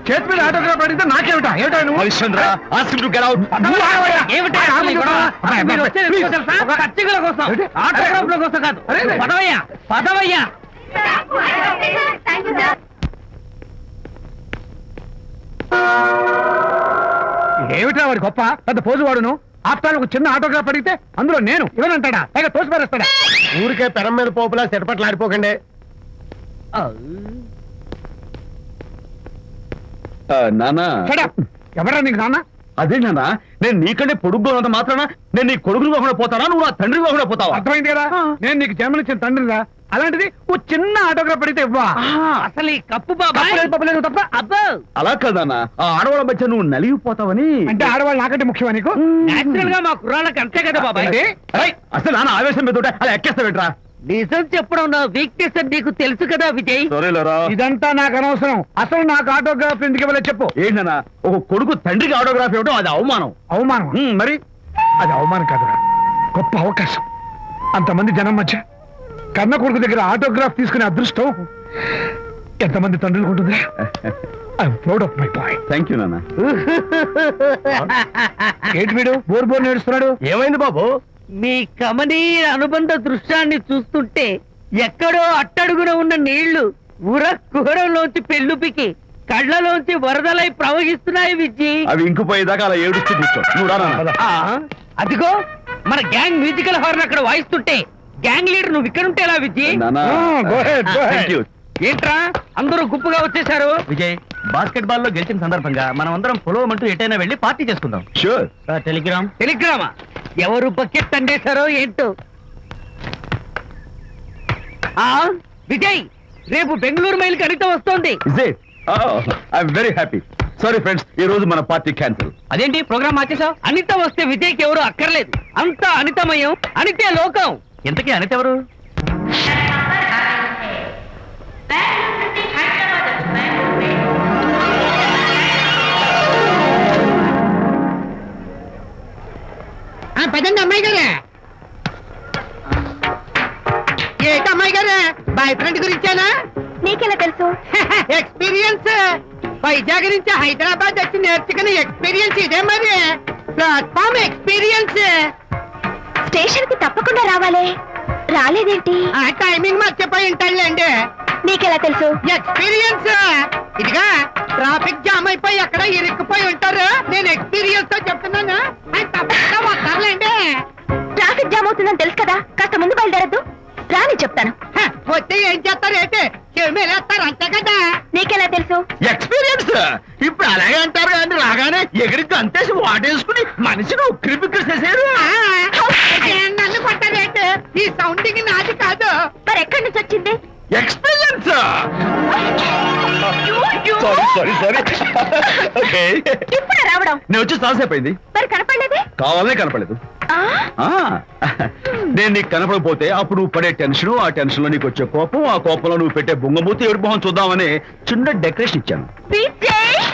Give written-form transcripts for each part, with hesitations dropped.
చేతి మీద ఆటోగ్రాఫ్ అడిగితే నాకేమిటా? ఏమిటా నువ్వు? ఆటోగ్రాఫ్ లో కోసం కాదు, పదవయ్యా పదవయ్యా. ఏమిటా వాడు గొప్ప పెద్ద పోజు వాడును? ఆప్తాలకు చిన్న ఆటోగ్రాఫ్ అడిగితే అందులో నేను ఇవ్వనంటాడా? పైగా తోసి పారేస్తాడా? ఊరికే పెరం మీద పోపులా చెరపట్లు ఆడిపోకండి. నానా ఎవరా నీకు నాన్న? అదే నాన్న, నేను నీకంటే పొడుగ్గా ఉన్నంత మాత్రాన నేను నీ కొడుకులు కాకుండా పోతానా, నువ్వు నా తండ్రి కాకుండా పోతావా? అర్థమైంది కదా, నేను నీకు జన్మనిచ్చిన తండ్రిరా. అలాంటిది ఓ చిన్న ఆటోగ్రాఫ్ అడిగితే ఇవ్వా? అసలు ఈ కప్పు బాబు తప్ప అబ్బా. అలా కదన్నా, ఆ ఆడవాళ్ళ మధ్య నువ్వు నలిగిపోతావని. అంటే ఆడవాళ్ళు నాకంటే ముఖ్యమా నీకు? నేచురల్ గా మా కుర్రాళ్ళకి అంతే కదా బాబాయ్. అసలు నాన్న ఆవేశం మీద అలా ఎక్కేస్తావేంట్రా? నిజం చెప్పడం నా వీక్నెస్ అని నీకు తెలుసు కదా విజయ్. ఇదంతా నాకు అనవసరం. అసలు నాకు ఆటోగ్రాఫ్ ఎందుకు ఇవ్వలేదు చెప్పు. ఏంటన్నా, ఒక కొడుకు తండ్రికి ఆటోగ్రాఫ్ ఇవ్వడం అది అవమానం. అవమానం? మరి అది అవమానం కాదురా, గొప్ప అవకాశం. అంతమంది జనం మధ్య కన్న కొడుకు దగ్గర ఆటోగ్రాఫ్ తీసుకునే అదృష్టం ఎంతమంది తండ్రులకు ఉంటుందా? I'm proud of my boy. Thank you నాన్న. ఏంటి వీడు బోర్ బోర్ నేడుస్తున్నాడు? ఏమైంది బాబు? మీ కమనీయ అనుబంధ దృశ్యాన్ని చూస్తుంటే ఎక్కడో అట్టడుగున ఉన్న నీళ్లు ఉర కుహరంలోంచి పెళ్ళుపికి కళ్ళలోంచి వరదలై ప్రవహిస్తున్నాయి విజ్జి. అవి ఇంకుపోయేదాకా అలా ఏడుస్తూ కూర్చో. అదిగో మన గ్యాంగ్ మ్యూజికల్ హార్న్ అక్కడ వాయిస్తుంటే గ్యాంగ్ లీడర్ నువ్వు ఇక్కడ ఉంటే ఎలా విజ్జి? ఏంట్రా అందరూ గుంపుగా వచ్చేసారు? విజయ్, బాస్కెట్ బాల్ లో గెలిచిన సందర్భంగా మనం అందరం పొలవమంటూ ఎటైనా వెళ్ళి పార్టీ చేసుకుందాం. షూర్. టెలిగ్రామా? ఎవరు బకెట్ అండేశారో ఏంటో. విజయ్, రేపు బెంగళూరు మైల్ అనిత వస్తోంది. I'm very happy. Sorry friends, ఈ రోజు మన పార్టీ క్యాన్సిల్. అదేంటి ప్రోగ్రామ్ మార్చేసావు? అనిత వస్తే విజయ్కి ఎవరు అక్కర్లేదు. అంతా అనితమయం, అనితే లోకం. ఇంతకీ అనిత ఎవరు? పదండి అమ్మాయి గారే. ఏంటి అమ్మాయి గారే, బాయ్ ఫ్రెండ్ గురించేనా? నీకెలా తెలుసు? ఎక్స్పీరియన్స్. వైజాగ్ నుంచి హైదరాబాద్ వచ్చి నేర్చుకునే ఎక్స్పీరియన్స్ ఇదే మరి. Platform experience. స్టేషన్ కి తప్పకుండా రావాలి. రాలేదేంటి? ఆ టైమింగ్ మర్చిపోయి ఉంటాడులేండి. నీకెలా తెలుసు? ఎక్స్పీరియన్స్. ఇదిగా ట్రాఫిక్ జామ్ అయిపోయి ఎక్కడ ఇరుక్కుపోయి ఉంటారు. నేను ఎక్స్పీరియన్స్ తో చెప్తున్నాను. తప్పకుండా వస్తారులేండి. ట్రాఫిక్ జామ్ అవుతుందని తెలుసు కదా, కాస్త ముందు బయలుదేరద్దు. రాని చెప్తాను. వస్తే ఏం చేస్తారు? ఏంటి చెమేలేస్తారు అంతే కదా. నీకెలా తెలుసు? ఎక్స్పీరియన్స్. ఇప్పుడు అలాగే అంటారు కానీ రాగానే ఎగిరికి అంతేసి వాటేసుకుని మనిషిని ఉక్కిరి బిక్కిరి చేసేరు. నన్ను కొట్టారేంటి? ఈ సౌండింగ్ నాది కాదు. మరి ఎక్కడి నుంచి వచ్చింది? ఎక్స్పీరియన్స్. ఇప్పుడే రావడం? నేను వచ్చి చాలాసేపు అయింది. మరి కనపడలేదే? కావాలనే కనపడలేదు. నేను నీకు కనపడకపోతే అప్పుడు నువ్వు పడే టెన్షన్, ఆ టెన్షన్ లో నీకు వచ్చే కోపం, ఆ కోపంలో నువ్వు పెట్టే బొంగమూతి ఏడు మొహం చూద్దామని చిన్న డెకరేషన్ ఇచ్చాను.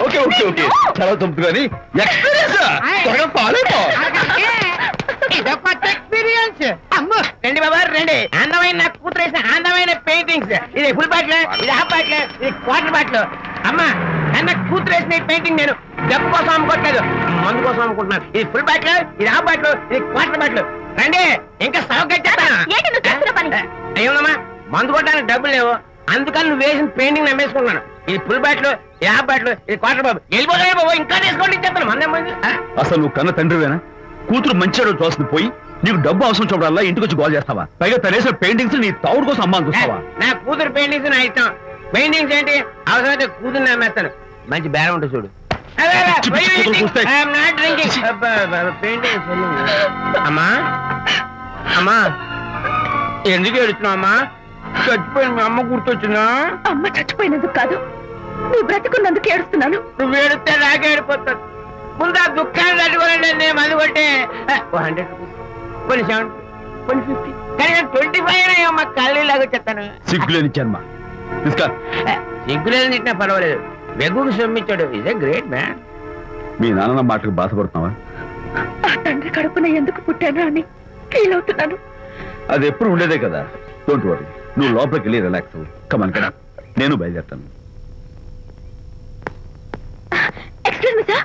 ఓకే ఓకే ఓకే, చాలా తప్పు కానీ ఎక్స్పీరియన్స్. త్వరగా ఫాలో అయిపో. ఎక్స్పీరియన్స్. అమ్మో రండి బాబా రండి. అందమైన నాకు కూతురేసిన అందమైన పెయింటింగ్స్. ఇది ఫుల్ బాటిల్, ఇది హాఫ్ బాటిల్, ఇది క్వార్టర్ బాటిల్. అమ్మా అన్న కూతురేసిన పెయింటింగ్ నేను డబ్బు కోసం అమ్ముకోవట్లేదు, మందు కోసం అమ్ముకుంటున్నాను. ఇది ఫుల్ బాటిల్, ఇది హాఫ్ బాటిల్, ఇది క్వార్టర్ బాటిల్. రండి ఇంకా అయ్యోమ్మా, మందు కొట్టడానికి డబ్బులు లేవు, అందుకని నువ్వు వేసిన పెయింటింగ్ నమ్మేసుకుంటున్నాను. ఇది ఫుల్ బాటిల్, ఇది హాఫ్ బాటిల్, ఇది క్వార్టర్ బాబు. వెళ్ళిపోతాయి బాబు, ఇంకా తీసుకోండి చెప్తాను. మంది అసలు నువ్వు కన్న తండ్రివేనా? కూతురు మంచి రోజు చూస్తుంది పోయి నీకు డబ్బు అవసరం చూడాలా ఇంటికి వచ్చి గోల్ చేస్తావా? పైగా తనేసిన పెయింటింగ్స్ నీ తౌడు కోసం అమ్మాని చూస్తావా? నా కూతురు పెయింటింగ్స్ నా ఇష్టం. పెయింటింగ్స్ ఏంటి అవసరమైతే కూతురు నమ్మేస్తాను. మంచి బేరం ఉంటుంది చూడు. అమ్మా అమ్మా ఎందుకు ఏడుస్తున్నావు అమ్మా? చచ్చిపోయిన మీ అమ్మ గుర్తొచ్చిందా? అమ్మ చచ్చిపోయినందుకు కాదు, నువ్వు బ్రతికున్నందుకు ఏడుస్తున్నాను. నువ్వు ఏడితే నాకే ఏడిపోతాను. ముందు ఆ దుఃఖాన్ని తట్టుకోనండి. నేను మంది కొట్టే 100 కొన్ని 70 కొన్ని 50 కానీ 25 అమ్మ కళ్ళలాగా చెప్తాను. సిగ్గులేని జన్మ. సిగ్గులేని తిట్టినా పర్వాలేదు, వెగుకు సొమ్మిచ్చాడు. Is a great man. మీ నాన్న మాటకు బాధపడుతున్నావా? ఆ తండ్రి కడుపున ఎందుకు పుట్టాను అని ఫీల్ అవుతున్నాను. అది ఎప్పుడు ఉండేదే కదా. డోంట్ వరీ, నువ్వు లోపలికి వెళ్ళి రిలాక్స్ అవ్వు. కమాన్ కదా, నేను బయలుదేరుతాను. Excuse me sir.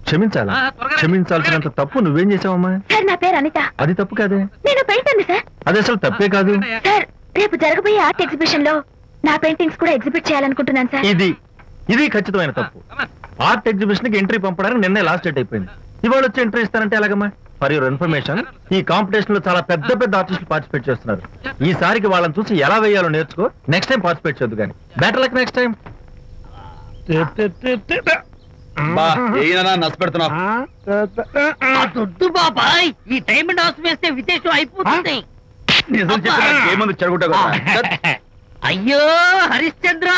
క్షమించాలా? క్షమించాల్సినంత తప్పు నువ్వేం చేసావమ్మా? సార్ నా పేరు అనిత. అది తప్పు కాదే. నేను పెయింటర్ సార్. అది అసలు తప్పే కాదు సార్. రేపు జరగబోయే ఆర్ట్ ఎగ్జిబిషన్ లో నా పెయింటింగ్స్ కూడా ఎగ్జిబిట్ చేయాలనుకుంటున్నాను సార్. ఇది ఖచ్చితమైన తప్పు. ఆర్ట్ ఎగ్జిబిషన్ కి ఎంట్రీ పంపడానికి నిన్నే లాస్ట్ డేట్ అయిపోయింది. ఇవాళ వచ్చి ఎంట్రీ ఇస్తానంటే ఎలాగమ్మా? ఫర్ యువర్ ఇన్ఫర్మేషన్, ఈ కాంపిటీషన్ లో చాలా పెద్ద పెద్ద ఆర్టిస్టులు పార్టిసిపేట్ చేస్తున్నారు. ఈసారికి వాళ్ళని చూసి ఎలా వేయాలో నేర్చుకో. నెక్స్ట్ టైం పార్టిసిపేట్ చేయొద్దు కానీ. Better luck next time. దొడ్డు బాబాయ్, ఈ డైమండ్ హౌస్ వేస్తే విశేషం అయిపోతుంది. నిజం చెప్పేముంది చెడగొట్టా. అయ్యో హరిశ్చంద్ర,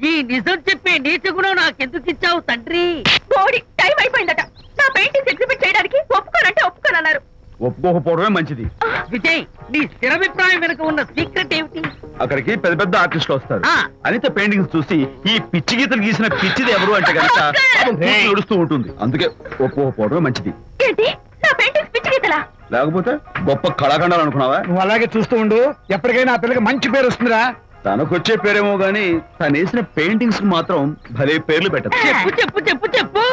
ఈ నిజం చెప్పే నీచ గుణం నాకెందుకు ఇచ్చావు తండ్రి? బోడి టైం అయిపోయిందట. నా పెయింటింగ్స్ ఎగ్జిబిట్ చేయడానికి ఒప్పుకోనంటే ఒప్పుకోనన్నారు. ఒప్పుకోకపోవడమే మంచిది. విజయ్, నీ స్థిరాభిప్రాయం వెనుక ఉన్న సీక్రెట్ ఏమిటి? అక్కడికి పెద్ద పెద్ద ఆర్టిస్టులు వస్తారు. అనిత పెయింటింగ్స్ చూసి ఈ పిచ్చి గీతలు గీసిన పిచ్చిది ఎవరు అంటే కనుక నడుస్తూ ఉంటుంది. అందుకే ఒప్పుకోకపోవడమే మంచిది. ఏంటి, నా పెయింటింగ్స్ పిచ్చి గీతలా? లేకపోతే గొప్ప కళాఖండాలు అనుకున్నావా? నువ్వు అలాగే చూస్తూ ఉండు. ఎప్పటికైనా ఆ పిల్లకి మంచి పేరు వస్తుందిరా. తనకొచ్చే పేరేమో గాని తను వేసిన పెయింటింగ్స్ మాత్రం భలే పేర్లు పెట్టదు. చెప్పు చెప్పు చెప్పు చెప్పు.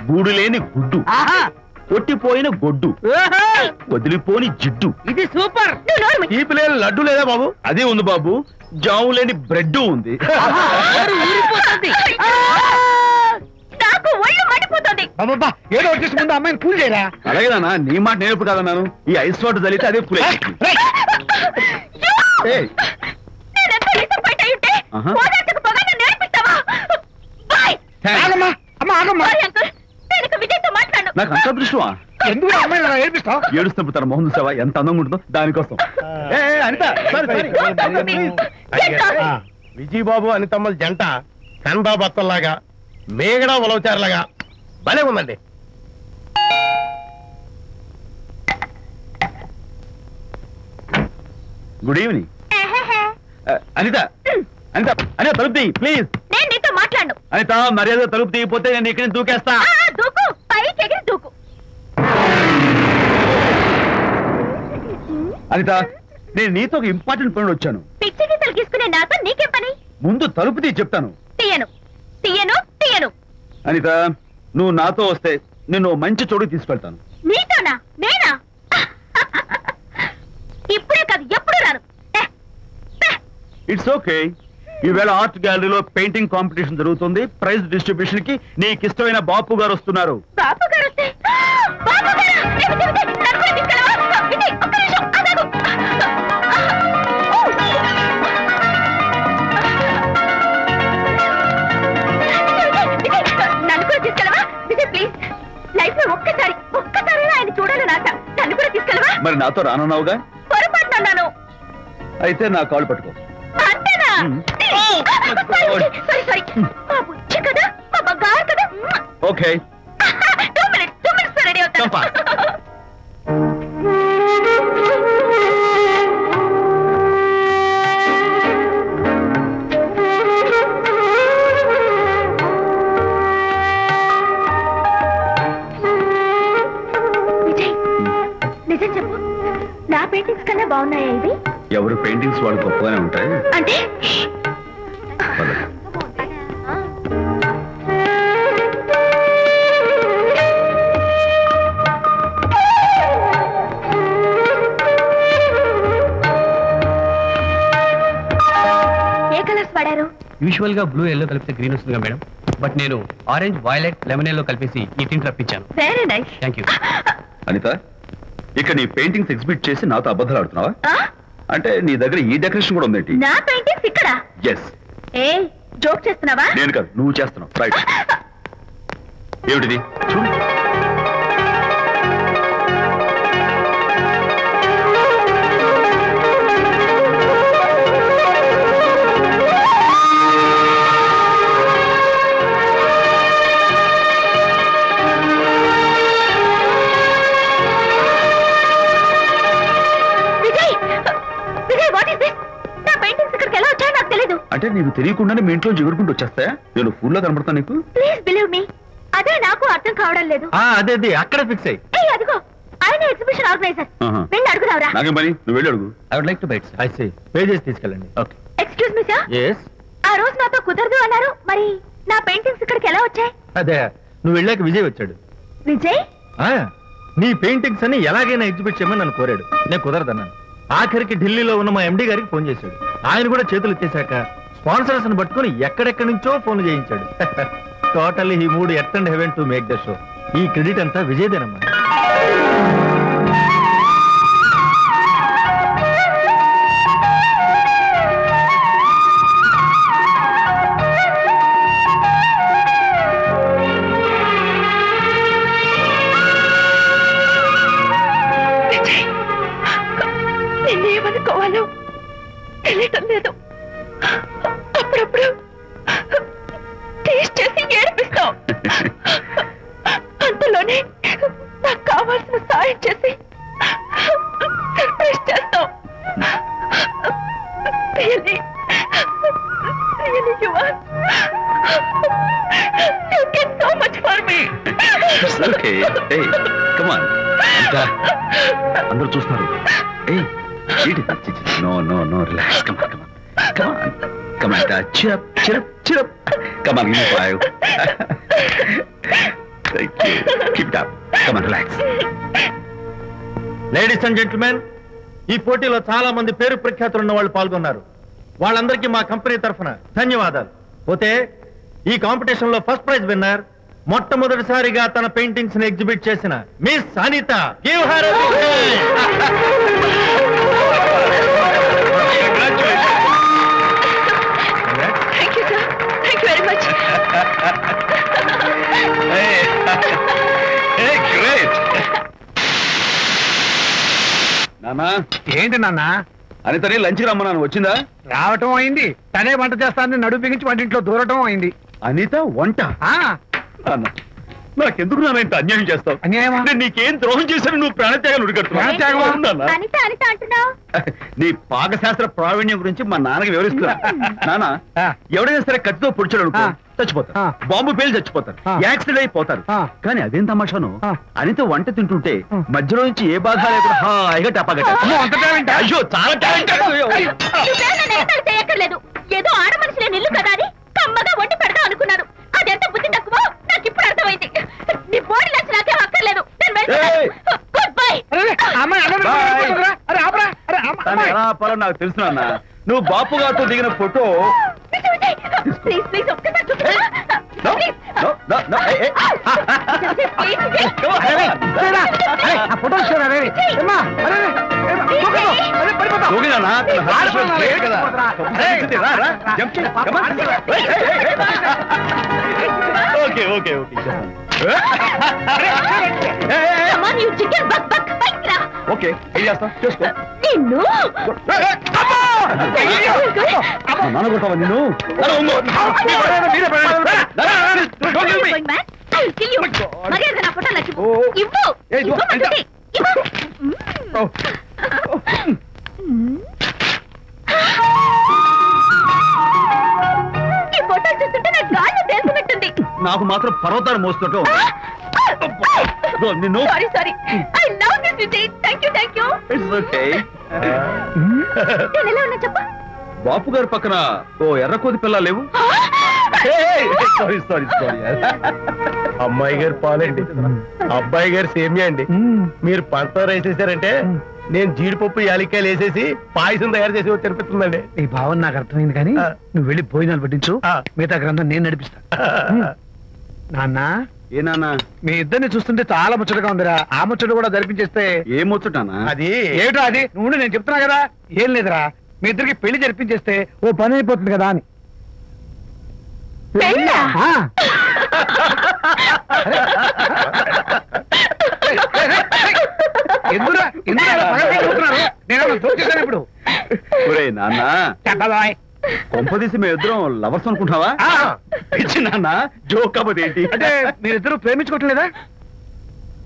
గూడు లేని గుడ్డు, కొట్టిపోయిన గొడ్డు, వదిలిపోని జిడ్డు. ఇది సూపర్. తీపి లేని లడ్డు లేదా బాబు? అదే ఉంది బాబు. జాము లేని బ్రెడ్ ఉంది. నాకు ఒళ్ళు మండిపోతుంది. అబ్బబ్బా, ఏదో వచ్చేసి ముందు అమ్మాయిని పూజ చేయరా. అలాగే నాన్న, నీ మాట నేర్పు కాదన్నాను. ఈ ఐస్ వాటర్ చలితే అదే పూలే. నాకు అంత దృష్టమా? ఎందుకు అమ్మాయిని అలా ఏడిపిస్తావు? ఏడుస్తున్నప్పుడు తన మొహం చూసావా ఎంత అందంగా ఉంటుందో? దానికోసం. విజయబాబు అనితమ్మల జంట కన్బాబత్తల్లాగా మేగడ ఉలవచారులాగా భలే ఉందండి. Good evening. అనిత అనిత అనిత తలుపు తీ ప్లీజ్. నేను నీతో మాట్లాడను. అనిత మర్యాద తలుపు తీయకపోతే నేను ఇక్కడ దూకేస్తా. దూకు, పైకి ఎగిరి దూకు. అనిత, నేను నీతో ఒక ఇంపార్టెంట్ పని వచ్చాను. పిచ్చి గీతలు గీసుకునే నాతో నీకేం పని? ముందు తలుపు తీ చెప్తాను. తీయను తీయను తీయను. అనిత, నువ్వు నాతో వస్తే నిన్ను మంచి చోటు తీసుకెళ్తాను. నీతోనా? నేనా? ఇప్పుడే కాదు, ఎప్పుడు రాను. It's okay. ఈవేళ ఆర్ట్ గ్యాలరీలో పెయింటింగ్ కాంపిటీషన్ జరుగుతుంది. ప్రైజ్ డిస్ట్రిబ్యూషన్ కి నీకు ఇష్టమైన బాపు గారు వస్తున్నారు. బాపు గారు వస్తే? బాపు గారా? నన్ను కూడా తీసుకెళ్ళవా? విజయ్, ఒక్క నిమిషం ఆగు. నన్ను కూడా తీసుకెళ్ళవా? విజయ్ ప్లీజ్, లైఫ్ లో ఒక్కసారి ఆయన చూడాలని ఆశ. నన్ను కూడా తీసుకెళ్ళవా? మరి నాతో రానున్నావుగా? పొరపాటున అన్నాను. అయితే నా కాళ్ళు పట్టుకో. అంతేనా? సారీ మా బుచ్చి కదా, మా బంగారు కదా. ఓకే. 2 minutes రెడీ అవుతాను. విజయ్, నిజం చెప్పు, నా పెయింటింగ్స్ కన్నా బాగున్నాయా ఇవి? ఎవరు పెయింటింగ్స్ వాళ్ళు గొప్పగానే ఉంటాయి. అంటే ఏ కలర్స్ వాడారు? యూజువల్ గా బ్లూ ఎల్లో కలిపితే గ్రీన్ వస్తుందిగా మేడం, బట్ నేను ఆరెంజ్ వైలెట్ లెమన్ ఎల్లో కలిపేసి ఈ టింట్ రప్పించాను. Very nice. Thank you. Anitha, ఇక నీ పెయింటింగ్స్ ఎగ్జిబిట్ చేసి నాతో అబద్ధాలు ఆడుతున్నావా? అంటే నీ దగ్గర ఈ డెకరేషన్ కూడా ఉందేంటి? నా పెయింటింగ్స్ ఇక్కడ? ఎస్. ఏ జోక్ చేస్తున్నావా? నేను కాదు, నువ్వు చేస్తున్నావు. రైట్. ఏమిటిది? చూడు. అంటే నీకు తెలియకుండానే మీ ఇంట్లో ఎగురుకుంటూ వచ్చేస్తాయా? నేను ఫుల్ లో కనబడతాను నీకు? ప్లీజ్ బిలీవ్ మీ, అదే నాకు అర్థం కావడం లేదు. అదే అక్కడే ఫిక్స్ అయ్యి అదిగో ఆయన ఎగ్జిబిషన్ ఆర్గనైజర్. వెళ్ళి అడుగుదావరా? నాకేం పని, నువ్వు వెళ్ళి అడుగు. I would like to bite. I see, pages తీసుకెళ్ళండి. Okay. Excuse me sir, yes. ఆ రోజు నాతో కుదరదు అన్నారు, మరి నా పెయింటింగ్స్ ఇక్కడికి ఎలా వచ్చాయి? అదే, నువ్వు వెళ్ళాక విజయ్ వచ్చాడు. విజయ్? నీ పెయింటింగ్స్ అని ఎలాగైనా ఎగ్జిబిట్ చేయమని నన్ను కోరాడు. నేను కుదరదన్నాను. ఆఖరికి ఢిల్లీలో ఉన్న మా ఎండి గారికి ఫోన్ చేశాడు. ఆయన కూడా చేతులు ఎత్తేశాక స్పాన్సర్స్ ని పట్టుకుని ఎక్కడెక్కడి నుంచో ఫోన్లు చేయించాడు. Totally he mood earth and heaven to make the show. ఈ క్రెడిట్ అంతా విజయ్దేనమ్మా. నేనేమనుకోవాలో తెలియటం లేదు. అప్పుడప్పుడు టేస్ట్ చేసి ఏడిపిస్తావు. అంతలోనే నాకు కావాల్సిన సాయం చేసి సర్ప్రైజ్ చేస్తావు. Really, you are. You get so much for me. It's okay. Hey, come on. అందరూ చూస్తున్నారు. Hey, no, relax. Come on. Cheer up. Come on, give me 5. Thank you. Keep it up. Come on, relax. Ladies and gentlemen, ఈ పోటీలో చాలా మంది పేరు ప్రఖ్యాతులు ఉన్న వాళ్ళు పాల్గొన్నారు. వాళ్ళందరికీ మా కంపెనీ తరఫున ధన్యవాదాలు. పోతే ఈ కాంపిటీషన్ లో ఫస్ట్ ప్రైజ్ విన్నర్, మొట్టమొదటిసారిగా తన పెయింటింగ్స్ ని ఎగ్జిబిట్ చేసిన miss Anita. Give her a big hand. Thank you, sir. Thank you very much. Hey, great. నానా, ఏంటి నాన్న? అనితని లంచ్కి రమ్మన్నాను, వచ్చిందా? రావటం అయింది. తనే వంట చేస్తానని నడుపు బిగించి వంటింట్లో దూరటం అయింది. అనిత వంట? నాన్న, నాకెందుకు నాన్న ఇంత అన్యాయం చేస్తావు? అన్యాయమా? నేను నీకేం ద్రోహం చేశాను నువ్వు ప్రాణత్యాగం నుడిగడుతున్నావు? అనిత అంటున్నావు? నీ పాకశాస్త్ర ప్రావీణ్యం గురించి మా నాన్నకి వివరిస్తున్నా. నాన్న, ఎవడైనా సరే కత్తితో పొడిచాడు అనుకో చచ్చిపోతారు, బాంబు పేలు చచ్చిపోతారు, యాక్సిడెంట్ అయిపోతారు. కానీ అదేం తమాషాను, అనిత వంట తింటుంటే మధ్యలో నుంచి ఏ బాధ లేకుండా హాయిగా టపాగట్ట. అయ్యో, చాలా చేయక్కర్లేదు. ఏదో ఆడ మనుషులే నిల్లు కదా అని కమ్మగా వండి పెడతా అనుకున్నాను. అదెంత బుద్ధి తక్కువ నాకు ఇప్పుడు అర్థమైంది. నీ బాడీ లంచ్ నాకేం అక్కర్లేదు. Good bye. నాకు తెలుసు నాన్న, నువ్వు బాపు గారితో దిగిన ఫోటో. ప్లీజ్ ప్లీజ్ ఒక్కసారి ఓకే ఓకే ఓకే ఓకే ఏం చేస్తావు చేసుకో. నిన్ను నాన్న కొట్టావా నిన్ను? మర్యాద నా ఫోటో నచ్చిపో. ఇవ్వు ఇవ్వమంటుంది. ఈ ఫోటో చూస్తుంటే నాకు గాల్లో తెలిసినట్టుంది. నాకు మాత్రం పర్వతాలు మోస్తుంటూ నిన్ను. Sorry sorry. I love this Vijay. Thank you thank you. It's okay. నేను ఎలా ఉన్నా చెప్పు. బాపు గారి పక్కన ఓ ఎర్రకోతి పిల్ల లేవు? Sorry sorry sorry. అమ్మాయి గారు పాలండి, అబ్బాయి గారు సేమియా అండి. మీరు పంచదార వేసేసారంటే నేను జీడిపప్పు యాలక్కాయలు వేసేసి పాయసం తయారు చేసి తినిపిస్తుందండి. ఈ భావన నాకు అర్థమైంది, కానీ నువ్వు వెళ్ళి భోజనాలు పట్టించు, మిగతా గ్రంథం నేను నడిపిస్తా. నాన్న, ఏ నాన్న, మీ ఇద్దరిని చూస్తుంటే చాలా ముచ్చటగా ఉందిరా. ఆ ముచ్చట కూడా జరిపించేస్తే. ఏం ముచ్చటానా? అది ఏమిటో అది నువ్వు, నేను చెప్తున్నా కదా. ఏం లేదురా, మీ ఇద్దరికి పెళ్లి జరిపించేస్తే ఓ పని అయిపోతుంది కదా అని. ఎందురా నేను దోచేశాను ఇప్పుడు. ఒరే నాన్న, కొంపదీసి మేము ఇద్దరం లవర్స్ అనుకుంటున్నావా? ఇచ్చి నాన్న, జోక్ కాకపోతే ఏంటి అంటే మీరిద్దరు ప్రేమించుకోవట్లేదా?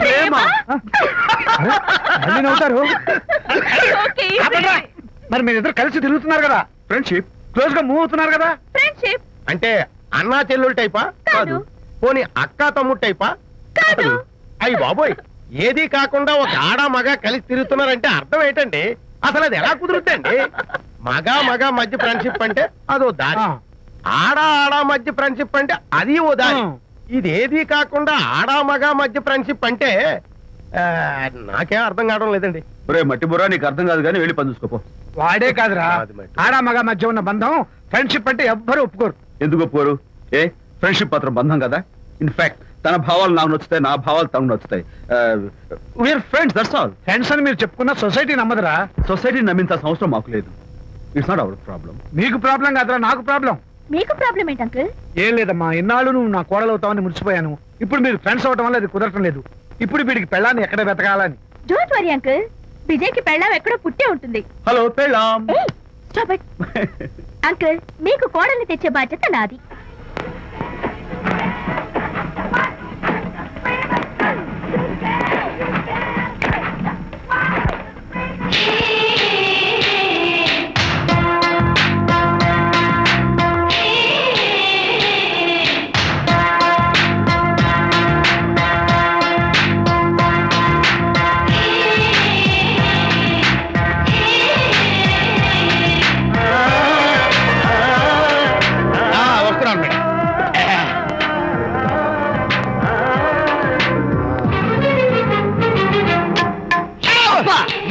ప్రేమ మళ్ళీ నవ్వుతారు. మరి మీరిద్దరు కలిసి తిరుగుతున్నారు కదా. ఫ్రెండ్షిప్. క్లోజ్ గా మూవ్ అవుతున్నారు కదా. ఫ్రెండ్షిప్ అంటే అన్నా చెల్లెలు టైపా? కాదు. పోనీ అక్క తమ్ముడు టైపా? కాదు. అయ్యి బాబోయ్, ఏది కాకుండా ఒక ఆడ మగ కలిసి తిరుగుతున్నారంటే అర్థం ఏంటండి? అసలు అది ఎలా కుదురుద్దండి? మగ మధ్య ఫ్రెండ్షిప్ అంటే అదో దారి, ఆడ మధ్య ఫ్రెండ్షిప్ అంటే అది ఓ దారి. ఇది ఏది కాకుండా ఆడ మగ మధ్య ఫ్రెండ్షిప్ అంటే నాకేం అర్థం కావడం లేదండి. ఒరే మట్టి బుర్రా, నీకు అర్థం కాదు కానీ వెళ్ళి పని చూసుకోపో. వాడే కాదురా, ఆడ మగ మధ్య ఉన్న బంధం ఫ్రెండ్షిప్ అంటే ఎవ్వరు ఒప్పుకోరు. ఎందుకు ఒప్పుకోరు? ఫ్రెండ్షిప్ మాత్రం బంధం కదా. ఇన్ఫాక్ట్ తన భావాలు నాకు నచ్చుతాయి, నా భావాలు తనకు నచ్చుతాయి. We are friends, that's all. Friends అని మీరు చెప్పుకున్న సొసైటీ నమ్మదురా. సొసైటీ నమ్మించాల్సిన అవసరం మాకు లేదు. It's not our problem. మీకు ప్రాబ్లం కాదురా, నాకు ప్రాబ్లం. మీకు ప్రాబ్లం ఏంటి అంకుల్? ఏం లేదమ్మా, ఇన్నాళ్ళు నువ్వు నా కోడలు అవుతావని మురిసిపోయాను. ఇప్పుడు మీరు ఫ్రెండ్స్ అవటం వల్ల అది కుదరటం లేదు. ఇప్పుడు వీడికి పెళ్ళాన్ని ఎక్కడ వెతకాలని. డోంట్ వరీ అంకుల్, విజయ్కి పెళ్ళాం ఎక్కడో పుట్టే ఉంటుంది. హలో పెళ్ళాం. స్టాప్ ఇట్ అంకుల్, మీకు కోడల్ని తెచ్చే బాధ్యత నాది.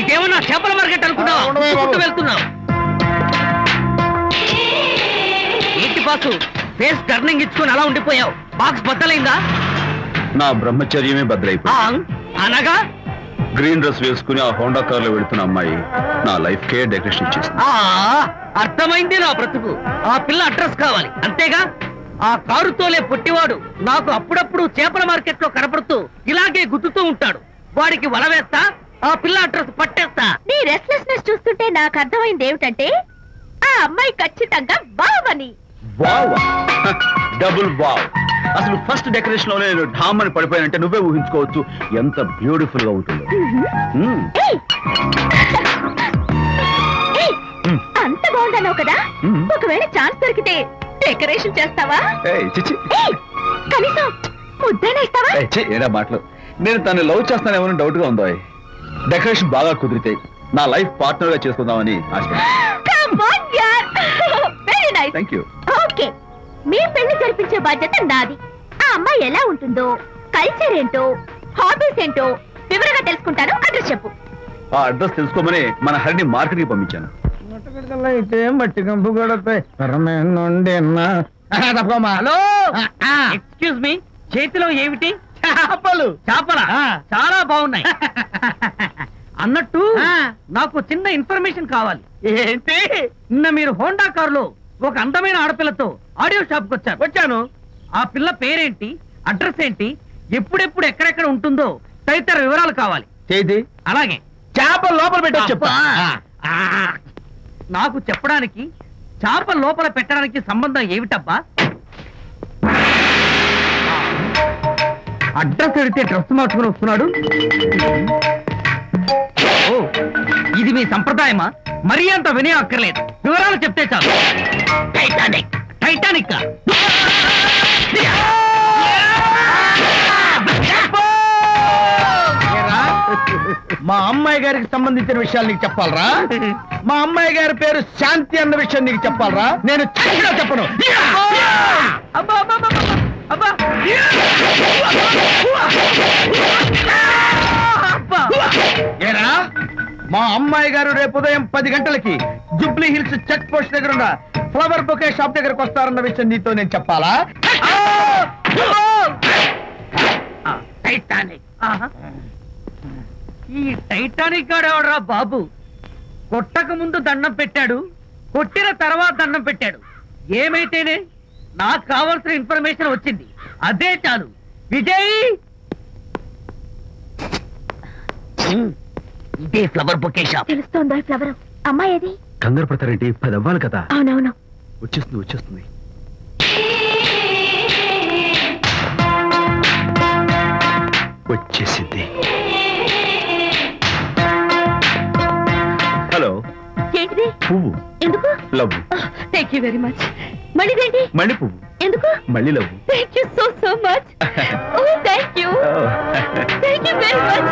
ఇదేమన్నా చేపల మార్కెట్ అనుకున్నావు? వెళ్తున్నావు ఏంటి బాసు? ఫేస్ టర్నింగ్ ఇచ్చుకొని అలా ఉండిపోయావు. బాక్స్ బద్దలైందా? నా బ్రహ్మచర్యమే బద్దలైపోయింది. అనగా గ్రీన్ డ్రెస్ వేసుకుని ఆ హోండా కార్ లో వెళుతున్న అమ్మాయి నా లైఫ్ కే డెకరేషన్ ఇచ్చేసింది. అర్థమైంది నా బ్రతుకు. ఆ పిల్ల అడ్రస్ కావాలి అంతేగా. ఆ కారుతోలే పొట్టివాడు నాకు అప్పుడప్పుడు చేపల మార్కెట్ లో కనపడుతూ ఇలాగే గుద్దుతూ ఉంటాడు. వాడికి వల వేస్తా, ఆ పిల్ల అడ్రస్ పట్టేస్తా. నీ రెస్ట్లెస్నెస్ చూస్తుంటే నాకు అర్థమైంది ఏమిటంటే ఆ అమ్మాయి ఖచ్చితంగా బావని. Wow, double wow. అసలు ఫస్ట్ డెకరేషన్ లోనే నేను ఢామ్ అని పడిపోయానంటే నువ్వే ఊహించుకోవచ్చు ఎంత బ్యూటిఫుల్ గా ఉంటుందో. అంత బాగుందన్నావు కదా, ఒకవేళ ఛాన్స్ దొరికితే డెకరేషన్ చేస్తావా? కనీసం ముద్దైనా ఇస్తావా? ఏడా మాటలు. నేను తను లవ్ చేస్తానేమో డౌట్ గా ఉందో. డెకరేషన్ బాగా కుదిరితే నా లైఫ్ పార్ట్నర్ గా చేసుకుందామని ఆశ. Very nice. Thank you. Okay, మీ పెళ్లి జరిపించే బాధ్యత నాది. ఆ అమ్మాయి ఎలా ఉంటుందో, కల్చర్ ఏంటో, హాబీస్ ఏంటో వివరంగా తెలుసుకుంటాను. అడ్రస్ చెప్పు. ఆ అడ్రస్ తెలుసుకోమని మన హరిని మార్కెట్ కి పంపించాను. మట్టి కంపు హలో, ఎక్స్క్యూజ్ మీ, చేతిలో ఏమిటి? చేపలు. చేపల చాలా బాగున్నాయి. అన్నట్టు నాకు చిన్న ఇన్ఫర్మేషన్ కావాలి. ఏంటి? నిన్న మీరు హోండా కారులో ఒక అందమైన ఆడపిల్లతో ఆడియో షాప్ కు వచ్చాను. ఆ పిల్ల పేరేంటి, అడ్రస్ ఏంటి, ఎప్పుడెప్పుడు ఎక్కడెక్కడ ఉంటుందో తదితర వివరాలు కావాలి. అలాగే చేప లోపల పెట్టి చెప్పా. నాకు చెప్పడానికి చేప లోపల పెట్టడానికి సంబంధం ఏమిటబ్బా? అడ్రస్ అడిగితే డ్రెస్ మార్చుకుని వస్తున్నాడు. ఓ, ఇది మీ సంప్రదాయమా? మరీ అంత వినే అక్కర్లేదు, వివరాలు చెప్తే చాలు. టైటానిక్. టైటానిక్ మా అమ్మాయి గారికి సంబంధించిన విషయాలు నీకు చెప్పాలరా? మా అమ్మాయి గారి పేరు శాంతి అన్న విషయం నీకు చెప్పాలరా? నేను చచ్చినా చెప్పను. ఏరా, మా అమ్మాయి గారు రేపు ఉదయం 10 గంటలకి జూబ్లీ హిల్స్ చెక్ పోస్ట్ దగ్గర ఉన్న ఫ్లవర్ బొకే షాప్ దగ్గరకు వస్తారన్న విషయం నీతో నేను చెప్పాలా? టైటానిక్. ఈ టైటానిక్ గాడెవడరా బాబు? కొట్టక ముందు దండం పెట్టాడు, కొట్టిన తర్వాత దండం పెట్టాడు. ఏమైతేనే నాకు కావాల్సిన ఇన్ఫర్మేషన్ వచ్చింది, అదే చాలు. విజయ్, ఇదే ఫ్లవర్ బొకే షాప్. తెలుస్తోందా ఫ్లవర్? అమ్మాయి ఏది? కంగారు పడతారేంటి? 10 అవ్వాలి కదా. అవునవును, వచ్చేస్తుంది వచ్చేస్తుంది. వచ్చేసింది. హలో. ఏంటిది? పువ్వు. ఎందుకు? Love. Thank you very much. మళ్ళీదేంటి? మళ్ళీ పువ్వు. ఎందుకు? మళ్ళీ love. Thank you so much. Oh thank you. Thank you very much.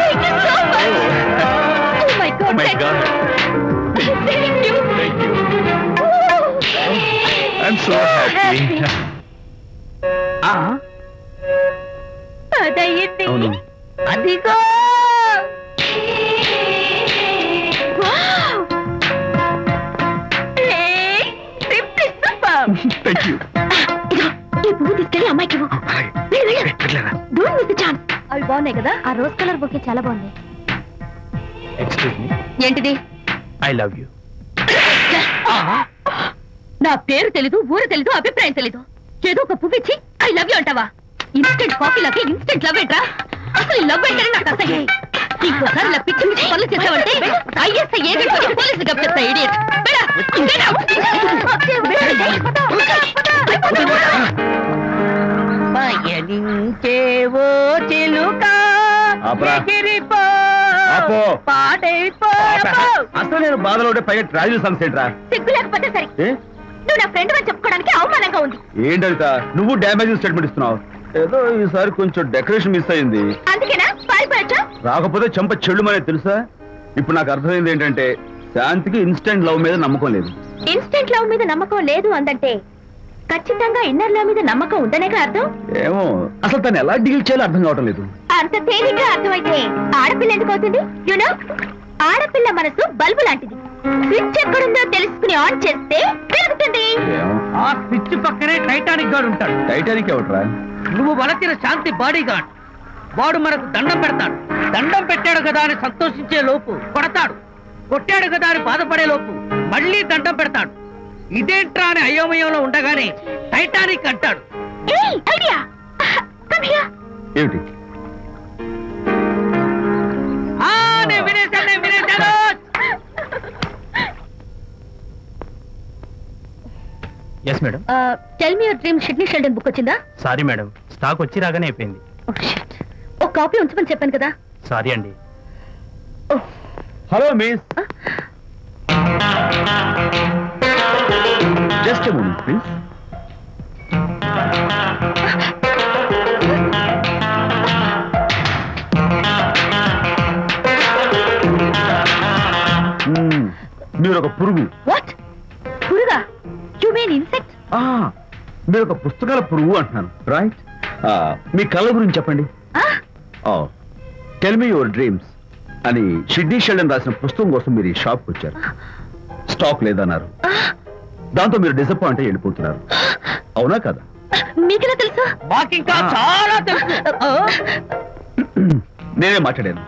Thank you so much. Oh my God. Thank you. Thank you. I'm so happy. అదయ్యింది. అవును. అదిగో. Thank you. ఈ పువ్వు తీసుకెళ్ళి అమ్మాయికి ఛాన్స్. అవి బాగున్నాయి కదా? ఆ రోజ్ కలర్ బొకే చాలా బాగుంది. Excuse me. ఏంటిది? I love you. నా పేరు తెలీదు, ఊరు తెలీదు, అభిప్రాయం తెలీదు. ఏదో ఒక పువ్వు ఇచ్చి ఐ లవ్ యూ అంటావా? ఇన్స్టెంట్ కాఫీ లాగే ఇన్స్టెంట్ లవ్ ఏంట్రా? అసలు లవ్ ఏంటని నాకు అసహ్యం. ఇంకోసారి ఇలా పిచ్చి పిచ్చి పనులు చేసావంటే ఐఎస్ఐ ఏజెంట్ వచ్చి పోలీసులు కప్పిస్తా. ఇడియట్. పయనించేవో చిలుక అసలు నేను బాధలో ఉంటే పైగా ట్రాజడీ సాంగ్స్ ఏంట్రా? సిగ్గు లేకపోతే సరే. నువ్వు నా ఫ్రెండ్ అని చెప్పుకోవడానికి అవమానంగా ఉంది. ఏంటంట నువ్వు డ్యామేజ్ స్టేట్మెంట్ ఇస్తున్నావు? ఏదో ఈసారి కొంచెం డెకరేషన్ మిస్ అయింది. అందుకేనా పారిపోయొచ్చా? రాకపోతే చెంప చెల్లుమనే తెలుసా? ఇప్పుడు నాకు అర్థమైంది ఏంటంటే శాంతికి ఇన్స్టెంట్ లవ్ మీద నమ్మకం లేదు. ఇన్స్టెంట్ లవ్ మీద నమ్మకం లేదు అందంటే ఖచ్చితంగా ఇన్నర్ లవ్ మీద నమ్మకం ఉందనేగా అర్థం. ఏమో అసలు తను ఎలా డీల్ చేయాలో అర్థం కావటం లేదు. అంత తేలిగ్గా అర్థమైతే ఆడపిల్ల ఎందుకు అవుతుంది? యూనో, ఆడపిల్ల మనసు బల్బు లాంటిది. స్విచ్ ఎక్కడుందో తెలుసుకుని ఆన్ చేస్తే పెరుగుతుంది. ఆ స్విచ్ పక్కనే టైటానిక్ గార్డ్ ఉంటాడు. టైటానిక్ ఎవట్రా? నువ్వు వలచిన శాంతి బాడీ గార్డ్. వాడు మనకు దండం పెడతాడు. దండం పెట్టాడు కదా అని సంతోషించే లోపు కొడతాడు. కొట్టాడు కదా అని బాధపడే లోపు మళ్ళీ దండం పెడతాడు. ఇదేంట్రా అని అయోమయంలో ఉండగానే టైటానిక్ అంటాడు. ఏమిటి? నేను వినేశాను. Yes madam. Tell me your dream Sidney Sheldon book వచ్చిందా? సారీ మేడం, స్టాక్ వచ్చి రాగానే అయిపోయింది. ఒక కాపీ ఉంచమని చెప్పాను కదా. సారీ అండి. Hello miss, just a moment please. మీరు ఒక పురుగు. వాట్? పురుగా? You mean insect? మీరు ఒక పుస్తకాల పురుగు అంటున్నాను, రైట్? మీ కళ్ళ గురించి చెప్పండి. టెల్ మీ యువర్ డ్రీమ్స్ అని షిడ్నీ షెల్డన్ రాసిన పుస్తకం కోసం మీరు ఈ షాప్కి వచ్చారు. స్టాక్ లేదన్నారు. దాంతో మీరు డిసప్పాయింట్ అయ్యి వెళ్ళిపోతున్నారు. అవునా కదా? మీకెలా తెలుసు? మాకింకా చాలా తెలుసు. నేనే మాట్లాడాను.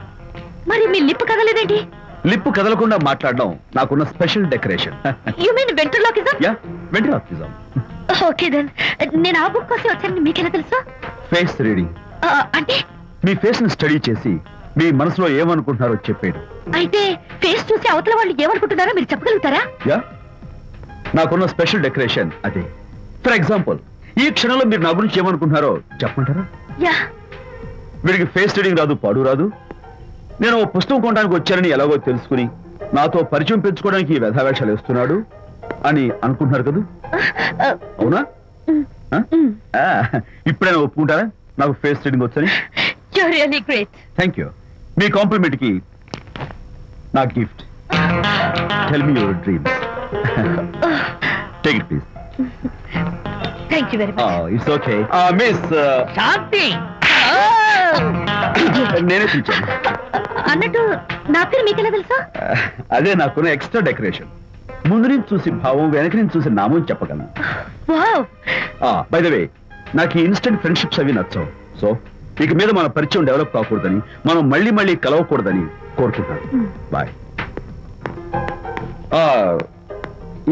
మరి మీ లిప్ కదలేదేంటి? లిప్ కదలకుండా మాట్లాడడం నాకున్న special decoration. You mean ventriloquism? Yeah, ventriloquism. Okay then. నేను ఆ బుక్ కోసం వచ్చానని మీకెలా తెలుసు? Face reading. అంటే మీ ఫేస్ ని స్టడీ చేసి మీ మనసులో ఏమనుకుంటున్నారో చెప్పేయడం. అయితే ఫేస్ చూసి అవతల వాళ్ళు ఏమనుకుంటున్నారో మీరు చెప్పగలుగుతారా? యా, నాకున్న స్పెషల్ డెకరేషన్ అదే. ఫర్ ఎగ్జాంపుల్, ఈ క్షణంలో మీరు నా గురించి ఏమనుకుంటున్నారో చెప్పమంటారా? యా. వీడికి ఫేస్ రీడింగ్ రాదు, పాడు రాదు. నేను ఓ పుస్తకం కొనడానికి వచ్చానని ఎలాగో తెలుసుకుని నాతో పరిచయం పెంచుకోవడానికి ఈ వ్యధావేషాలు వేస్తున్నాడు అని అనుకుంటున్నారు కదా? అవునా? ఇప్పుడైనా ఒప్పుకుంటారా నాకు ఫేస్ రీడింగ్ వచ్చని? You're really great. Thank you. మీ కాంప్లిమెంట్ కి నా గిఫ్ట్. Tell me your dreams. Take it please. Thank you very much. It's okay. Miss Shanti, నేనే పిలిచాను. అన్నట్టు నా పేరు మీకెలా తెలుసా? అదే నాకున్న ఎక్స్ట్రా డెకరేషన్. ముందు నుంచి చూసి భావం, వెనక నుంచి చూసి నామం చెప్పగలను. వావ్. బై ద వే, నాకు ఈ ఇన్స్టెంట్ ఫ్రెండ్షిప్స్ అవి నచ్చవు. సో ఇక మీద మన పరిచయం డెవలప్ కాకూడదని, మనం మళ్ళీ మళ్ళీ కలవకూడదని కోరుకుంటాను. బాయ్.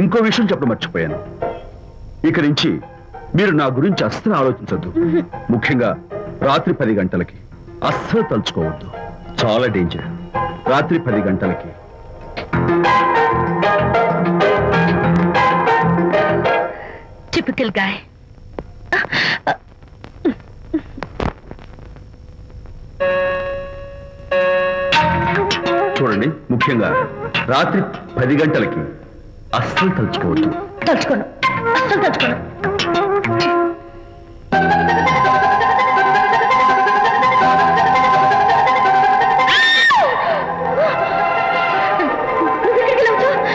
ఇంకో విషయం చెప్పడం మర్చిపోయాను. ఇక నుంచి మీరు నా గురించి అస్సలు ఆలోచించద్దు. ముఖ్యంగా రాత్రి 10 గంటలకి అస్సలు తలుచుకోవద్దు. చాలా డేంజర్. రాత్రి 10 గంటలకి. Typical guy. చూడండి, చూడండి, ముఖ్యంగా రాత్రి 10 గంటలకి అస్సలు తలుచుకోవద్దు. తలుచుకోను, అస్సలు తలుచుకోను.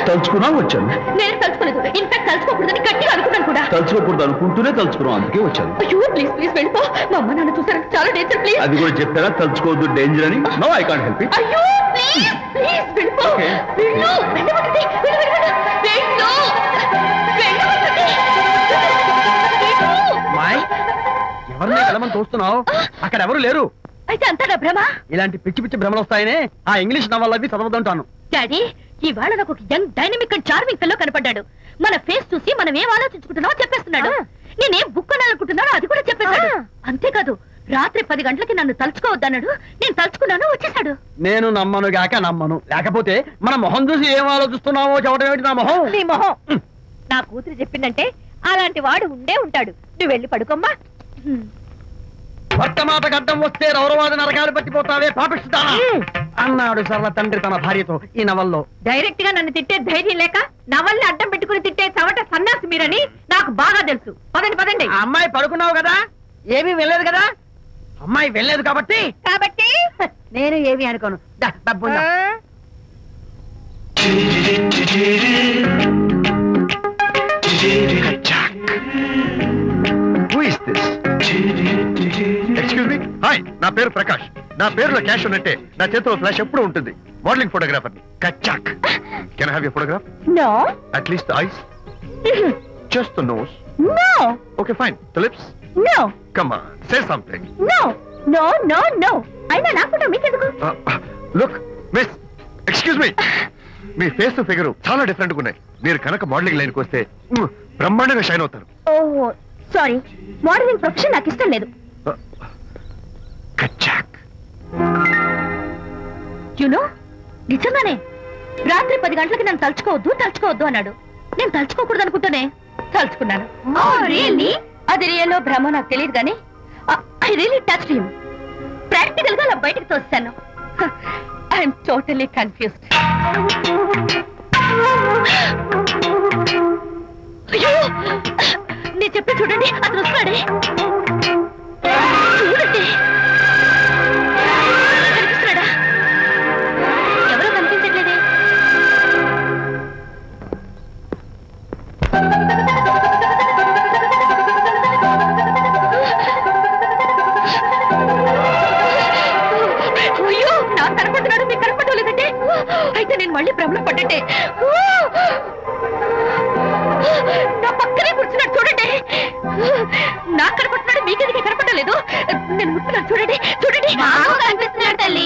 తలుచుకున్నా వచ్చాను. నేను తలుచుకోలేదు. ఇన్ఫాక్ట్ తలుచుకోకూడదని గట్టిగా అనుకున్నాను కూడా. తలుచుకోకూడదు అనుకుంటూనే తలుచుకున్నాం, అందుకే వచ్చాను. అయ్యో ప్లీజ్ ప్లీజ్ వెళ్ళిపో. మా అమ్మ నాన్న చూసారంటే చాలా డేంజర్. ప్లీజ్. అది కూడా చెప్పారా తలుచుకోవద్దు డేంజర్ అని? No, I can't help it. అయ్యో ప్లీజ్ ప్లీజ్ వెళ్ళిపో. వెళ్ళు, వెళ్ళమంటుంది. వెళ్ళు వెళ్ళు వెళ్ళు. వెళ్ళమంటుంది. ఎవరిని వెళ్ళమని చూస్తున్నావు? అక్కడ ఎవరు లేరు. అయితే అంతా నా భ్రమ. ఇలాంటి పిచ్చి పిచ్చి భ్రమలు వస్తాయనే ఆ ఇంగ్లీష్ నవల్ అవి చదవదంటాను. డాడీ, ఇవాళ నాకు ఒక young dynamic and charming fellow కనపడ్డాడు. మన ఫేస్ చూసి మనం ఏం ఆలోచించుకుంటున్నామో చెప్పేస్తున్నాడు. నేనేం బుక్ కొనాలనుకుంటున్నానో అది కూడా చెప్పేశాడు. అంతేకాదు, రాత్రి 10 గంటలకి నన్ను తలుచుకోవద్దన్నాడు. నేను తలుచుకున్నాను, వచ్చేసాడు. నేను నమ్మను గాక నమ్మను. లేకపోతే మన మొహం చూసి ఏం ఆలోచిస్తున్నావో చెప్పడం ఏమిటి? నా మొహం నీ మొహం. నా కూతురు చెప్పిందంటే అలాంటి వాడు ఉండే ఉంటాడు. నువ్వు వెళ్ళి పడుకోమ్మా. భర్త మాట గడ్డం వస్తే రౌరవాద నరకాలు పట్టిపోతావే పాపిస్తానా అన్నాడు సర్వ తండ్రి తన భార్యతో ఈ నవల్లో. డైరెక్ట్ గా నన్ను తిట్టే ధైర్యం లేక నవల్ని అడ్డం పెట్టుకుని తిట్టే చవట సన్నాసి మీరని నాకు బాగా తెలుసు. పదండి పదండి. ఆ అమ్మాయి పడుకున్నావు కదా, ఏమీ వెళ్ళలేదు కదా. అమ్మాయి వెళ్ళలేదు కాబట్టి నేను ఏమీ అనుకోను. డబ్బు ఎక్స్క్యూజ్ మీ, హాయ్, నా పేరు ప్రకాష్. నా పేరులో క్యాష్ ఉన్నట్టే నా చేతిలో ఫ్లాష్ ఎప్పుడు ఉంటుంది. మోడలింగ్ ఫోటోగ్రాఫర్ కచ్చాక్. Can I have your photograph? No. At least the eyes, just the nose. No. Okay fine. The lips? No. Come on, say something. No no no no. అయినా నా ఫోటో మీకెందుకు? Look miss, excuse me, మీ face figure చాలా different గా ఉన్నాయి. మీరు కనుక modelling లైన్కి వస్తే బ్రహ్మాండంగా షైన్ అవుతారు. ఓహో సారీ, మోడలింగ్ ప్రొఫెషన్ నాకు ఇష్టం లేదు. కచ్చాక్. యునో, నిజంగానే రాత్రి 10 గంటలకి నన్ను తలుచుకోవద్దు అన్నాడు. నేను తలుచుకోకూడదు అనుకుంటానే తలుచుకున్నాను. అది రియల్లో భ్రమ నాకు తెలియదు కానీ I really touch him. Practical గా అలా బయటకు తోస్తాను. I'm totally confused. అయ్యో, నేను చెప్పి చూడండి, అతను వస్తున్నాడే. చూడండి, కనిపిస్తున్నాడా? ఎవరో కనిపించట్లేదే. అయ్యో, నాకు కనపడుతున్నాడు, మీకు కనపడటం లేదంటే అయితే నేను మళ్ళీ భ్రమలో పడ్డంటే. నా పక్కనే కూర్చున్నాడు చూడండి. నాకు కనపడుతున్నాడు, మీకెందుకు కనపడటం లేదు? నేను ముట్టున్నాను చూడండి చూడండి. కనిపిస్తున్నాడు తల్లి.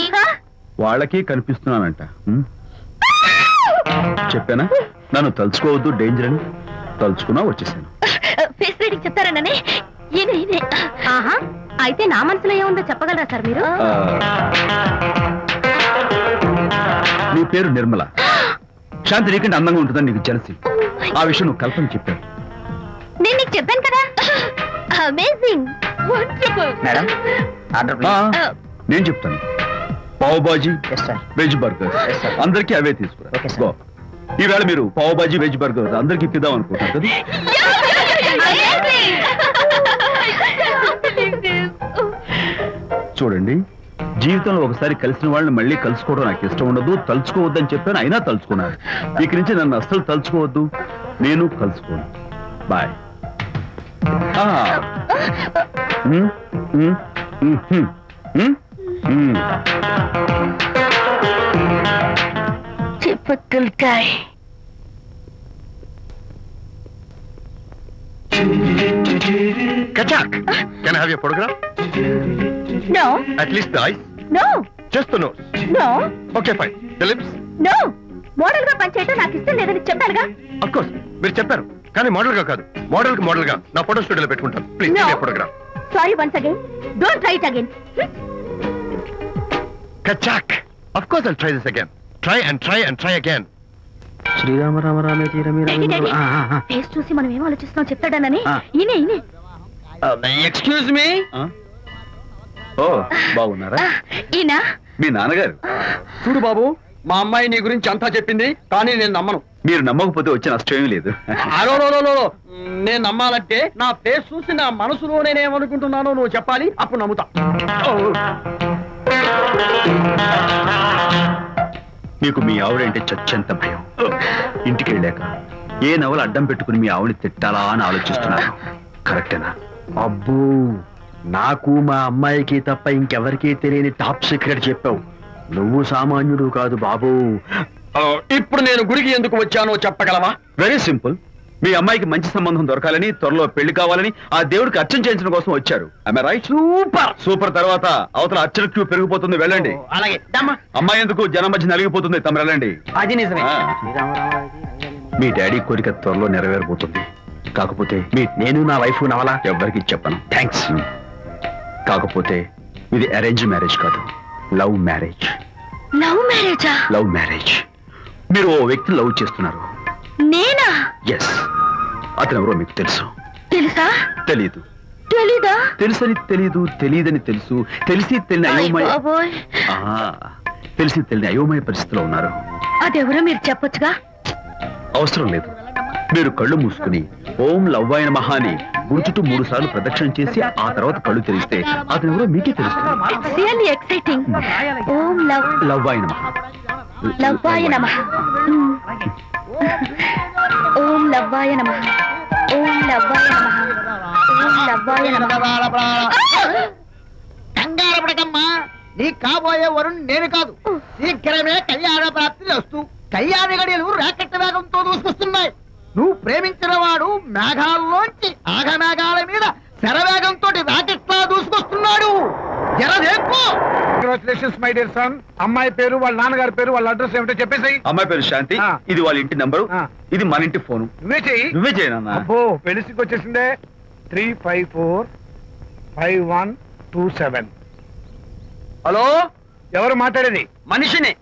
వాళ్ళకి కనిపిస్తున్నానంట. చెప్పానా నన్ను తలుచుకోవద్దు డేంజర్ అని? తలుచుకున్నా వచ్చేసాను. ఫేస్ రీడింగ్ చెప్తారననే. ఈయనే. ఆహా, అయితే నా మనసులో ఏముందో చెప్పగలరా సార్ మీరు? నీ పేరు నిర్మల. శాంతి నీకంటే అందంగా ఉంటుందని నీకు తెలిసి ఆ విషయం నువ్వు కల్పన చెప్పావు. నేను నీకు చెప్పాను కదా. Amazing, wonderful. మేడం నేను చెప్తాను. పావ్ బాజీ, వెజ్ బర్గర్ అందరికీ అవే తీసుకురా. ఈవేళ మీరు పావ్ బాజీ వెజ్ బర్గర్ అందరికీ ఇప్పిద్దాం అనుకుంటారు కదా. చూడండి, జీవితంలో ఒకసారి కలిసిన వాళ్ళని మళ్ళీ కలుసుకోవడం నాకు ఇష్టం ఉండదు. తలుచుకోవద్దని చెప్పాను, అయినా తలుచుకున్నాను. ఇక నుంచి నన్ను అస్సలు తలుచుకోవద్దు, నేను కలుసుకోను. Bye. Typical guy. Kachak, can I have your photograph? No. At least the eyes? No. Just the nose? No. Okay, fine. The lips? No. Model గా పనిచేయటం నాకు ఇష్టం లేదని చెప్పానుగా. Of course, మీరు చెప్పారు, కానీ మోడల్ గా కాదు. మోడల్ గా నా ఫోటో స్టూడియోలో పెట్టుకుంటాను. Please No. Photograph. Sorry once again. Don't try it again. Kachak. Of course I'll try this again. Try and try and try again. Srirama Rama రామే తీరమే ఫేస్ చూసి మనం ఏం ఆలోచిస్తున్నాం చెప్తాడనని. ఈయనే. Excuse me. ఓ, బాగున్నారా? ఈయన మీ నాన్నగారు. చూడు బాబు, మా అమ్మాయి నీ గురించి అంతా చెప్పింది, కానీ నేను నమ్మను. మీరు నమ్మకపోతే వచ్చే నష్టం ఏమీ లేదు. నేను నమ్మాలంటే నా ఫేస్ చూసి నా మనసులో నేనేమనుకుంటున్నానో నువ్వు చెప్పాలి, అప్పుడు నమ్ముతా. మీకు మీ ఆవిడంటే చచ్చంత భయం. ఇంటికి వెళ్ళాక ఏ నవల అడ్డం పెట్టుకుని మీ ఆవిడ తిట్టాలా అని ఆలోచిస్తున్నాను. కరెక్టేనా? అబ్బో, నాకు మా అమ్మాయికి తప్ప ఇంకెవరికీ తెలియని టాప్ సీక్రెట్ చెప్పావు. నువ్వు సామాన్యుడు కాదు బాబు. ఇప్పుడు నేను గుడికి ఎందుకు వచ్చానో చెప్పగలవా? Very simple. మీ అమ్మాయికి మంచి సంబంధం దొరకాలని, త్వరలో పెళ్లి కావాలని ఆ దేవుడికి అర్చన చేయించడం కోసం వచ్చారు. రైట్? Super super. తర్వాత అవతల అర్చన క్యూ పెరిగిపోతుంది, వెళ్ళండి. అలాగే. అమ్మాయి ఎందుకు జనం మధ్య నలిగిపోతుంది, తమ వెళ్ళండి. అది నిజమే. మీ డాడీ కోరిక త్వరలో నెరవేరబోతుంది. కాకపోతే నేను నా వైఫ్ నవలా ఎవ్వరికి చెప్పను. థ్యాంక్స్. కాకపోతే ఇది అరేంజ్ మ్యారేజ్ కాదు, లవ్ మ్యారేజ్. లవ్ మ్యారేజా? Love marriage. మీరు ఓ వ్యక్తి లవ్ చేస్తున్నారు. నేనా? ఎస్. అతను ఎవరో మీకు తెలుసు. తెలుసా? తెలీదు. తెలీదా? తెలుసని తెలీదు, తెలియదని తెలుసు, తెలిసి తెలియని అయోమయ తెలిసి తెలియని అయోమయ పరిస్థితిలో ఉన్నారు. అదెవరో మీరు చెప్పొచ్చుగా. అవసరం లేదు. మీరు కళ్ళు మూసుకుని ఓం లవ్వాయ నమః అని గుడి చుట్టూ 3 సార్లు ప్రదక్షిణ చేసి ఆ తర్వాత కళ్ళు తెరిస్తే అతను ఎవరో మీకే తెలుస్తుంది. It's really exciting. ఓం లవ్వాయ నమః. లవ్వాయ నమః. ఓం లవ్వాయ నమః. ఓం లవ్వాయ నమః. ఓం లవ్వాయ నమః. కంగారు పడకమ్మా, నీ కాబోయే వరుణ్ నేను కాదు. శీఘ్రమే కళ్యాణ ప్రాప్తి వస్తూ కళ్యాణ గడియలు రాకెట్ వేగంతో దూసుకొస్తున్నాయి. నువ్వు ప్రేమించిన వాడు మేఘాల్లోంచి ఆగమేఘాల మీద శరవేగంతో రాకెట్లా దూసుకొస్తున్నాడు. Congratulations my dear son. అమ్మాయి పేరు, వాళ్ళ నాన్నగారి పేరు, వాళ్ళ అడ్రస్ ఏమిటో చెప్పేసి. అమ్మాయి పేరు శాంతి, ఇది వాళ్ళ ఇంటి నంబరు, ఇది మన ఇంటి ఫోను. నువ్వే చెయ్యి. నువ్వే చేయనన్నా. అబ్బో, పెళ్లికి వచ్చేసిందే. 3545127. హలో, ఎవరు మాట్లాడేది? మనిషిని.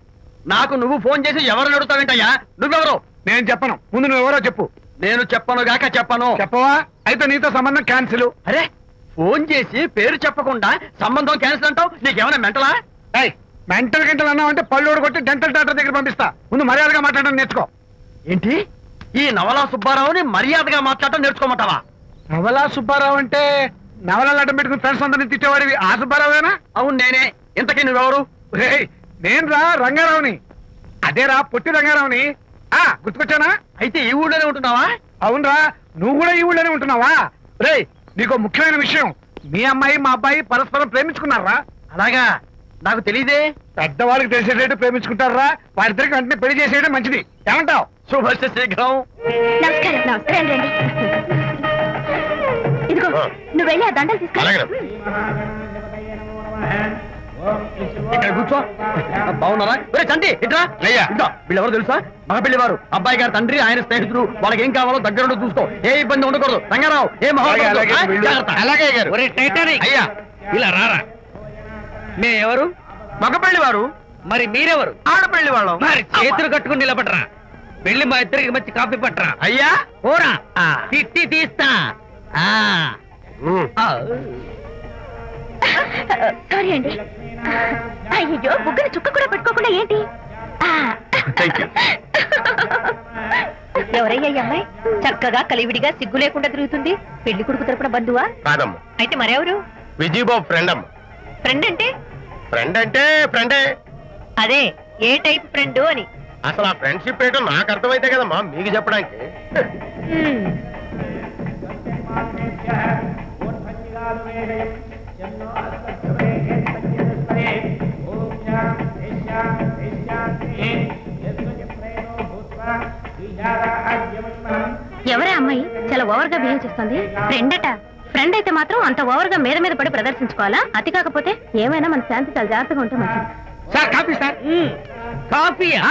నాకు నువ్వు ఫోన్ చేసి ఎవరు అడుగుతావేంటయ్యా? నువ్వెవరు? నేను చెప్పను. ముందు నువ్వెవరో చెప్పు. నేను చెప్పను గాక చెప్పను. చెప్పవా? అయితే నీతో సంబంధం క్యాన్సిల్. అరే, ఫోన్ చేసి పేరు చెప్పకుండా సంబంధం క్యాన్సిల్ అంటావు? నీకేమైనా మెంటలా? మెంటల్ గంటలు అన్నావు అంటే పళ్ళు కొట్టి డెంటల్ డాక్టర్ దగ్గర పంపిస్తా. ముందు మర్యాదగా మాట్లాడడం నేర్చుకో. ఏంటి, ఈ నవలా సుబ్బారావుని మర్యాదగా మాట్లాడటం నేర్చుకోమంటావా? నవలా సుబ్బారావు అంటే నవలాలు అడ్డం పెట్టుకుని ఫ్రెండ్స్ అందరినీ తిట్టేవాడివి ఆ సుబ్బారావేనా? అవును నేనే. ఇంతకీ నువ్వెవరు? నేను రా రంగారావుని. అదేరా పొట్టి రంగారావుని. గుర్తుకొచ్చానా? అయితే ఈ ఊళ్ళోనే ఉంటున్నావా? అవునరా, నువ్వు కూడా ఈ ఊళ్ళోనే ఉంటున్నావా? రేయ్, నీకు ముఖ్యమైన విషయం, మీ అమ్మాయి మా అబ్బాయి పరస్పరం ప్రేమించుకున్నారా? అలాగా? నాకు తెలీదే. పెద్దవాళ్ళకి తెలిసేటట్టు ప్రేమించుకుంటారా? వారిద్దరికి వెంటనే పెళ్లి చేసేయడం మంచిది. ఏమంటావు? శుభశ్ర శీఘ్రం. నమస్కారం. నమస్కారం. రండి. ఇదిగో, నువ్వు వెళ్ళి ఆ దండలు తీసుకో. ఇక్కడ కూర్చో. బాగున్నారా? చంటి ఇట్రా. వీళ్ళెవరు తెలుసా? మగ పెళ్లివారు, అబ్బాయి గారి తండ్రి, ఆయన స్నేహితుడు. వాళ్ళకి ఏం కావాలో దగ్గరుండి చూసుకో. ఏ ఇబ్బంది ఉండకూడదు. రంగారావు, ఏ అలాగే గారు. అయ్యా ఇలా రారా. ఎవరు? మగ పెళ్లివారు. మరి మీరెవరు? ఆడపెళ్లి వాళ్ళం. మరి చేతులు కట్టుకుని నిలబడరా. వెళ్ళి మా ఇద్దరికి మంచి కాఫీ పట్టరా. అయ్యా ఓరా, తిట్టి తీస్తా. సారీ అండి. అయ్యో, బుగ్గని చుక్క కూడా పెట్టుకోకుండా ఏంటి? ఎవరయ్యా ఈ అమ్మాయి? చక్కగా కలివిడిగా సిగ్గు లేకుండా తిరుగుతుంది. పెళ్లి కొడుకు తరపున బంధువా? కాదమ్మా. అయితే మరెవరు? విజయబాబు ఫ్రెండ్ అమ్మ. ఫ్రెండ్ అంటే? ఫ్రెండ్ అంటే ఫ్రెండే. అదే, ఏ టైప్ ఫ్రెండ్ అని. అసలు ఆ ఫ్రెండ్షిప్ ఏంటో నాకు అర్థమైతే కదమ్మా మీకు చెప్పడానికి. ఎవరే అమ్మాయి చాలా ఓవర్ గా బిహేవ్ చేస్తుంది? ఫ్రెండ్ అట. ఫ్రెండ్ అయితే మాత్రం అంత ఓవర్ గా మీద మీద పడి ప్రదర్శించుకోవాలా? అతి కాకపోతే ఏమైనా మన శాంతి చాలా జాగ్రత్తగా ఉంటే మంచిది. Sir coffee. సార్ కాఫీయా?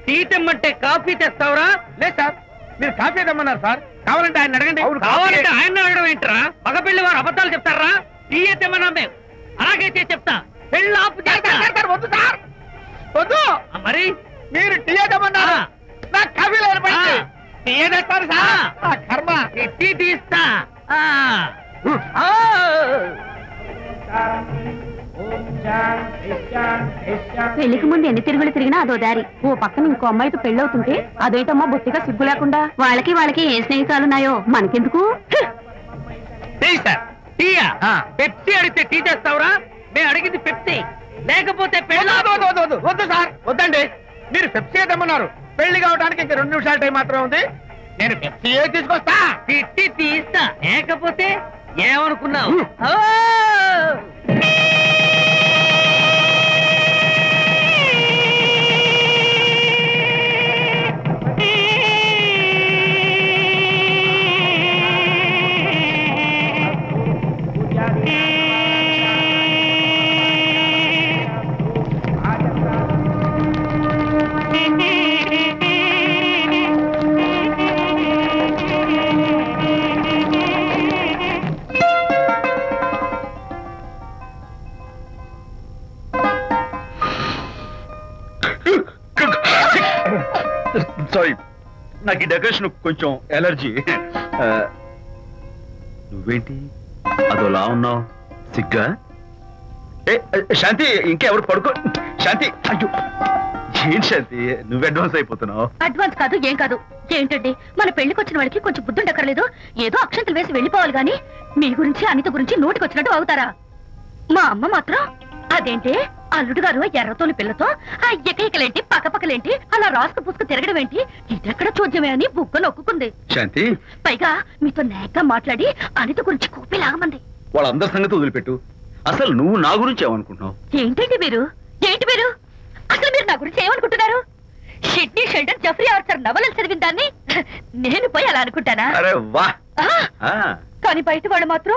టీ తెమ్మంటే కాఫీ తెస్తావురా? లేదు సార్, మీరు కాఫీ తెమ్మన్నారు సార్. కావాలంటే ఆయన అడగండి. కావాలంటే ఆయన అడగడం ఏంటరా? మగ పెళ్లి వారు అబద్ధాలు చెప్తారా? టీ తెమ్మన్నా మేము అలాగైతే చెప్తా. పెళ్ళి ఆపు చేస్తారు. వద్దు సార్, వద్దు. మరి మీరు టీ తెమ్మన్నారు, నాకు కాఫీ లేదు. టీ తెస్తారు సార్. కర్మ, టీ తీస్తా. ఓం పెళ్లికి ముందు ఎన్ని తిరుగులు తిరిగినా అదో దారి. ఓ పక్కన ఇంకో అమ్మాయితో పెళ్ళవుతుంటే అదేటమ్మా బొత్తిగా సిగ్గు లేకుండా. వాళ్ళకి ఏ స్నేహితాలున్నాయో మనకెందుకు? పెప్సీ అడిగితే టీ చేస్తావురా? మేము అడిగింది పెప్సీ, లేకపోతే వద్దు సార్, వద్దండి. మీరు పెప్సీ తెమ్మన్నారు. పెళ్లి కావడానికి ఇంక 2 నిమిషాల టైం మాత్రం ఉంది. నేను పెప్సీ తీసుకొస్తా. తిట్టి తీస్తా, లేకపోతే ఏమనుకున్నావు? సారీ, నాకు ఈ డెకరేషన్ కొంచెం ఎలర్జీ. నువ్వేంటి అదోలా ఉన్నావు? సిగ్గా? శాంతి, ఇంకెవరు పడుకో. శాంతి, అయ్యో ఏంటి శాంతి, నువ్వు అడ్వాన్స్ అయిపోతున్నావు. అడ్వాన్స్ కాదు, ఏం కాదు. ఏంటండి, మన పెళ్లికి వచ్చిన వాళ్ళకి కొంచెం బుద్ధుండక్కర్లేదు? ఏదో అక్షంతలు వేసి వెళ్ళిపోవాలి గాని మీ గురించి అనిత గురించి నోటికొచ్చినట్టు అవుతారా? మా అమ్మ మాత్రం అదేంటి అల్లుడు గారు ఎర్రతోని పిల్లతో ఆ ఎకలేంటి పక్కపక్కలేంటి అలా రాసుకు పుసుకు తిరగడం ఏంటి, ఇదెక్కడ చూద్యమే అని బుగ్గ నొక్కుంది. శాంతి, పైగా మీతో నేగ్గా మాట్లాడి అనిత గురించి కూపి లాగమంది. వాళ్ళందరి సంగతి వదిలిపెట్టు. అసలు నువ్వు నా గురించి ఏమనుకుంటున్నావు? ఏంటి మీరు అసలు మీరు నా గురించి ఏమనుకుంటున్నారు? షిడ్నీ షెల్డన్ జెఫ్రీ ఆర్చర్ నవలలు చదివిన దాన్ని నేను పోయి అలా అనుకుంటానా? అరే వా! కానీ బయట వాళ్ళు మాత్రం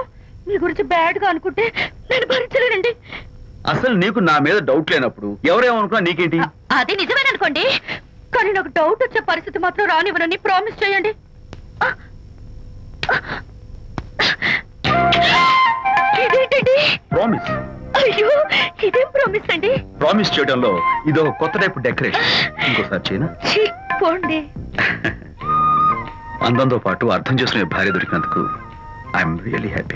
మీ గురించి బ్యాడ్ గా అనుకుంటే నేను భరించలేనండి. అసలు నీకు నా మీద డౌట్ లేనప్పుడు ఎవరేమనుకున్నా నీకేంటి? అది నిజమేననుకోండి, కానీ నాకు డౌట్ వచ్చే పరిస్థితి మాత్రం రానివ్వనని ప్రామిస్ చేయండి. ఇదేంటండి ప్రామిస్? అయ్యో, ఇదేం ప్రామిస్ అండి? ప్రామిస్ చేయడంలో ఇదో కొత్త టైపు డెకరేషన్. ఇంకోసారి చేయనా? పోండి. అందంతో పాటు అర్థం చేసుకునే భార్య దొరికినందుకు ఐఎమ్ రియలీ హ్యాపీ.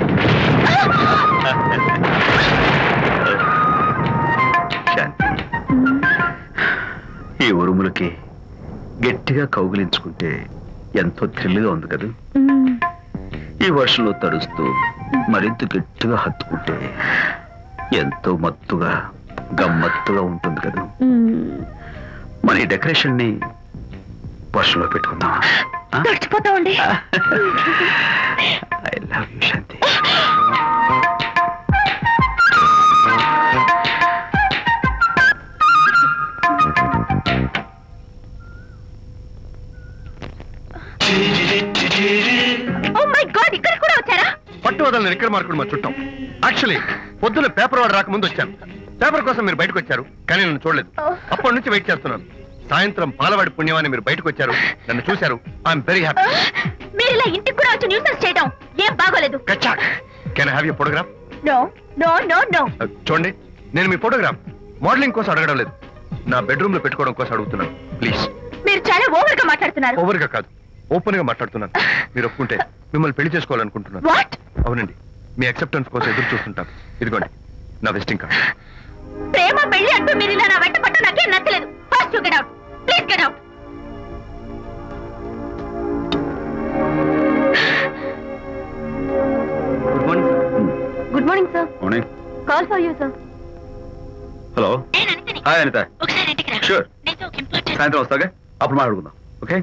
శాంతి, ఈ ఉరుములకి గట్టిగా కౌగిలించుకుంటే ఎంతో థ్రిల్గా ఉంది కదా. ఈ వర్షంలో తడుస్తూ మరింత గట్టిగా హత్తుకుంటే ఎంతో మత్తుగా గమ్మత్తుగా ఉంటుంది కదా. మన ఈ డెకరేషన్ ని వర్షంలో పెట్టుకుందామా? తడిచిపోతామండి. I love you Shanti. Oh my God, ఇక్కడ కూడా వచ్చారా? పట్టు వదలని నిక్కర మార్కుడు మా చుట్టాం. యాక్చువల్లీ పొద్దున్న పేపర్ వాడు రాకముందు వచ్చాను. పేపర్ కోసం మీరు బయటకు వచ్చారు, కానీ నన్ను చూడలేదు. అప్పటి నుంచి వెయిట్ చేస్తున్నాను. సాయంత్రం పాలవాడి పుణ్యమాన్ని మీరు బయటకు వచ్చారు, నన్ను చూశారు. I'm very happy. మీరు ఇలా ఇంటికి కూడా వచ్చి న్యూసెన్స్ చేయడం ఏం బాగోలేదు. Can I have your photograph? No no no no. చూడండి, నేను మీ ఫోటోగ్రాఫ్ మోడలింగ్ కోసం అడగడం లేదు, నా బెడ్రూమ్ లో పెట్టుకోవడం కోసం అడుగుతున్నాను. ప్లీజ్. మీరు చాలా ఓవర్ గా మాట్లాడుతున్నారు. ఓవర్ గా కాదు, ఓపెన్ గా మాట్లాడుతున్నాను. మీరు ఒప్పుకుంటే మిమ్మల్ని పెళ్లి చేసుకోవాలనుకుంటున్నాను. వాట్? అవునండి, మీ అక్సెప్టెన్స్ కోసం ఎదురు చూస్తుంటాను. ఇదిగోండి నా విజిటింగ్ కార్డ్. ప్రేమ పెళ్లి అంటూ మీరు ఇలా నా వెంట పట్ట నాకేం నచ్చలేదు. First you get out, please get out. Good morning sir. Good morning sir. Morning. Call for you sir. Hello. Hi Anita. ఒకసారి ఇంటికి రా. షూర్. నీతో ఒక ఇంపార్టెంట్. సాయంత్రం వస్తాగా, అప్పుడు మాట్లాడుకుందాం. Okay.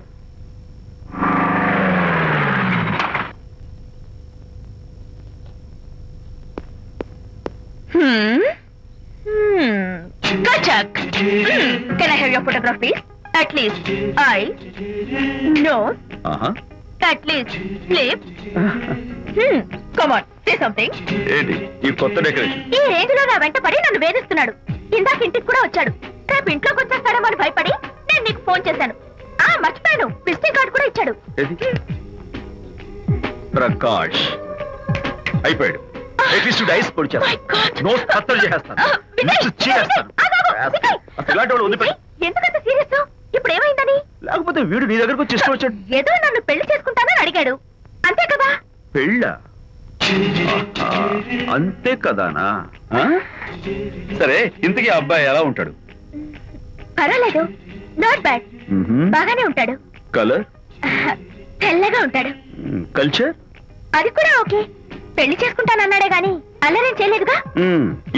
Kachak. Can I have your photograph, please? At least eyes, nose, at least lips. Come on, say something. ఏంటి ఈ కొత్త డెకరేషన్? ఈ రేంజ్ లో నా వెంట పడి నన్ను వేధిస్తున్నాడు. ఇందాక ఇంటికి కూడా వచ్చాడు. రేపు ఇంట్లోకి వచ్చేస్తాడేమో అని భయపడి నేను నీకు ఫోన్ చేశాను. మర్చిపోయాను, విజిటింగ్ కార్డు కూడా ఇచ్చాడు. ప్రకాష్ అయిపోయాడు. ఐస్ పొడి చేస్తాను, నోస్ కత్తలు చేస్తాను, ఎందుకంత సీరియస్? ఇప్పుడు ఏమైందని? లేకపోతే వీడు నీ దగ్గరకు వచ్చి ఇష్టం వచ్చాడు. ఏదో నన్ను పెళ్లి చేసుకుంటానని అడిగాడు, అంతే కదా? పెళ్ళ? అంతే కదానా? సరే, ఇంతకీ అబ్బాయి ఎలా ఉంటాడు? పర్వాలేదు, నాట్ బ్యాడ్, బాగానే ఉంటాడు. కలర్? తెల్లగా ఉంటాడు. కల్చర్? అది కూడా ఓకే. పెళ్లి చేసుకుంటానన్నాడే గాని అల్లరేం చేయలేదుగా.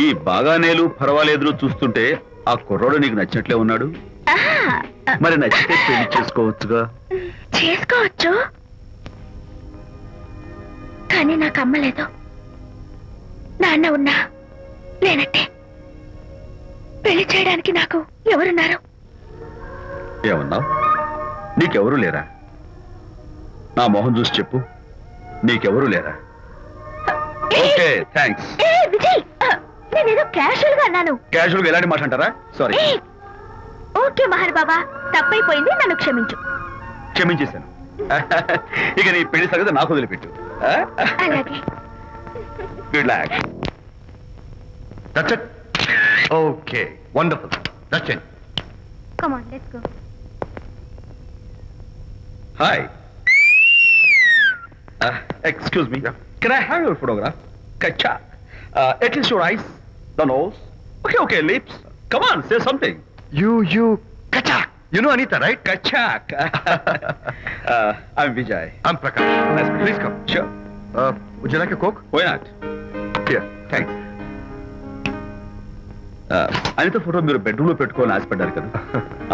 ఈ బాగానేలు పర్వాలేదు చూస్తుంటే ఆ కుర్రోడు నీకు నచ్చినట్లే ఉన్నాడు. మరి నచ్చితే పెళ్లి చేసుకోవచ్చుగా. చేసుకోవచ్చు, కానీ నాకు అమ్మ లేదు, నాన్న ఉన్నా లేనట్టే. పెళ్లి చేయడానికి నాకు ఎవరున్నారు? ఏమన్నావు? నీకెవరూ లేరా? నా మొహం చూసి చెప్పు, నీకెవరూ లేరా? Okay, thanks. విజయ్, నేనేదో క్యాషువల్ గా అన్నాను. క్యాజువల్ గా ఎలాంటి మాట అంటారా? సారీ. ఓకే మహర్ బాబా, తప్పైపోయింది, నన్ను క్షమించు. క్షమించేశాను. ఇక నీ పెళ్లి సంగతి నాకు వదిలిపెట్టు. అలాగే. Good luck. That's it. Okay, wonderful. That's it. Come on, let's go. Hi. Excuse me. Can I have your photograph? Kacha. At least your eyes, the nose. Okay, lips. Come on, say something. You, Kachak. You know Anita, right? Kachak. I'm Vijay. I'm Prakash. Nice. Please come. Sure. Would you like a Coke? Why not? Here, thanks. Anita photo మీరు bedroom లో పెట్టుకోవాలని ఆశపడ్డారు కదా,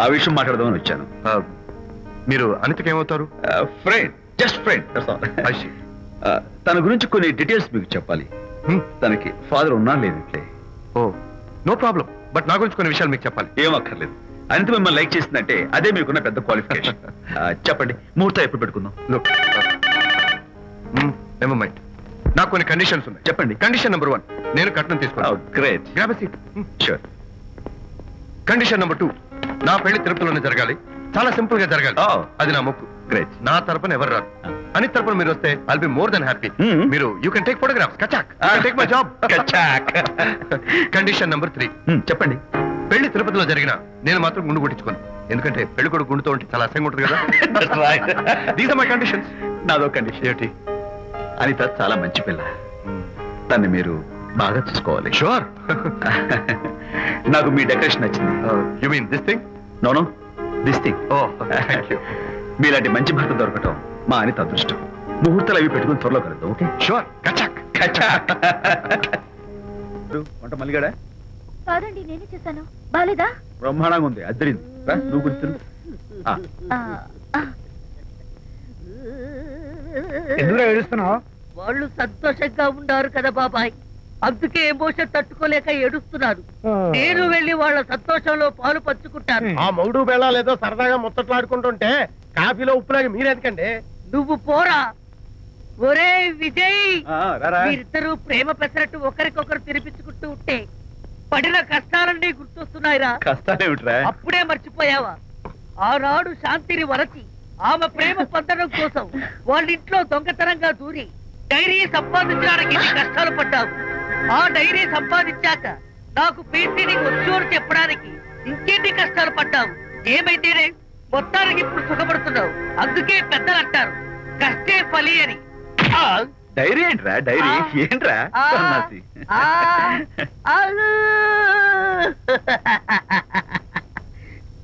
ఆ విషయం మాట్లాడదామని వచ్చాను. మీరు అనితకి ఏమవుతారు? Friend, just friend. తన గురించి కొన్ని డీటెయిల్స్ మీకు చెప్పాలి. తనకి ఫాదర్ ఉన్నా లేదంటే. ఓ, నో ప్రాబ్లం. బట్ నా గురించి కొన్ని విషయాలు మీకు చెప్పాలి. ఏం అక్కర్లేదు. అనిత మిమ్మల్ని లైక్ చేసిందంటే అదే మీకున్న పెద్ద క్వాలిఫికేషన్. చెప్పండి, ముహూర్తం ఎప్పుడు పెట్టుకుందాం? నెవర్ మైండ్, నాకు కొన్ని కండిషన్స్ ఉన్నాయి. చెప్పండి. కండిషన్ నెంబర్ 1, నేను కట్నం తీసుకున్నాను. Great. Grab a seat. Sure. Condition number 2, నా పెళ్లి తిరుపతిలోనే జరగాలి, చాలా సింపుల్ గా జరగాలి. అది నా మొక్కు. గ్రేట్. నా తరపున ఎవరు రాదు. అని తరపున మీరు వస్తే I'll be more than happy. మీరు యూ కెన్ టేక్ ఫోటోగ్రాఫ్స్. కచాక్, టేక్ మై జాబ్. కచాక్. కండిషన్ నెంబర్ 3, చెప్పండి. పెళ్లి తిరుపతిలో జరిగిన నేను మాత్రం గుండు కొట్టించుకోను, ఎందుకంటే పెళ్లి కొడుకు గుండుతో ఉంటే చాలా అసహ్యంగా ఉంటుంది కదా. These are my conditions. నాదో కండిషన్. ఏంటి? అనిత చాలా మంచి పిల్ల, తన్ని మీరు బాగా చూసుకోవాలి. షూర్. నాకు మీ డెకరేషన్ నచ్చింది. You mean this thing? No, this thing. Oh, thank you. మీలాంటి మంచి భర్త దొరకటం మా అనిత అదృష్టం. ముహూర్తాలు అవి పెట్టుకుని త్వరలో కలుద్దాం. ఓకే? షూర్. కచాక్. కచాక్. వంట మల్లిగాడా? కాదండి, నేనే చేశాను. బాలేదా? బ్రహ్మాండంగా ఉంది, అద్దరింది. నువ్వు గుర్తు. ఎందుకు ఏడుస్తున్నావు? వాళ్ళు సంతోషంగా ఉన్నారు కదా బాబాయ్, అందుకే ఎమోషన్ తట్టుకోలేక ఏడుస్తున్నారు. నేను వెళ్ళి వాళ్ళ సంతోషంలో పాలు పంచుకుంటాను. ఆ మౌడు బెళ్ళ లేదో సరదాగా ముచ్చట్లాడుకుంటుంటే కాఫీలో ఉప్పులాగా మీరెందుకండి? నువ్వు పోరా. ఒరే విజయ్, రారా. మీరిద్దరూ ప్రేమ పెసరట్టు ఒకరికొకరు తినిపించుకుంటూ ఉంటే పడిన కష్టాలన్నీ గుర్తొస్తున్నాయిరా. కష్టాలేమిట్రా? అప్పుడే మర్చిపోయావా? ఆనాడు శాంతిని వరచి ఆమె ప్రేమ పొందడం కోసం వాళ్ళింట్లో దొంగతనంగా దూరి డైరీ సంపాదించడానికి ఎన్ని కష్టాలు పడ్డావు. ఆ డైరీ సంపాదించాక నాకు పెయింటింగ్ వచ్చు అని చెప్పడానికి ఇంకెన్ని కష్టాలు పడ్డావు. ఏమైతేనే మొత్తానికి ఇప్పుడు సుఖపడుతున్నావు. అందుకే పెద్దలు అంటారు కష్టే ఫలి అని. డైరీ ఏంట్రా? డైరీ ఏంట్రా?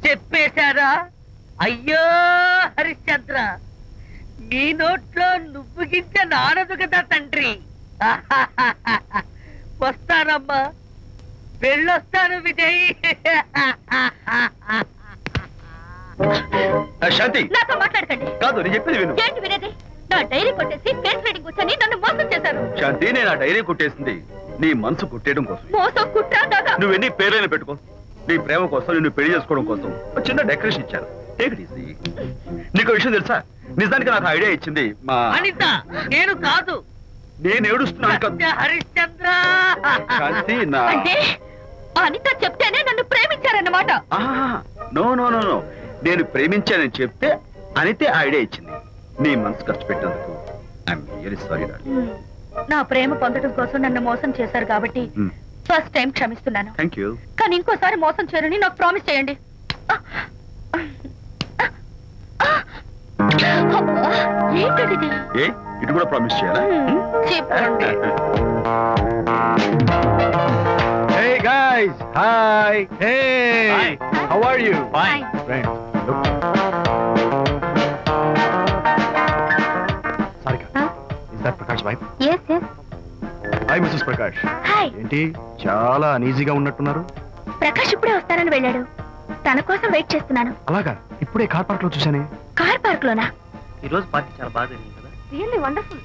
చెప్పేశారా? అయ్యో హరిశ్చంద్ర, నీ నోట్లో నువ్వు గింజ నానదు కదా తండ్రి. వస్తానమ్మా, వెళ్ళొస్తాను విజయ్. శాంతి, నాతో మాట్లాడకండి. కాదు, నేను చెప్పేది విను. ఏంటి వినేది? నా డైరీ కొట్టేసి ఫేస్ రీడింగ్ వచ్చని నన్ను మోసం చేశారు. శాంతి, నేను ఆ డైరీ కొట్టేసింది నీ మనసు కొట్టేయడం కోసం. మోసం కుట్రా దాదా? నువ్వు ఎన్ని పేర్లైనా పెట్టుకో, నీ ప్రేమ కోసం, నిన్ను పెళ్లి చేసుకోవడం కోసం ఒక చిన్న డెకరేషన్ ఇచ్చాను. Take it easy. నీకు విషయం తెలుసా? నిజానికి నాకు ఐడియా ఇచ్చింది మా అనిత. నేను కాదు. నేను ఏడుస్తున్నాను కదా హరిశ్చంద్ర. శాంతి, నా అంటే అనిత చెప్తేనే నన్ను ప్రేమించారన్నమాట. నో నో నో నో, నేను ప్రేమించానని చెప్తే అనితే ఐడియా ఇచ్చింది. నీ మనసు కష్టపెట్టినందుకు ఐఎమ్ వెరీ సారీ డార్లింగ్. నా ప్రేమ పొందడం కోసం నన్ను మోసం చేశారు కాబట్టి ఫస్ట్ టైం క్షమిస్తున్నాను. Thank you. కానీ ఇంకోసారి మోసం చేయరని నాకు ప్రామిస్ చేయండి. ఏంటది? ఏ ఇటు కూడా ప్రామిస్ చేయాలా? చెప్పండి. Hey guys, hi. Hey, Hi. how are you? Fine. Friends, look. Sarika, is that Prakash wife? Yes, yes. Hi, Mrs. Prakash. Hi. ఏంటి చాలా అనీజీగా ఉన్నట్టున్నారు? ప్రకాష్ ఇప్పుడే వస్తారని వెళ్ళాడు. తన కోసం వెయిట్ చేస్తున్నాను. అలాగా, ఇప్పుడే కార్ పార్క్ లో చూసానే. కార్ పార్క్ లోనా? ఈ రోజు పార్టీ చాలా బాగా జరిగింది కదా. Really wonderful.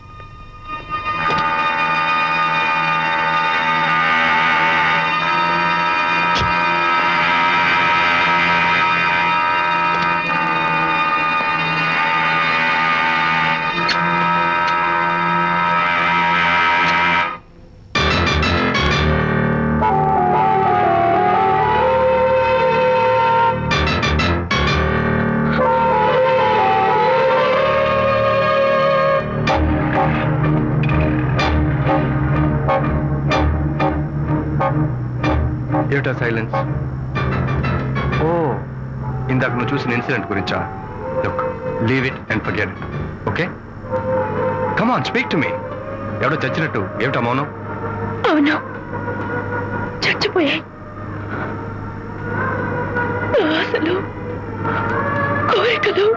ఏమిటా సైలెన్స్? ఓ, ఇందాక నువ్వు చూసిన ఇన్సిడెంట్ గురించా? Look, leave it and forget it, okay? Come on, speak to me. ఎవడో చచ్చినట్టు ఏమిటా మౌనం? అవును, చచ్చిపోయాయి. అసలు కోరికలు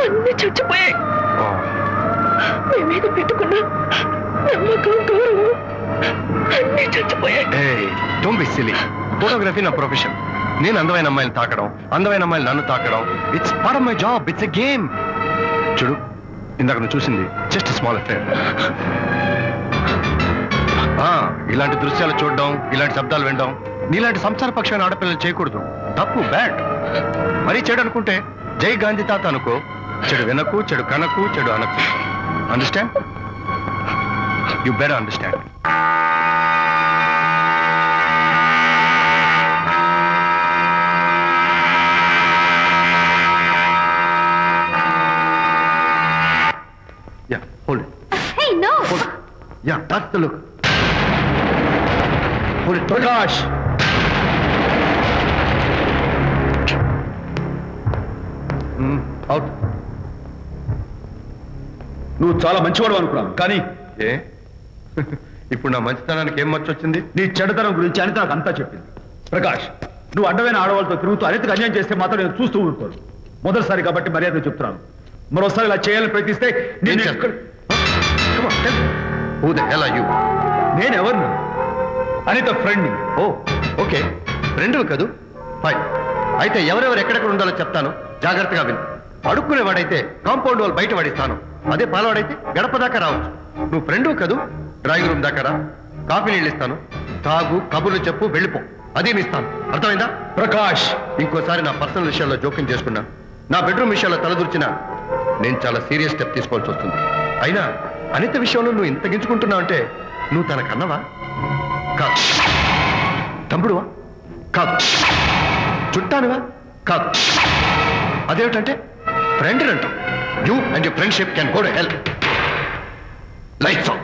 అన్ని చచ్చిపోయాయి. మీ మీద పెట్టుకున్న నమ్మకం, గౌరవం అన్ని చచ్చిపోయాయి. Don't be silly. ఫోటోగ్రఫీ నా ప్రొఫెషన్. నేను అందమైన అమ్మాయిలు తాకడం, అందమైన అమ్మాయిలు నన్ను తాకడం, it's part of my job. It's a game. చూడు, ఇందాక నువ్వు చూసింది జస్ట్ స్మాల్ అఫేర్. ఇలాంటి దృశ్యాలు చూడడం, ఇలాంటి శబ్దాలు వినడం నీలాంటి సంసారపక్షమైన ఆడపిల్లలు చేయకూడదు. తప్పు, బ్యాడ్. మరీ చెడు అనుకుంటే జై గాంధీ తాత అనుకో. చెడు వినకు, చెడు కనకు, చెడు అనకు. Understand? You better understand. Yeah, hold it. Hey, no. Hold it. Yeah, that's the look. Hold it. Prakash! Out. నువ్వు చాలా మంచివాడు అనుకున్నాను, కానీ ఏ ఇప్పుడు నా మంచితనానికి ఏం మర్చి వచ్చింది? నీ చెడుతనం గురించి అనిత నాకు అంతా చెప్పింది. ప్రకాష్, నువ్వు అడ్డమైన ఆడవాళ్ళతో తిరుగుతూ అనితకు అన్యాయం చేస్తే మాత్రం నేను చూస్తూ ఊరుకోను. మొదటిసారి కాబట్టి మర్యాద చెప్తున్నాను. మరోసారి ఇలా చేయాలని ప్రయత్నిస్తే నేను Who the hell are you? నేనెవరు? అనిత ఫ్రెండ్. ఓ, ఓకే, ఫ్రెండ్ కదూ? ఫైన్. అయితే ఎవరెవరు ఎక్కడెక్కడ ఉండాలో చెప్తాను, జాగ్రత్తగా విను. అడుక్కునేవాడైతే కాంపౌండ్ వాళ్ళు బయట పడిస్తాను. అదే పాలవాడైతే గడప దాకా రావచ్చు. నువ్వు ఫ్రెండ్ కదూ? డ్రాయింగ్ రూమ్ దాకా రా, కాఫీ నీళ్ళు ఇస్తాను, తాగు, కబుర్లు చెప్పు, వెళ్ళిపో. అదేమి ఇస్తాను, అర్థమైందా? ప్రకాష్, ఇంకోసారి నా పర్సనల్ విషయాల్లో జోక్యం చేసుకున్నా, నా బెడ్రూమ్ విషయాల్లో తలదూర్చినా నేను చాలా సీరియస్ స్టెప్ తీసుకోవాల్సి వస్తుంది. అయినా అనిత విషయంలో నువ్వు ఇంత గించుకుంటున్నావు అంటే నువ్వు తనకన్నవా? కాదు. తమ్ముడువా? కాదు. చుట్టానువా? కాదు. అదేమిటంటే ఫ్రెండ్ అంటావు. You and your friendship can go to hell. Lights on.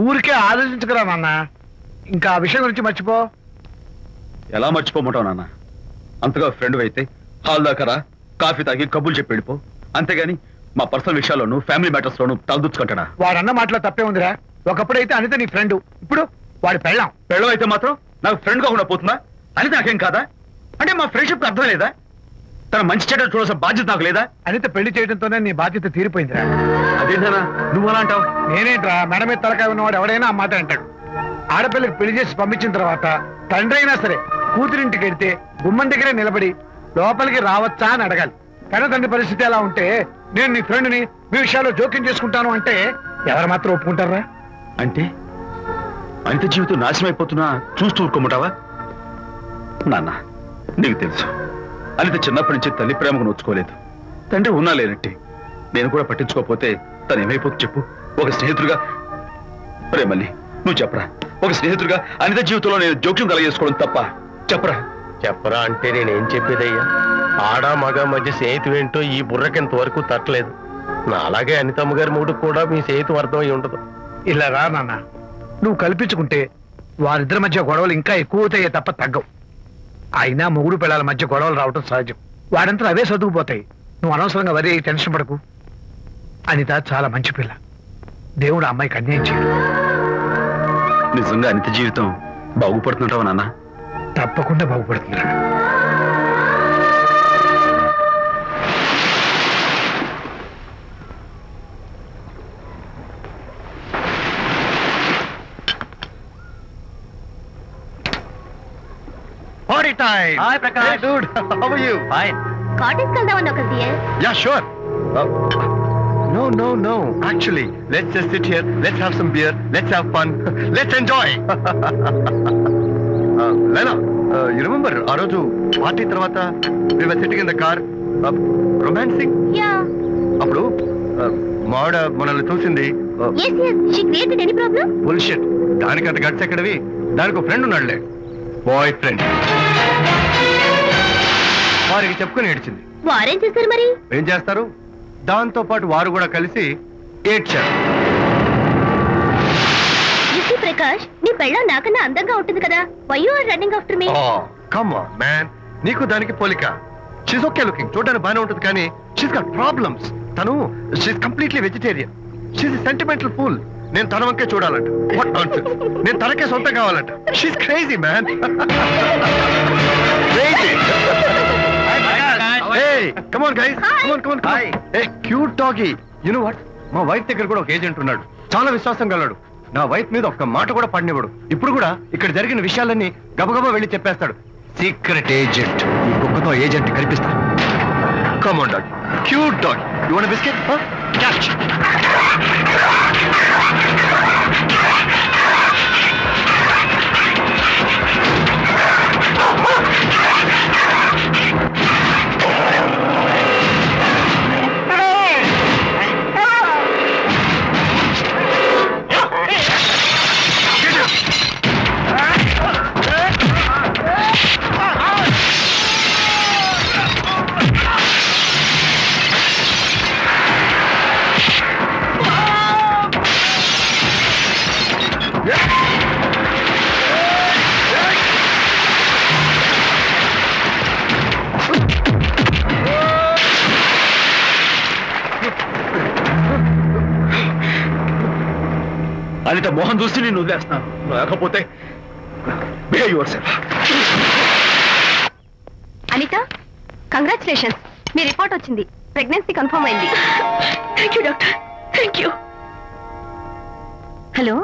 ఊరికే ఆలోచించకరా నాన్న, ఇంకా ఆ విషయం గురించి మర్చిపో. ఎలా మర్చిపోమంటావు నాన్న? అంతగా ఫ్రెండ్ అయితే హాల్ దాకా రా, కాఫీ తాగి కబుర్లు చెప్పి వెళ్ళిపో. అంతేగాని మా పర్సనల్ విషయాల్లోనూ ఫ్యామిలీ మ్యాటర్స్ లోనూ తలదూర్చుకుంటాడా? వాడన్న మాటలో తప్పే ఉందిరా. ఒకప్పుడైతే అనిత నీ ఫ్రెండ్, ఇప్పుడు వాడి పెళ్ళాం. పెళ్ళం అయితే మాత్రం నాకు ఫ్రెండ్ కాకుండా పోతుందా? అనిత నాకేం కాదా? అంటే మా ఫ్రెండ్షిప్ అర్థం లేదా? తన మంచి చెడ్డ చూడాల్సిన బాధ్యత నాకు లేదా? అనిత పెళ్లి చేయడంతోనే నీ బాధ్యత తీరిపోయిందిరా. అదేంటనా నువ్వు అలా అంటావు? నేనేంట్రా, మెడ మీద తలకాయ ఉన్నవాడు ఎవడైనా ఆ మాట అంటాడు. ఆడపిల్లకి పెళ్లి చేసి పంపించిన తర్వాత తండ్రి అయినా సరే కూతురింటికి వెళ్తే గుమ్మం దగ్గరే నిలబడి లోపలికి రావచ్చా అని అడగాలి. కానీ తండ్రి పరిస్థితి ఎలా ఉంటే నేను నీ ఫ్రెండ్ని మీ విషయాల్లో జోక్యం చేసుకుంటాను అంటే ఎవరు మాత్రం ఒప్పుకుంటారా? అంటే అనిత జీవితం నాశనం అయిపోతున్నా చూస్తూ ఊరుకోమంటావా? నాన్న, నీకు తెలుసు అనిత చిన్నప్పటి నుంచి తల్లి ప్రేమకు నోచుకోలేదు. తండ్రి ఉన్నా లేనట్టి నేను కూడా పట్టించుకోకపోతే తను ఏమైపోతుంది చెప్పు? ఒక స్నేహితుడిగా ప్రేమల్ని నువ్వు చెప్పరా? ఒక స్నేహితుడిగా అనిత జీవితంలో నేను జోక్యం కలగజేసుకోవడం తప్ప? చెప్పరా? చెప్పరా అంటే నేనేం చెప్పేదయ్యా? ఆడ మగ మధ్య స్నేహితు ఏంటో ఈ బుర్రకింత వరకు తట్టలేదు. నా అలాగే అనితమ్మ గారి మూడు కూడా మీ స్నేహితు అర్థం అయి ఉండదు. ఇలా రా నాన్న, నువ్వు కల్పించుకుంటే వారిద్దరి మధ్య గొడవలు ఇంకా ఎక్కువ అవుతాయే తప్ప తగ్గవు. అయినా మొగుడు పిల్లల మధ్య గొడవలు రావటం సహజం. వాడంతా అవే సర్దుకుపోతాయి. నువ్వు అనవసరంగా వరి టెన్షన్ పడకు. అనిత చాలా మంచి పిల్ల. దేవుడు అమ్మాయికి అన్యాయం చేయడు. నిజంగా అనిత జీవితం బాగుపడుతుంటావా నాన్న? తప్పకుండా బాగుపడుతున్నాడు. Party time! Hi, Prakash. Hey, dude. How are you? Fine. Cottage వెళ్దామని ఒక dear. Yeah, sure. No. Actually, let's just sit here. Let's have some beer. Let's have fun. Let's enjoy. Lena, you remember ఆ రోజు party తర్వాత we were sitting in the car, romancing? Yeah. అప్పుడు మావిడ మనల్ని చూసింది. Yes. She created any problem? Bullshit. దానికి అంత guts ఎక్కడవి? దానికి ఒక ఫ్రెండ్ ఉన్నాడులే, బాయ్ ఫ్రెండ్. వారికి చెప్పుకొని ఏడ్చింది. వారేం చేశారు మరి? ఏం చేస్తారు, దాంతో పాటు వారు కూడా కలిసి ఏడ్చారు. యూసీ ప్రకాష్, నీ పెళ్ళం నాకన్నా అందంగా ఉంటుంది కదా. Why you are running after me? Come on man, నీకు దానికి పోలిక. షీస్ ఓకే లుకింగ్, చూడడానికి బాగానే ఉంటుంది, కానీ షీస్ గాట్ ప్రాబ్లమ్స్. తను she's completely vegetarian. She's sentimental pool. నేను తన వంకే చూడాలంట. What nonsense. నేను తనకే సొంతం కావాలంట. She's crazy man. Crazy. Hey, come on guys. Come on. Hey, cute doggy. You know what? మా వైఫ్ దగ్గర కూడా ఒక ఏజెంట్ ఉన్నాడు. చాలా విశ్వాసం గలడు. నా వైఫ్ మీద ఒక్క మాట కూడా పడినివ్వడు. ఇప్పుడు కూడా ఇక్కడ జరిగిన విషయాలన్నీ గబగబా వెళ్ళి చెప్పేస్తాడు. Secret agent. ఈ కుక్కతో ఏజెంట్ కనిపిస్తా. Come on dog. Cute dog. You want a biscuit? Huh? Catch. Anitha Mohan చూసి నేను వదిలేస్తాను, లేకపోతే behave yourself. Anita, congratulations. మీ రిపోర్ట్ వచ్చింది. ప్రెగ్నెన్సీ కన్ఫర్మ్ అయింది. Thank you doctor. Thank you. Hello.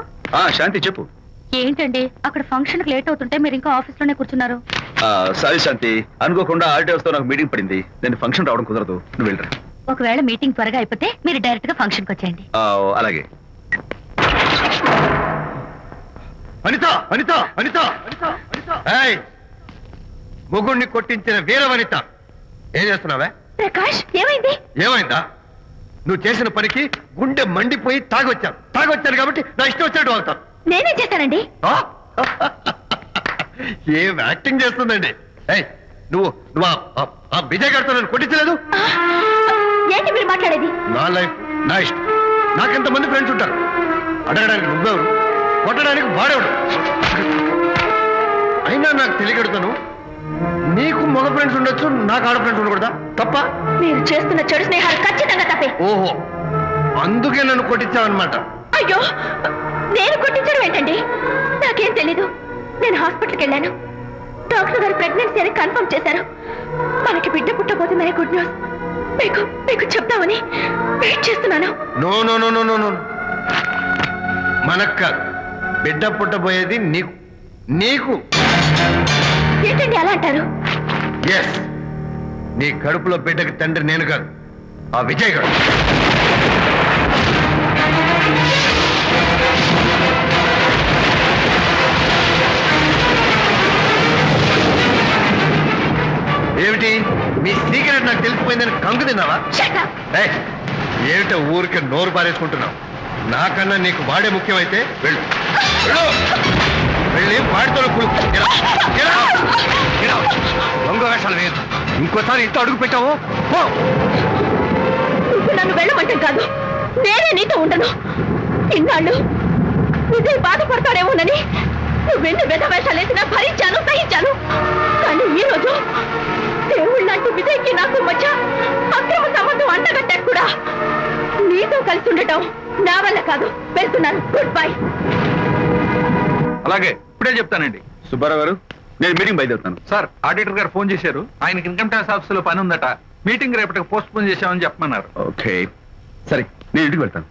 Shanti చెప్పు. ఏంటండి అక్కడ ఫంక్షన్ లేట్ అవుతుంటే మీరు ఇంకా ఆఫీస్ లోనే కూర్చున్నారు? సారీ శాంతి, అనుకోకుండా ఆర్టీఎస్ తో నాకు మీటింగ్ పడింది. నేను ఫంక్షన్ రావడం కుదరదు, నువ్వు వెళ్ళరా. ఒకవేళ మీటింగ్ త్వరగా అయిపోతే మీరు డైరెక్ట్ గా ఫంక్షన్ కి వచ్చేయండి. అలాగే. అనిత. ముగ్గుడిని కొట్టించిన వీర వనిత, ఏం చేస్తున్నావే? ప్రకాష్, ఏమైంది? ఏమైందా? నువ్వు చేసిన పనికి గుండె మండిపోయి తాగొచ్చాను కాబట్టి నా ఇష్టం వచ్చినట్టు వాళ్తాను. నేనేం చేశానండి? ఏం యాక్టింగ్ చేస్తుందండి. నువ్వు ఆ విజయ్ గారితో నన్ను కొట్టించలేదు. ఏంటి మీరు మాట్లాడేది? నా లైఫ్ నా ఇష్టం. నాకెంతమంది ఫ్రెండ్స్ ఉంటారు. అడగడానికి నువ్వెవరు, కొట్టడానికి వాడేవాడు. అయినా నాకు తెలియగడుతాను, నీకు మగ ఫ్రెండ్స్ ఉండొచ్చు, నాకు ఆడ ఫ్రెండ్స్ ఉండకూడదా? తప్ప? మీరు చేస్తున్న చెడు స్నేహాలు ఖచ్చితంగా తప్పే. ఓహో, అందుకే నన్ను కొట్టించావన్నమాట. అయ్యో, నేను కొట్టించడం ఏంటండి? నాకేం తెలీదు. నేను హాస్పిటల్కి వెళ్ళాను. డాక్టర్ గారు ప్రెగ్నెన్సీ అని కన్ఫర్మ్ చేశారు. మనకి బిడ్డ పుట్టబోతుందనే గుడ్ న్యూస్ మీకు చెప్తామని వెయిట్ చేస్తున్నాను. నో, మనక్క బిడ్డ పుట్టబోయేది నీకు. ఏంటండి అలా అంటారు? ఎస్, నీ కడుపులో బిడ్డకి తండ్రి నేను కాదు, ఆ విజయ్ గారు. ఏమిటి మీ సీక్రెట్ నాకు తెలిసిపోయిందని కంగు తిన్నావా? ఏమిటో ఊరికే నోరు పారేసుకుంటున్నావు? నాకన్నా నీకు వాడే ముఖ్యమైతే వెళ్ళు. వెళ్ళి వాడితో దొంగ వేషాలు వేయద్దు. ఇంకోసారి ఇంట్లో అడుగు పెట్టావు నువ్వు నన్ను వెళ్ళమంటే కాదు, నేనే నీతో ఉండను. ఇన్నాళ్ళు విజయ్ బాధపడతాడేమోనని నువ్వెన్ని వేషాలు వేసినా భరించాను, సహించాను. కానీ ఈ రోజు దేవుళ్ళంటూ విజయ్కి నాకు మధ్య అక్రమ సంబంధం అంటగట్టాక కూడా నీతో కలిసి ఉండటం నా వల్ల కాదు. వెళ్తున్నాను. Good bye. అలాగే ఇప్పుడే చెప్తానండి. సుబ్బారావు గారు, నేను మీటింగ్ బయలుదేరుతాను. సార్, ఆడిటర్ గారు ఫోన్ చేశారు. ఆయనకి ఇన్కమ్ ట్యాక్స్ ఆఫీసులో పని ఉందట. మీటింగ్ రేపటికి పోస్ట్ పోన్ చేశామని చెప్పమన్నారు. ఓకే, సరే, నేను ఇంటికి వెళ్తాను.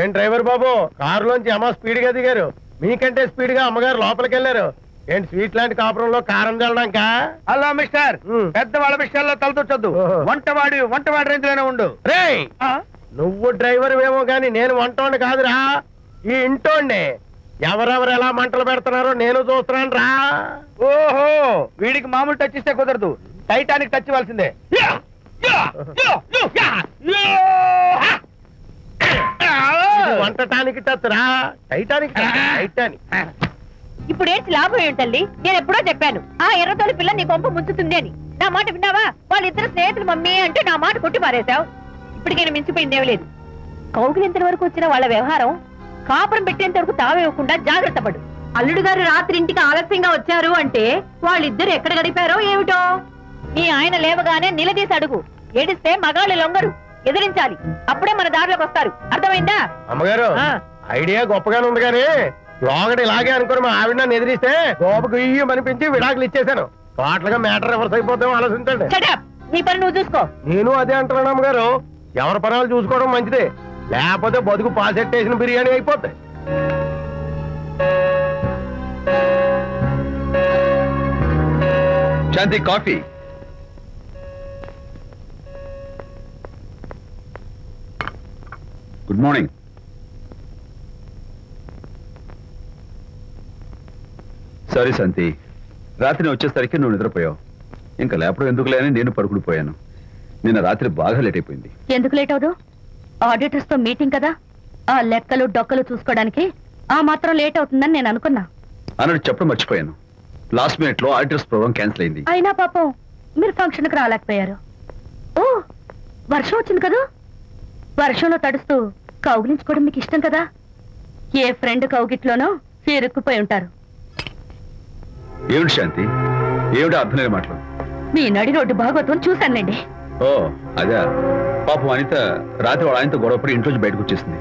ఏం డ్రైవర్ బాబు, కారులోంచి అమ్మ స్పీడ్ గా దిగారు. మీకంటే స్పీడ్ గా అమ్మగారు లోపలికి వెళ్ళారు. ఏంటి స్వీట్ లాంటి కాపురంలో కారం చల్లడాక? హలో మిస్టర్, పెద్దవాళ్ళ విషయాల్లో తలదొచ్చొద్దు. వంటవాడి రేంజ్ లోనే ఉండు. రేయ్, నువ్వు డ్రైవర్ ఏమో గాని నేను వంటోండి కాదురా, ఈ ఇంటోండి. ఎవరెవరు ఎలా మంటలు పెడుతున్నారో నేను చూస్తున్నాను రా. ఓహో, వీడికి మామూలు టచ్ ఇస్తే కుదరదు, టైటానిక్ టచ్ ఇవ్వాల్సిందే. వంటటానికి టచ్ రా, టైటానిక్ టైటానిక్. ఇప్పుడేంటి లాభం ఏంటల్లి? నేను ఎప్పుడో చెప్పాను ఆ ఎర్రతోలి పిల్ల నీ కొంప ముంచుతుంది అని. నా మాట విన్నావా? వాళ్ళిద్దరు స్నేహితులు మమ్మీ అంటే నా మాట కొట్టి మారేశావు. ఇప్పటికైనా మించిపోయిందేం లేదు. కౌగిలింత వరకు వచ్చిన వాళ్ళ వ్యవహారం కాపురం పెట్టేంత వరకు తావేవ్వకుండా జాగ్రత్త పడు. అల్లుడు గారు రాత్రి ఇంటికి ఆలస్యంగా వచ్చారు అంటే వాళ్ళిద్దరు ఎక్కడ గడిపారో ఏమిటో. నీ ఆయన లేవగానే నిలదీసి అడుగు. ఏడిస్తే మగాళ్ళు లొంగరు, ఎదిరించాలి. అప్పుడే మన దారిలోకి వస్తారు. అర్థమైందా? అమ్మగారు, ఐడియా గొప్పగానే ఉంది కానీ లోగడ ఇలాగే అనుకుని మా ఆవిడ నన్ను ఎదిరిస్తే గోపకు ఇయ్యం అనిపించి విడాకులు ఇచ్చేశాను. పాటలుగా మ్యాటర్ రివర్స్ అయిపోతాం, ఆలోచించండి. నీ పని నువ్వు చూసుకో. నేను అదే అంటున్నాను అమ్మగారు, ఎవరి పనాలు చూసుకోవడం మంచిదే, లేకపోతే బతుకు పాసెట్టేసిన బిర్యానీ అయిపోతాయి. శాంతి, కాఫీ. Good morning. సారీ శాంతి, రాత్రి వచ్చేసరికి నువ్వు నిద్రపోయావు. ఇంకా లేపడం ఎందుకులే అని నేను పడుకుడిపోయాను. నిన్న రాత్రి బాగా లేట్ అయిపోయింది. ఎందుకు లేట్ అవదు? ఆడిటర్స్ తో మీటింగ్ కదా, ఆ లెక్కలు డొక్కలు చూసుకోవడానికి ఆ మాత్రం లేట్ అవుతుందని నేను అనుకున్నా. అన్నట్టు చెప్పడం మర్చిపోయాను. లాస్ట్ మినిట్ లో ఆడిటర్స్ ప్రోగ్రామ్ క్యాన్సిల్ అయింది. అయినా పాపం మీరు ఫంక్షన్ కి రాలేకపోయారు. ఓ, వర్షం వచ్చింది కదా, వర్షంలో తడుస్తూ కౌగిలించుకోవడం మీకు ఇష్టం కదా. ఏ ఫ్రెండ్ కౌగిట్లోనో ఇరుక్కుపోయి ఉంటారు. ఏమిటి శాంతి, ఏమిటి అర్థం లేని మాటలు? మీ నడి రోడ్డు భాగవతం చూశానులేండి. ఓ అదే, పాపం అనిత రాత్రి వాళ్ళ ఆయనతో గొడవపడి ఇంట్లోంచి బయటకు వచ్చేసింది.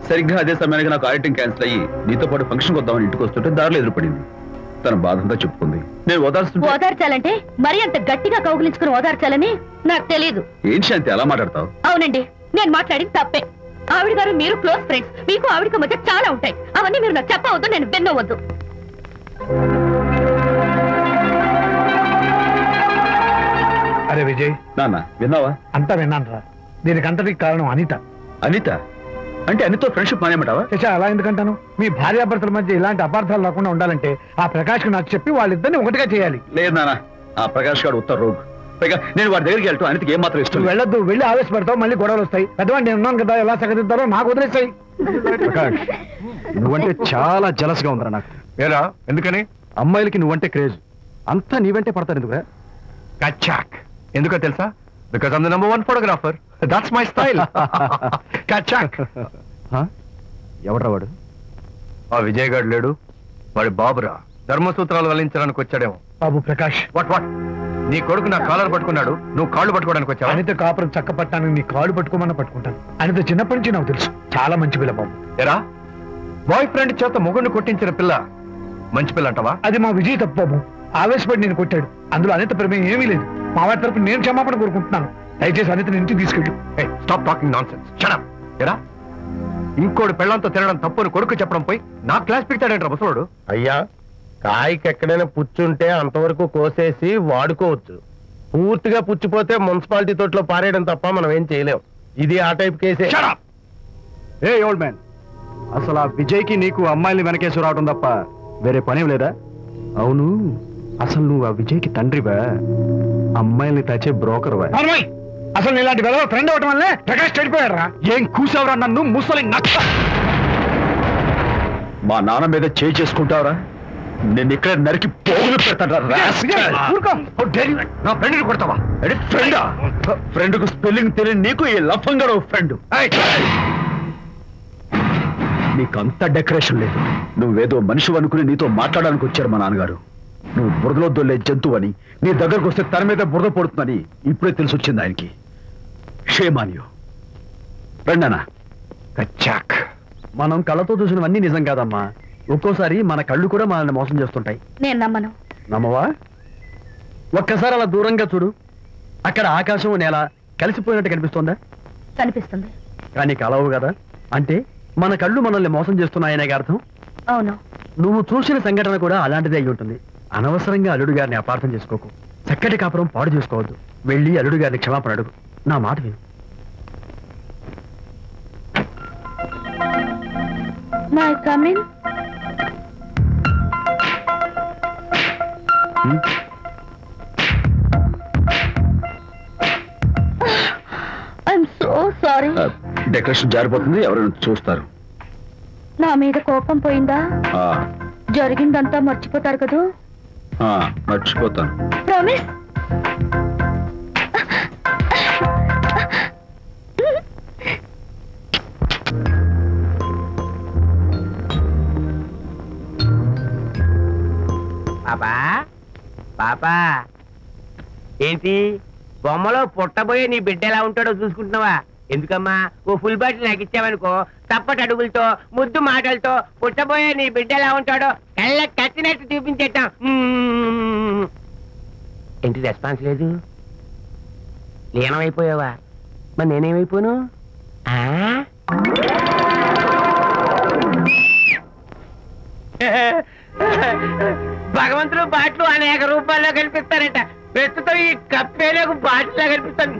సరిగ్గా అదే సమయానికి నాకు ఆడిటింగ్ క్యాన్సిల్ అయ్యి నీతో పాటు ఫంక్షన్కి వద్దామని ఇంటికి వస్తుంటే దారిలో ఎదురుపడింది. తన బాధంతా చెప్పుకుంది. నేను ఓదార్చాలంటే మరి అంత గట్టిగా కౌగిలించుకుని ఓదార్చాలని నాకు తెలియదు. ఏం శాంతి అలా మాట్లాడతావు? అవునండి, నేను మాట్లాడింది తప్పే. ఆవిడ గారు మీరు క్లోజ్ ఫ్రెండ్స్, మీకు ఆవిడకి మధ్య చాలా ఉంటాయి. అవన్నీ మీరు నాకు చెప్పవద్దు, నేను విన్నవద్దు. అరే విజయ్, నాన్న విన్నావా? అంతా విన్నాను రా. దీనికి అంతటికి కారణం అనిత. అనిత అంటే అనితో ఫ్రెండ్షిప్ మానేమంటావా? శశా, అలా ఎందుకంటాను? మీ భార్యాభర్తల మధ్య ఇలాంటి అపార్థాలు రాకుండా ఉండాలంటే ఆ ప్రకాష్ నాకు చెప్పి వాళ్ళిద్దరిని ఒకటిగా చేయాలి. లేదు నాన్న, ఆ ప్రకాష్ గారు ఉత్తర రోగ్. పైగా నేను వాడి దగ్గరికి వెళ్తాను, అనితకి ఏం మాత్రం ఇష్టం. వెళ్ళొద్దు, వెళ్ళి ఆవేశపడతావు, మళ్ళీ గొడవలు వస్తాయి. పెద్దవాడిని నేను ఉన్నాను కదా, ఎలా సగదిద్దారో నాకు వదిలేస్తాయి. ప్రకాష్, నువ్వంటే చాలా జలస్గా ఉందిరా నాకు. ఏరా, ఎందుకని? అమ్మాయిలకి నువ్వంటే క్రేజ్. అంతా నీవంటే పడతారు ఎందుకురా? కచాక్. ఎందుకో తెలుసా? Because I'm the number 1 photographer. That's my style. కచాక్. ఎవడ్రా వాడు? ఆ విజయ్ గారు లేడు, వాడి బాబురా. ధర్మసూత్రాలు వల్లించడానికి వచ్చాడేమో. బాబు ప్రకాష్, వాట్ వాట్ నీ కొడుకు నా కాలర్ పట్టుకున్నాడు, నువ్వు కాళ్ళు పట్టుకోవడానికి వచ్చావు. అనిత కాపురం చక్క పట్టానికి నీ కాళ్ళు పట్టుకోమన్నా పట్టుకుంటాను. అనిత చిన్నప్పటి నుంచి నాకు తెలుసు, చాలా మంచి పిల్ల బాబు. ఎరా బాయ్ ఫ్రెండ్ చేత మొగుడిని కొట్టించిన పిల్ల మంచి పిల్ల అంటావా? అది మా విజయ్ తప్పు బాబు. ఆవేశపడి నేను కొట్టాడు. అందులో అనిత ప్రమేయం ఏమీ లేదు. మా వారి తరపు నేను క్షమాపణ కోరుకుంటున్నాను. దయచేసి అనితని ఇంటికి తీసుకెళ్ళు. Stop talking nonsense. Shut up. ఎరా ఇంకోటి పెళ్ళంతో తినడం తప్పుని కొడుకు చెప్పడం పోయి నా క్లాస్ పెడతాడంటారా ముసలోడు? అయ్యా, కాయకి ఎక్కడైనా పుచ్చుంటే అంతవరకు కోసేసి వాడుకోవచ్చు. పూర్తిగా పుచ్చిపోతే మున్సిపాలిటీ తోటలో పారేయడం తప్ప మనం ఏం చేయలేం. ఇది ఆ టైప్ కేసే. ఏ ఓల్డ్ మ్యాన్, అసలు ఆ విజయ్కి నీకు అమ్మాయిని వెనకేసి రావడం తప్ప వేరే పనేం లేదా? అవును, అసలు నువ్వు ఆ విజయ్కి తండ్రివా, అమ్మాయిల్ని తెచ్చే బ్రోకర్వా? అసలు ఇలాంటి వెధవ ఫ్రెండ్ అవటం వల్లే ప్రకాష్ చెడిపోయాడు రా. ఏం కూసావురా నన్ను ముసలి నచ్చ? మా నాన్న మీద చేయి చేసుకుంటావురా? నేను ఇక్కడ నరికి పోగులు పెడతాను. నా ఫ్రెండ్ని కొడతావా? ఫ్రెండా? ఫ్రెండ్ కు స్పెల్లింగ్ తెలియని నీకు ఈ లఫంగా ఫ్రెండ్. నీకంత డెకరేషన్ లేదు. నువ్వేదో మనిషి అనుకుని నీతో మాట్లాడడానికి వచ్చారు మా నాన్నగారు. నువ్వు బురదలో దొల్లే జంతువు అని, నీ దగ్గరకు వస్తే తన మీద బురద పడుతుందని ఇప్పుడే తెలిసి వచ్చింది ఆయనకి. షేమాన్యో రండనా. కచ్చాక్. మనం కళ్ళతో చూసినవన్నీ నిజం కాదమ్మా. ఒక్కోసారి మన కళ్ళు కూడా మనల్ని మోసం చేస్తుంటాయి. నేను నమ్మను. నమ్మవా? ఒక్కసారి అలా దూరంగా చూడు. అక్కడ ఆకాశం నేల కలిసిపోయినట్టు కనిపిస్తోందా? కనిపిస్తుంది. కానీ కలవు కదా. అంటే మన కళ్ళు మనల్ని మోసం చేస్తున్నాయనే అర్థం. అవును. నువ్వు చూసిన సంఘటన కూడా అలాంటిదే అయి ఉంటుంది. అనవసరంగా అల్లుడు గారిని అపార్థం చేసుకోకు. చక్కటి కాపురం పాడు చేసుకోవద్దు. వెళ్ళి అల్లుడు గారిని క్షమాపణ అడుగు. నా మాట విను. May come in. I'm so sorry. Decoration జారిపోతుంది, ఎవరైనా చూస్తారు. నా మీద కోపం పోయిందా? జరిగిందంతా మర్చిపోతారు కదూ? మర్చిపోతాను. ప్రామిస్? పాపా పాపా, ఏంటి బొమ్మలో పుట్టబోయే నీ బిడ్డ ఎలా ఉంటాడో చూసుకుంటున్నావా? ఎందుకమ్మా, ఓ ఫుల్ బాటిల్ నాకు ఇచ్చావనుకో, తప్పటి అడుగులతో ముద్దు మాటలతో పుట్టబోయే నీ బిడ్డ ఎలా ఉంటాడో కళ్ళ కట్టినట్టు చూపించేద్దాం. ఏంటి రెస్పాన్స్ లేదు? లీనమైపోయావా? మరి నేనేమైపోను? భగవంతుడు బాట్లు అనేక రూపాల్లో కనిపిస్తారట. ప్రస్తుతం ఈ కప్పేలకు బాటిలా కనిపిస్తాను.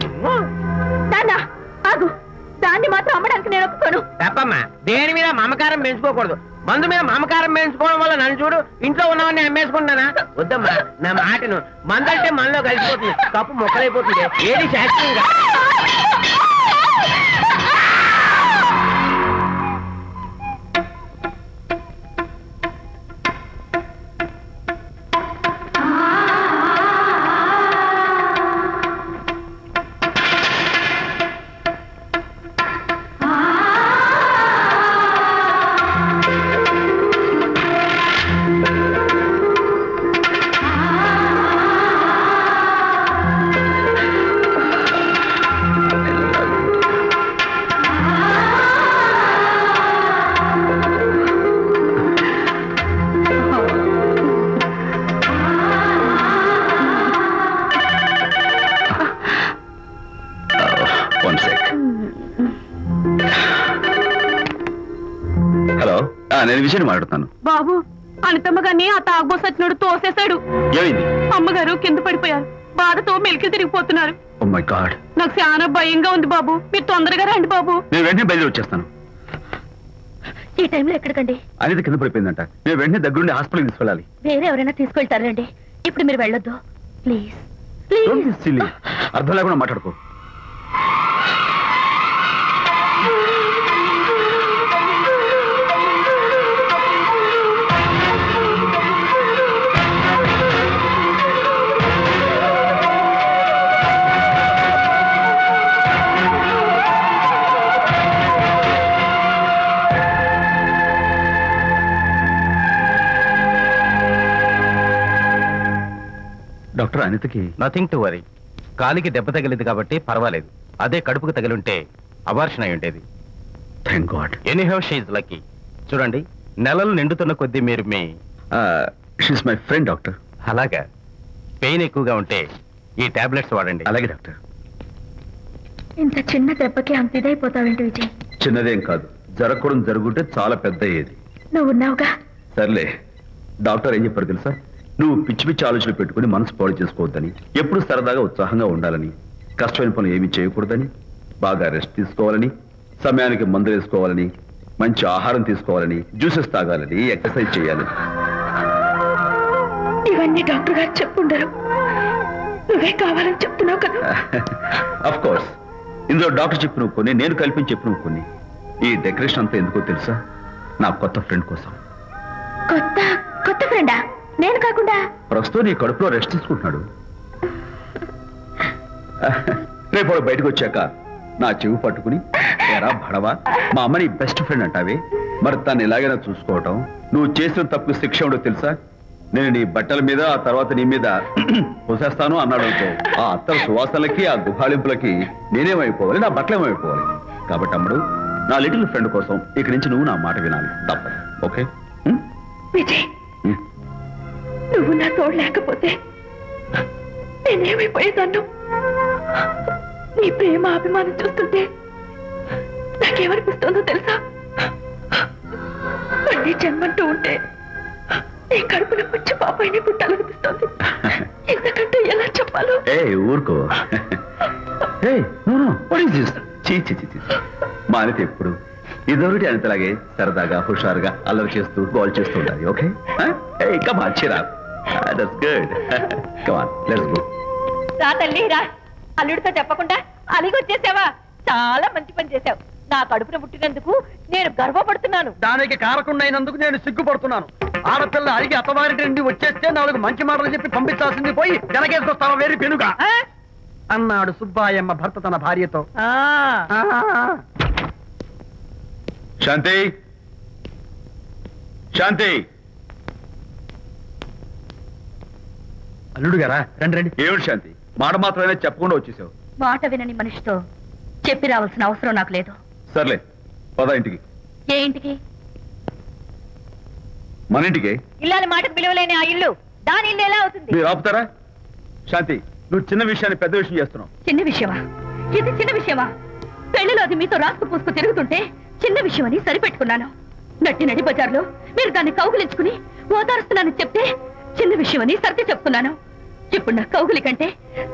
ఆగు, దాన్ని మాత్రం అమ్మడానికి నేను ఒప్పుకోను. తప్పమ్మా, దేని మీద మమకారం పెంచుకోకూడదు. మందు మీద మమకారం పెంచుకోవడం వల్ల నన్ను చూడు, ఇంట్లో ఉన్నవన్నీ అమ్మేసుకుంటానా? వద్దమ్మా, నా మాటను. మందంటే మనలో కలిసిపోతుంది, కప్పు మొక్కలైపోతుంది. ఏది శాస్త్రంగా నేను విషయం మాట్లాడుతాను. బాబు, అనితమ్మ గారిని ఆ తాగుబోసు వచ్చినోడు తోసేశాడు. ఏమైంది? అమ్మగారు కింద పడిపోయారు. బాధతో మెలికి తిరిగిపోతున్నారు. ఓ మై గాడ్, నాకు చాలా భయంగా ఉంది బాబు. మీరు తొందరగా రండి బాబు. నేను వెంటనే బయలుదేరి వచ్చేస్తాను. ఈ టైంలో ఎక్కడికండి? అనిత కింద పడిపోయిందంట. నేను వెంటనే దగ్గరుండి హాస్పిటల్కి తీసుకెళ్ళాలి. వేరే ఎవరైనా తీసుకెళ్తారండి. ఇప్పుడు మీరు వెళ్ళొద్దు ప్లీజ్. అర్థం లేకుండా మాట్లాడుకో. డాక్టర్, డాక్టర్ అనితకి నథింగ్ టు వరీ. కాలికి దెబ్బ తగిలింది కాబట్టి పర్వాలేదు. అదే కడుపుకు తగిలింటే అబార్షన్ అయి ఉండేది. Thank God. Anyhow she is lucky. చూడండి, నెలలు నిండుతున్న కొద్దీ మీరు మీ షీస్ మై ఫ్రెండ్ డాక్టర్. అలాగా. పెయిన్ ఎక్కువగా ఉంటే ఈ టాబ్లెట్స్ వాడండి. అలాగే డాక్టర్. ఇంత చిన్న దెబ్బకి అంత ఇదైపోతావేంటి విజయ్? చిన్నదేం కాదు, జరగకూడదు జరుగుంటే చాలా పెద్ద అయ్యేది. నువ్వున్నావుగా. సర్లే, డాక్టర్ ఏం చెప్పారు తెలుసా? నువ్వు పిచ్చి పిచ్చి ఆలోచనలు పెట్టుకుని మనసు పాడు చేసుకోవద్దని, ఎప్పుడు సరదాగా ఉత్సాహంగా ఉండాలని, కష్టమైన పనులు ఏమీ చేయకూడదని, బాగా రెస్ట్ తీసుకోవాలని, సమయానికి మందులు వేసుకోవాలని, మంచి ఆహారం తీసుకోవాలని, జ్యూసెస్ తాగాలని, ఎక్సర్సైజ్ చేయాలని. ఇవన్నీ డాక్టర్ గారు చెప్పుండరు, నువ్వే కావాలని చెప్తున్నావు కదా. అఫ్ కోర్స్, ఇందులో డాక్టర్ చెప్పిన కొన్ని, నేను కల్పించి చెప్పిన కొన్ని. ఈ డెకరేషన్ అంతా ఎందుకో తెలుసా? నా కొత్త ఫ్రెండ్ కోసం. కొత్త కొత్త ఫ్రెండా? నేను కాకుండా? ప్రస్తుతం నీ కడుపులో రెస్ట్ తీసుకుంటున్నాడు. రేపు బయటకు వచ్చాక నా చెవి పట్టుకుని, ఎరా భడవా, మా అమ్మ నీ బెస్ట్ ఫ్రెండ్ అంటావే, మరి తను ఎలాగైనా చూసుకోవటం, నువ్వు చేసిన తప్పు శిక్ష ఉండో తెలుసా? నేను నీ బట్టల మీద, ఆ తర్వాత నీ మీద పోసేస్తాను అన్నాడు అనుకో, ఆ అత్తల సువాసనలకి, ఆ గుహాళింపులకి నేనేమైపోవాలి, నా బట్టలేమైపోవాలి. కాబట్టి అమ్ముడు, నా లిటిల్ ఫ్రెండ్ కోసం ఇక్కడి నుంచి నువ్వు నా మాట వినాలి, తప్పదు. ఓకే విజయ్, నువ్వు నా తోడు లేకపోతే నేనేమైపోయేదాన్ను. నీ ప్రేమ అభిమానం చూస్తుంటే నాకేమనిపిస్తుందో తెలుసా? మళ్ళీ జన్మంటూ ఉంటే నీ కడుపులో వచ్చి పాపాయిని పుట్టాలనిపిస్తుంది. ఎందుకంటే ఎలా చెప్పాలో. ఊరుకో. మా అనిత ఎప్పుడు ఇదొకటి అనితలాగే సరదాగా హుషారుగా అల్లరి చేస్తూ గోల్ చేస్తూ ఉండాలి. ఓకే, కమాన్ చిరా. That's good. Come on, let's go. రా తల్లి రా. అల్లుడితో చెప్పకుండా అలిగొచ్చేసావా? చాలా మంచి పని చేశావు. నా కడుపున పుట్టినందుకు నేను గర్వపడుతున్నాను. దానికి కారకుండైనందుకు నేను సిగ్గుపడుతున్నాను. ఆడపిల్ల అడిగి అత్తవారి నుండి వచ్చేస్తే 4 మంచి మాటలు చెప్పి పంపించాల్సింది పోయి వెనకేసుకొస్తావా వేరు పెనుగా అన్నాడు సుబ్బాయమ్మ భర్త తన భార్యతో. శాంతి, శాంతి. అల్లుడు గారా, రండి రండి. ఏమిటి శాంతి, మాట మాత్రమే చెప్పకుండా వచ్చేసావు? మాట వినని మనిషితో చెప్పి రావాల్సిన అవసరం నాకు లేదు. సర్లే, పద ఇంటికి. ఏ ఇంటికి? మన ఇంటికి. ఇల్లాలి మాటకు విలువలేని ఆ ఇల్లు దాని ఇల్లు ఎలా అవుతుంది? మీరు ఆపుతారా? శాంతి, నువ్వు చిన్న విషయాన్ని పెద్ద విషయం చేస్తున్నావు. చిన్న విషయమా? ఇది చిన్న విషయమా? పెళ్లిలో అది మీతో రాసుకు పూసుకు తిరుగుతుంటే చిన్న విషయమని సరిపెట్టుకున్నాను. నట్టి నడి బజార్లో మీరు దాన్ని కౌగులించుకుని ఓదారుస్తున్నానని చెప్తే చిన్న విషయమని సర్ది చెప్తున్నాను. ఇప్పుడు నా కౌగులి కంటే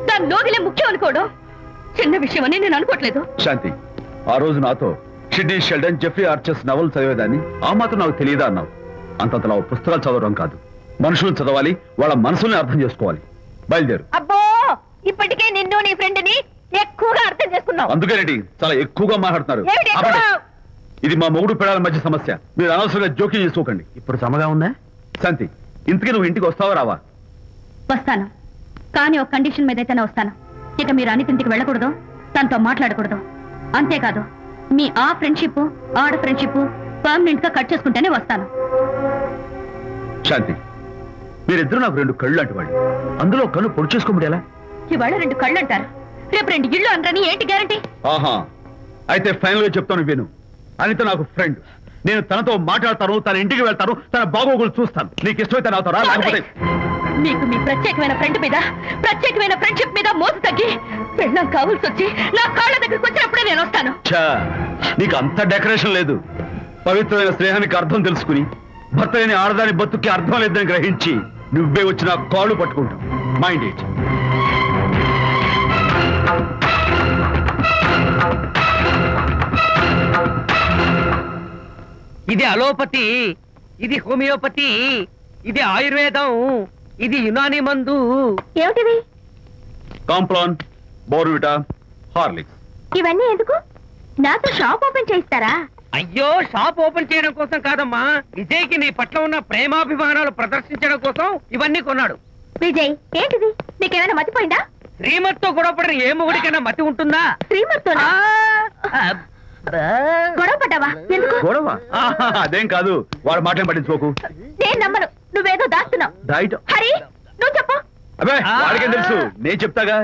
దాని లోగిలే ముఖ్యం అనుకోవడం చిన్న విషయమని నేను అనుకోవట్లేదు. శాంతి, ఆ రోజు నాతో షిడ్నీ షెల్డన్, జెఫ్రీ ఆర్చర్స్ నవలు చదివేదాన్ని, ఆ మాత్రం నాకు తెలియదా అన్నావు. అంతంతలా పుస్తకాలు చదవడం కాదు, మనుషులను చదవాలి, వాళ్ళ మనసుల్ని అర్థం చేసుకోవాలి. బయలుదేరు. అబ్బో, ఇప్పటికే నిన్ను నీ ఫ్రెండ్ ని ఎక్కువగా అర్థం చేసుకున్నావు. అందుకేనండి చాలా ఎక్కువగా మాట్లాడుతున్నారు. ఇది మా మొగుడు పిల్లల మధ్య సమస్య, మీరు అనవసరంగా జోక్యం చేసుకోకండి. ఇప్పుడు సమగా ఉందా? శాంతి, ఇంతకీ నువ్వు ఇంటికి వస్తావా రావా? వస్తాను, కానీ ఒక కండిషన్ మీద అయితేనే వస్తాను. ఇక మీరు అనితింటికి వెళ్ళకూడదు, తనతో మాట్లాడకూడదు. అంతేకాదు, మీ ఆ ఫ్రెండ్షిప్, ఆడ ఫ్రెండ్షిప్ పర్మనెంట్ గా కట్ చేసుకుంటేనే వస్తాను. శాంతి, మీరిద్దరు నాకు 2 కళ్ళు లాంటి వాళ్ళు, అందులో కన్ను పొడి చేసుకోబడి ఎలా? ఇవాళ 2 కళ్ళు అంటారు, రేపు 2 ఇళ్ళు అంటారని ఏంటి గ్యారంటీ? ఆహా, అయితే ఫైనల్ గా చెప్తాను విను. అనిత నాకు ఫ్రెండ్, నేను తనతో మాట్లాడతాను, తన ఇంటికి వెళ్తాను, తన బాగోగులు చూస్తాను. నీకు ఇష్టమైతే నాతో రా, లేకపోతే. మీకు మీ ప్రత్యేకమైన ఫ్రెండ్ మీద, ప్రత్యేకమైన ఫ్రెండ్షిప్ మీద మోసు తగ్గి వెళ్ళం కావాల్సి వచ్చి నా కాళ్ళ దగ్గరికి వచ్చినప్పుడే నేను వస్తాను. నీకు అంత డెకరేషన్ లేదు. పవిత్రమైన స్నేహానికి అర్థం తెలుసుకుని భర్త లేని ఆడదాని బతుక్కి అర్థం లేదని గ్రహించి నువ్వే వచ్చి నా కాళ్ళు పట్టుకుంటావు. Mind it. ఇది అలోపతి, ఇది హోమియోపతి, ఇది ఆయుర్వేదం, ఇది యునాని మందు. ఏమిటివి? Complan, Bournvita, Horlicks. ఇవన్నీ ఎందుకు? నాతో షాప్ ఓపెన్ చేయిస్తారా? అయ్యో, షాప్ ఓపెన్ చేయడం కోసం కాదమ్మా, విజయ్కి నీ పట్ల ఉన్న ప్రేమాభిమానాలు ప్రదర్శించడం కోసం ఇవన్నీ కొన్నాడు. విజయ్, ఏంటిది? నీకేమైనా మతిపోయిందా? శ్రీమతితో గొడవపడిన ఏ మొగుడికైనా మతి ఉంటుందా? శ్రీమతితో గొడవ పడ్డావా? ఎందుకు గొడవ? అదేం కాదు, వాడు మాటలు పట్టించుకోకు. నేను నమ్మను, నువ్వేదో దాస్తున్నావు. హరి, నువ్వు చెప్పు. అబ్బే వాడికేం తెలుసు నేను చెప్తాగా.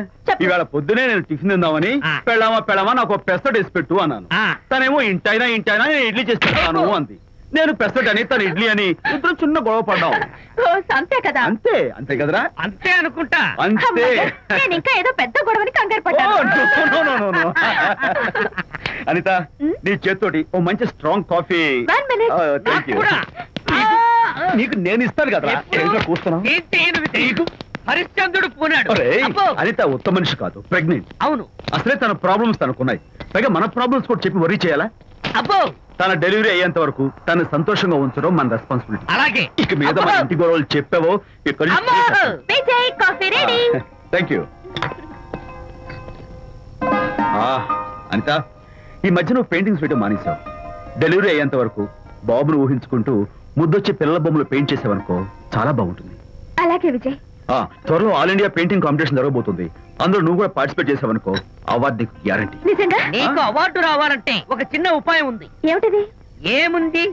ఈవేళ పొద్దునే నేను టిఫిన్ తిందామని పెళ్ళామా నాకు పెసరట్ వేసి పెట్టు అన్నాను. తనేమో ఇంటైనా నేను ఇడ్లీ చేసి పెడతాను అంది. నేను పెసరట్ అని తను ఇడ్లీ అని ఇద్దరు చిన్న గొడవ పడ్డాం. అంతే కదా? అంతే కదరా? అంతే అనుకుంటా. అంతే. ఇంకా ఏదో పెద్ద గొడవని కంగారు పడ్డాను. అనిత నీ చేత్తోటి ఓ మంచి స్ట్రాంగ్ కాఫీ. నీకు నేను ఇస్తాను కదా. కూర్చున్నావు. హరిశ్చంద్రుడు పూనాడు. అనిత ఉత్తమ మనిషి కాదు, ప్రెగ్నెంట్. అవును. అసలే తన ప్రాబ్లమ్స్ తనకున్నాయి, పైగా మన ప్రాబ్లమ్స్ కూడా చెప్పి వరీ చేయాలా? అబ్బో తన డెలివరీ అయ్యేంత వరకు తను సంతోషంగా ఉంచడం మన రెస్పాన్సిబిలిటీ. అలాగే. ఇక మీద మన ఇంటి గొడవలు చెప్పావో థ్యాంక్ యూ. అనిత ఈ మధ్య నువ్వు పెయింటింగ్స్ వేయడం మానేశావు. డెలివరీ అయ్యేంత వరకు బాబును ఊహించుకుంటూ ముద్దొచ్చి పిల్లల బొమ్మలు పెయింట్ చేసావనుకో చాలా బాగుంటుంది. అలాగే విజయ్. త్వరలో ఆల్ ఇండియా పెయింటింగ్ కాంపిటీషన్ జరగబోతుంది. అందులో నువ్వు కూడా పార్టిసిపేట్ చేసావనుకో అవార్డు నీకు గ్యారంటీ. నీకు అవార్డు రావాలంటే ఒక చిన్న ఉపాయం ఉంది. ఏమిటిది? ఏముంది,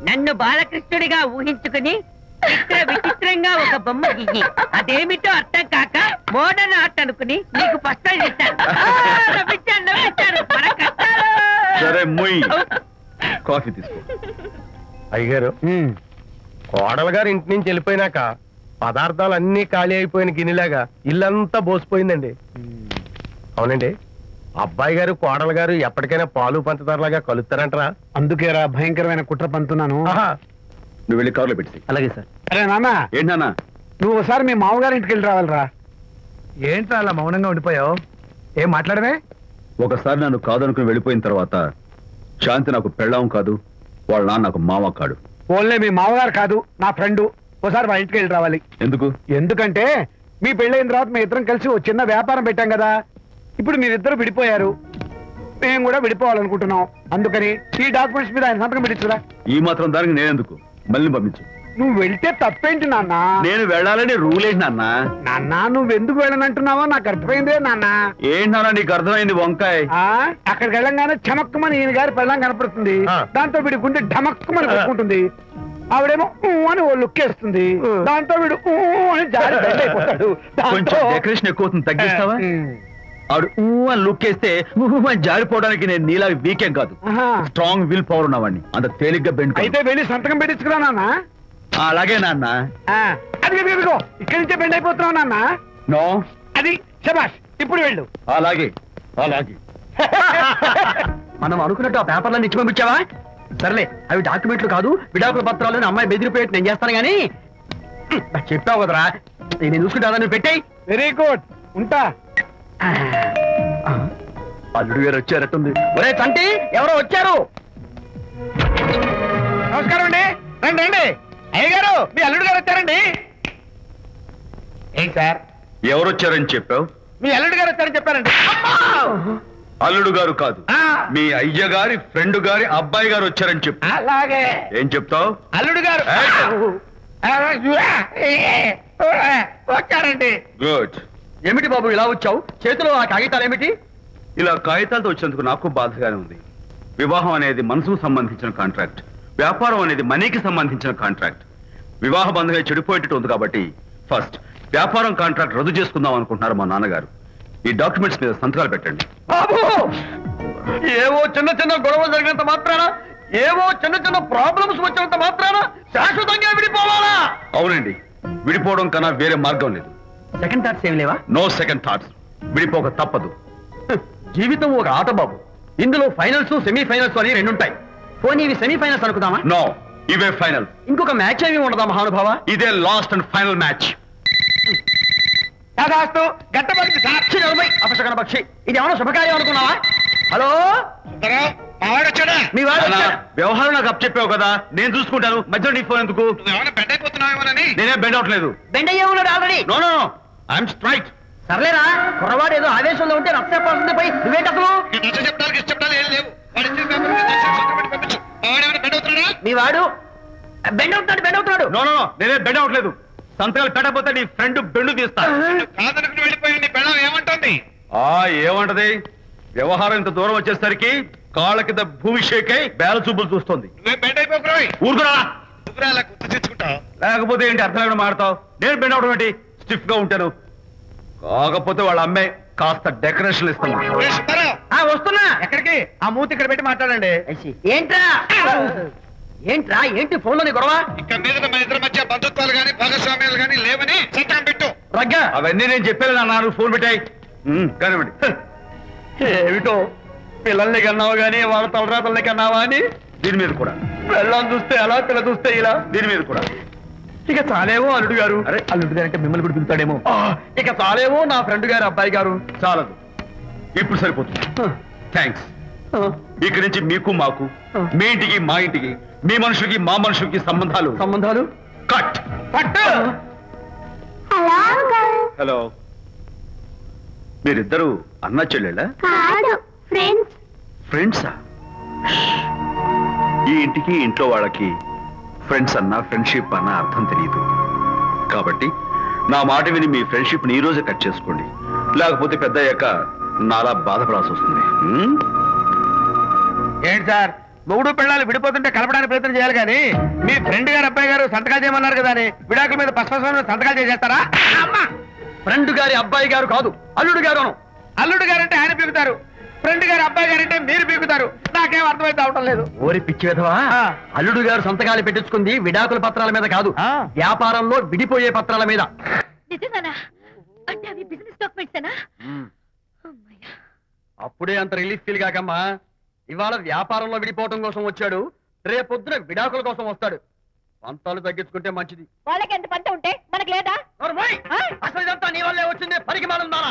నన్ను బాలకృష్ణుడిగా ఊహించుకుని విచిత్రంగా ఒక బొమ్మ గీయి. అదేమిటో అర్థం కాక మోడర్న్ ఆర్ట్ అనుకుని నీకు ఫస్ట్ ప్రైజ్ ఇస్తాను. సరే మొయ్ కాఫీ తీసుకో. అయ్యగారు, కోడలు గారు ఇంటి నుంచి వెళ్ళిపోయినాక పదార్థాలు అన్ని ఖాళీ అయిపోయిన గిన్నెలాగా ఇల్లంతా బోసిపోయిందండి. అవునండి, అబ్బాయి గారు కోడలు గారు ఎప్పటికైనా పాలు పంచదారలాగా కలుస్తారంటరా? అందుకేరా భయంకరమైన కుట్ర పంతున్నాను. నువ్వు వెళ్ళి కారులో పెట్టి. అలాగే సార్. అరే నాన్న, ఏంటన్నా నువ్వు ఒకసారి మీ మామగారి ఇంటికి వెళ్ళి రావాలిరా. ఏంట్రా అలా మౌనంగా ఉండిపోయావు? ఏం మాట్లాడమే? ఒకసారి నన్ను కాదనుకుని వెళ్ళిపోయిన తర్వాత శాంతి నాకు పెళ్ళాం కాదు, వాళ్ళ నాన్న నాకు మామ కాడు. ఓన్లే మీ మామగారు కాదు, నా ఫ్రెండ్. ఒకసారి మా ఇంటికి వెళ్ళి రావాలి. ఎందుకంటే మీ పెళ్ళైన తర్వాత మీ ఇద్దరం కలిసి ఓ చిన్న వ్యాపారం పెట్టాం కదా. ఇప్పుడు మీరిద్దరు విడిపోయారు, మేము కూడా విడిపోవాలనుకుంటున్నాం. అందుకని ఈ డాక్యుమెంట్స్ మీద ఆయన సంతకం పెట్టించురా. ఈ మాత్రం దానికి నేనెందుకు, మళ్ళీ పంపించు. నువ్వు వెళ్తే తప్పేంటి నాన్న? నేను వెళ్ళాలని రూల్ ఏంటి నాన్న? నాన్న నువ్వెందుకు వెళ్ళనంటున్నావో నాకు అర్థమైందే నాన్న. ఏంటి నాన్న నీకు అర్థమైంది వంకాయ? అక్కడికి వెళ్ళంగానే చమక్కుమని ఈయన గారి పెళ్ళం కనపడుతుంది. దాంతో వీడి గుండె ఢమక్కుమని కొట్టుకుంటుంది. ఆవిడేమో అని ఓ లుక్ వేస్తుంది. దాంతో వీడు అని జారి బెడ్ అయిపోతాడు. కొంచెం డెకరేషన్ ఎక్కువ తగ్గిస్తావా? ఆవిడ అని లుక్ వేస్తే అని జారిపోవడానికి నేను నీలా వీకేం కాదు, స్ట్రాంగ్ విల్ పవర్ ఉన్నవాడిని. అంత తేలిగ్గా బెండ్ అయితే వెళ్ళి సంతకం పెట్టించుకురా నాన్న. అలాగే నాన్న. అది ఇక్కడి నుంచే బెండ్ అయిపోతున్నావు నాన్న. నో అది శబాష్, ఇప్పుడు వెళ్ళు. అలాగే. మనం అనుకున్నట్టు ఆ పేపర్లను ఇచ్చి పంపించావా? సర్లే, అవి డాక్యుమెంట్లు కాదు, విడాకుల పత్రాలను అమ్మాయి బెదిరిపోయేట్టు నేను చేస్తాను గానీ చెప్పావు కదరా, నేను చూసుకుంటా. నువ్వు పెట్టాయి. వెరీ గుడ్, ఉంటా. అల్లుడు గారు వచ్చారట్టుంది. ఒరే తంటి, ఎవరో వచ్చారు. నమస్కారం అండి. రండి రండి. అయ్యగారు, మీ అల్లుడు గారు వచ్చారండి. ఏంటి సార్? ఎవరు వచ్చారని చెప్పావు? మీ అల్లుడు గారు వచ్చారని చెప్పారండి. అల్లుడు గారు కాదు, మీ అయ్య గారి ఫ్రెండ్ గారి అబ్బాయి గారు వచ్చారని చెప్పు. అలాగే. ఏం చెప్తావు? అల్లుడు గారు వచ్చారండి. గుడ్. ఏమిటి బాబు ఇలా వచ్చావు? చేతిలో ఆ కాగితాలు ఏమిటి? ఇలా కాగితాలతో వచ్చినందుకు నాకు బాధగానే ఉంది. వివాహం అనేది మనసుకు సంబంధించిన కాంట్రాక్ట్, వ్యాపారం అనేది మనీకి సంబంధించిన కాంట్రాక్ట్. వివాహ బంధంగా చెడిపోయేటట్టు ఉంది కాబట్టి ఫస్ట్ వ్యాపారం కాంట్రాక్ట్ రద్దు చేసుకుందాం అనుకుంటున్నారు మా నాన్నగారు. ఈ డాక్యుమెంట్స్ మీద సంతకాలు పెట్టండి. బాబు, ఏవో చిన్న చిన్న గొడవలు జరిగినంత మాత్రాన, ఏవో చిన్న చిన్న ప్రాబ్లమ్స్ వచ్చినంత మాత్రాన శాశ్వతంగా విడిపోవాలా? అవునండి, విడిపోవడం కన్నా వేరే మార్గం లేదు. సెకండ్ థాట్స్ ఏమి లేవా? No second thoughts. విడిపోక తప్పదు. జీవితం ఒక ఆట బాబు, ఇందులో ఫైనల్స్ సెమీఫైనల్స్ అని రెండుంటాయి. పోనీ ఇవి సెమీఫైనల్స్ అనుకుందామా? నో, ఇవే ఫైనల్. ఇంకొక మ్యాచ్ ఏమి ఉండదా మహానుభావ? ఇదే లాస్ట్ అండ్ ఫైనల్ మ్యాచ్. అపశకన పక్షి, ఇది ఏమన్నా శుభకార్యం అనుకున్నావా? హలో, మీ వాడు వ్యవహారం నాకు అప్ చెప్పావు కదా, నేను చూసుకుంటాను. మధ్యలో నీ ఫోన్ ఎందుకు? నేనే బెండ్ అవట్లేదు. బెండ్ అయ్యే ఉన్నాడు already. No no no, I'm straight. సర్లేరా, కుర్రవాడు ఏదో ఆవేశంలో ఉంటే రక్తపోతుంది పోయి నువ్వేంటి అసలు? మీ వాడు బెండ్ అవుతున్నాడు. నో నో నో, నేనే బెండ్ అవట్లేదు. సంతకాలు పెట్టకపోతే నీ ఫ్రెండ్ బెండు తీస్తా. ఏమంటుంది? ఏమంటది? వ్యవహారం ఇంత దూరం వచ్చేసరికి కాళ్ళ కింద భూమి షేక్ అయి బేల చూపులు చూస్తుంది. ఊరుకురా, లేకపోతే ఏంటి అర్థం లేకుండా మాడతావు? నేను బెండ్ అవడం ఏంటి? స్టిఫ్ గా ఉంటాను. కాకపోతే వాళ్ళ అమ్మాయి కాస్త డెకరేషన్ ఇస్తాను. వస్తున్నా. ఎక్కడికి? ఆ మూతి ఇక్కడ పెట్టి మాట్లాడండి. ఏంట్రా ఏంట్రా ఏంటి ఫోన్ లోని గొడవ? ఇక మీద మన ఇద్దరి మధ్య బంధుత్వాలు గాని భాగస్వామ్యాలు గాని లేవని చట్టం పెట్టు. రగ్గా అవన్నీ నేను చెప్పాను అన్నారు. ఫోన్ పెట్టాయి కానివ్వండి. ఏమిటో పిల్లల్ని కన్నావు గానీ వాళ్ళ తలరాతల్ని కన్నావా అని దీని మీద కూడా. పిల్లల్ని చూస్తే అలా పిల్ల చూస్తే ఇలా దీని మీద కూడా. ఇక చాలేమో అల్లుడు గారు. అరే అల్లుడు గారు అంటే మిమ్మల్ని కూడా పిలుతాడేమో. ఇక చాలేమో నా ఫ్రెండ్ గారు అబ్బాయి గారు. చాలదు, ఇప్పుడు సరిపోతుంది. థ్యాంక్స్. ఇక్కడి నుంచి మీకు మాకు, మీ ఇంటికి మా ఇంటికి, మీ మనుషులకి మా మనుషులకి సంబంధాలు కట్. హలో, మీరిద్దరు అన్నా చెల్లెళ్ళా? ఫ్రెండ్సా? ఈ ఇంటికి ఇంట్లో వాళ్ళకి ఫ్రెండ్స్ అన్నా ఫ్రెండ్షిప్ అన్నా అర్థం తెలియదు. కాబట్టి నా మాట విని మీ ఫ్రెండ్షిప్ ని ఈ రోజే కట్ చేసుకోండి. లేకపోతే పెద్ద అయ్యాక నాలా బాధపడాల్సి వస్తుంది. ఏంటి సార్, మొగుడు పిల్లలు విడిపోతుంటే కలపడానికి ప్రయత్నం చేయాలి కానీ మీ ఫ్రెండ్ గారు అబ్బాయి గారు సంతకాలు చేయమన్నారు కదా అని విడాకుల మీద పశ్చిమ సంతకాలు చేసేస్తారా? ఫ్రెండ్ గారి అబ్బాయి గారు కాదు, అల్లుడు గారు. అల్లుడు గారు అంటే ఆయన పీకుతారు, ఫ్రెండ్ గారు అబ్బాయి గారు అంటే మీరు పీకుతారు. నాకేం అర్థమైతే అవటం లేదు. ఓరి పిచ్చి విధవా, అల్లుడు గారు సంతకాలు పెట్టించుకుంది విడాకుల పత్రాల మీద కాదు, వ్యాపారంలో విడిపోయే పత్రాల మీద. అప్పుడే అంత రిలీఫ్ ఫీల్ కాకమ్మా. ఇవాళ వ్యాపారంలో విడిపోవటం కోసం వచ్చాడు, రేపొద్దున విడాకుల కోసం వస్తాడు. పంతాలు తగ్గించుకుంటే మంచిది. వాళ్ళకి ఎంత పంట ఉంటే మనకి లేదా? అసలు ఇదంతా నీ వల్లే వచ్చింది, పరిగమాలుందానా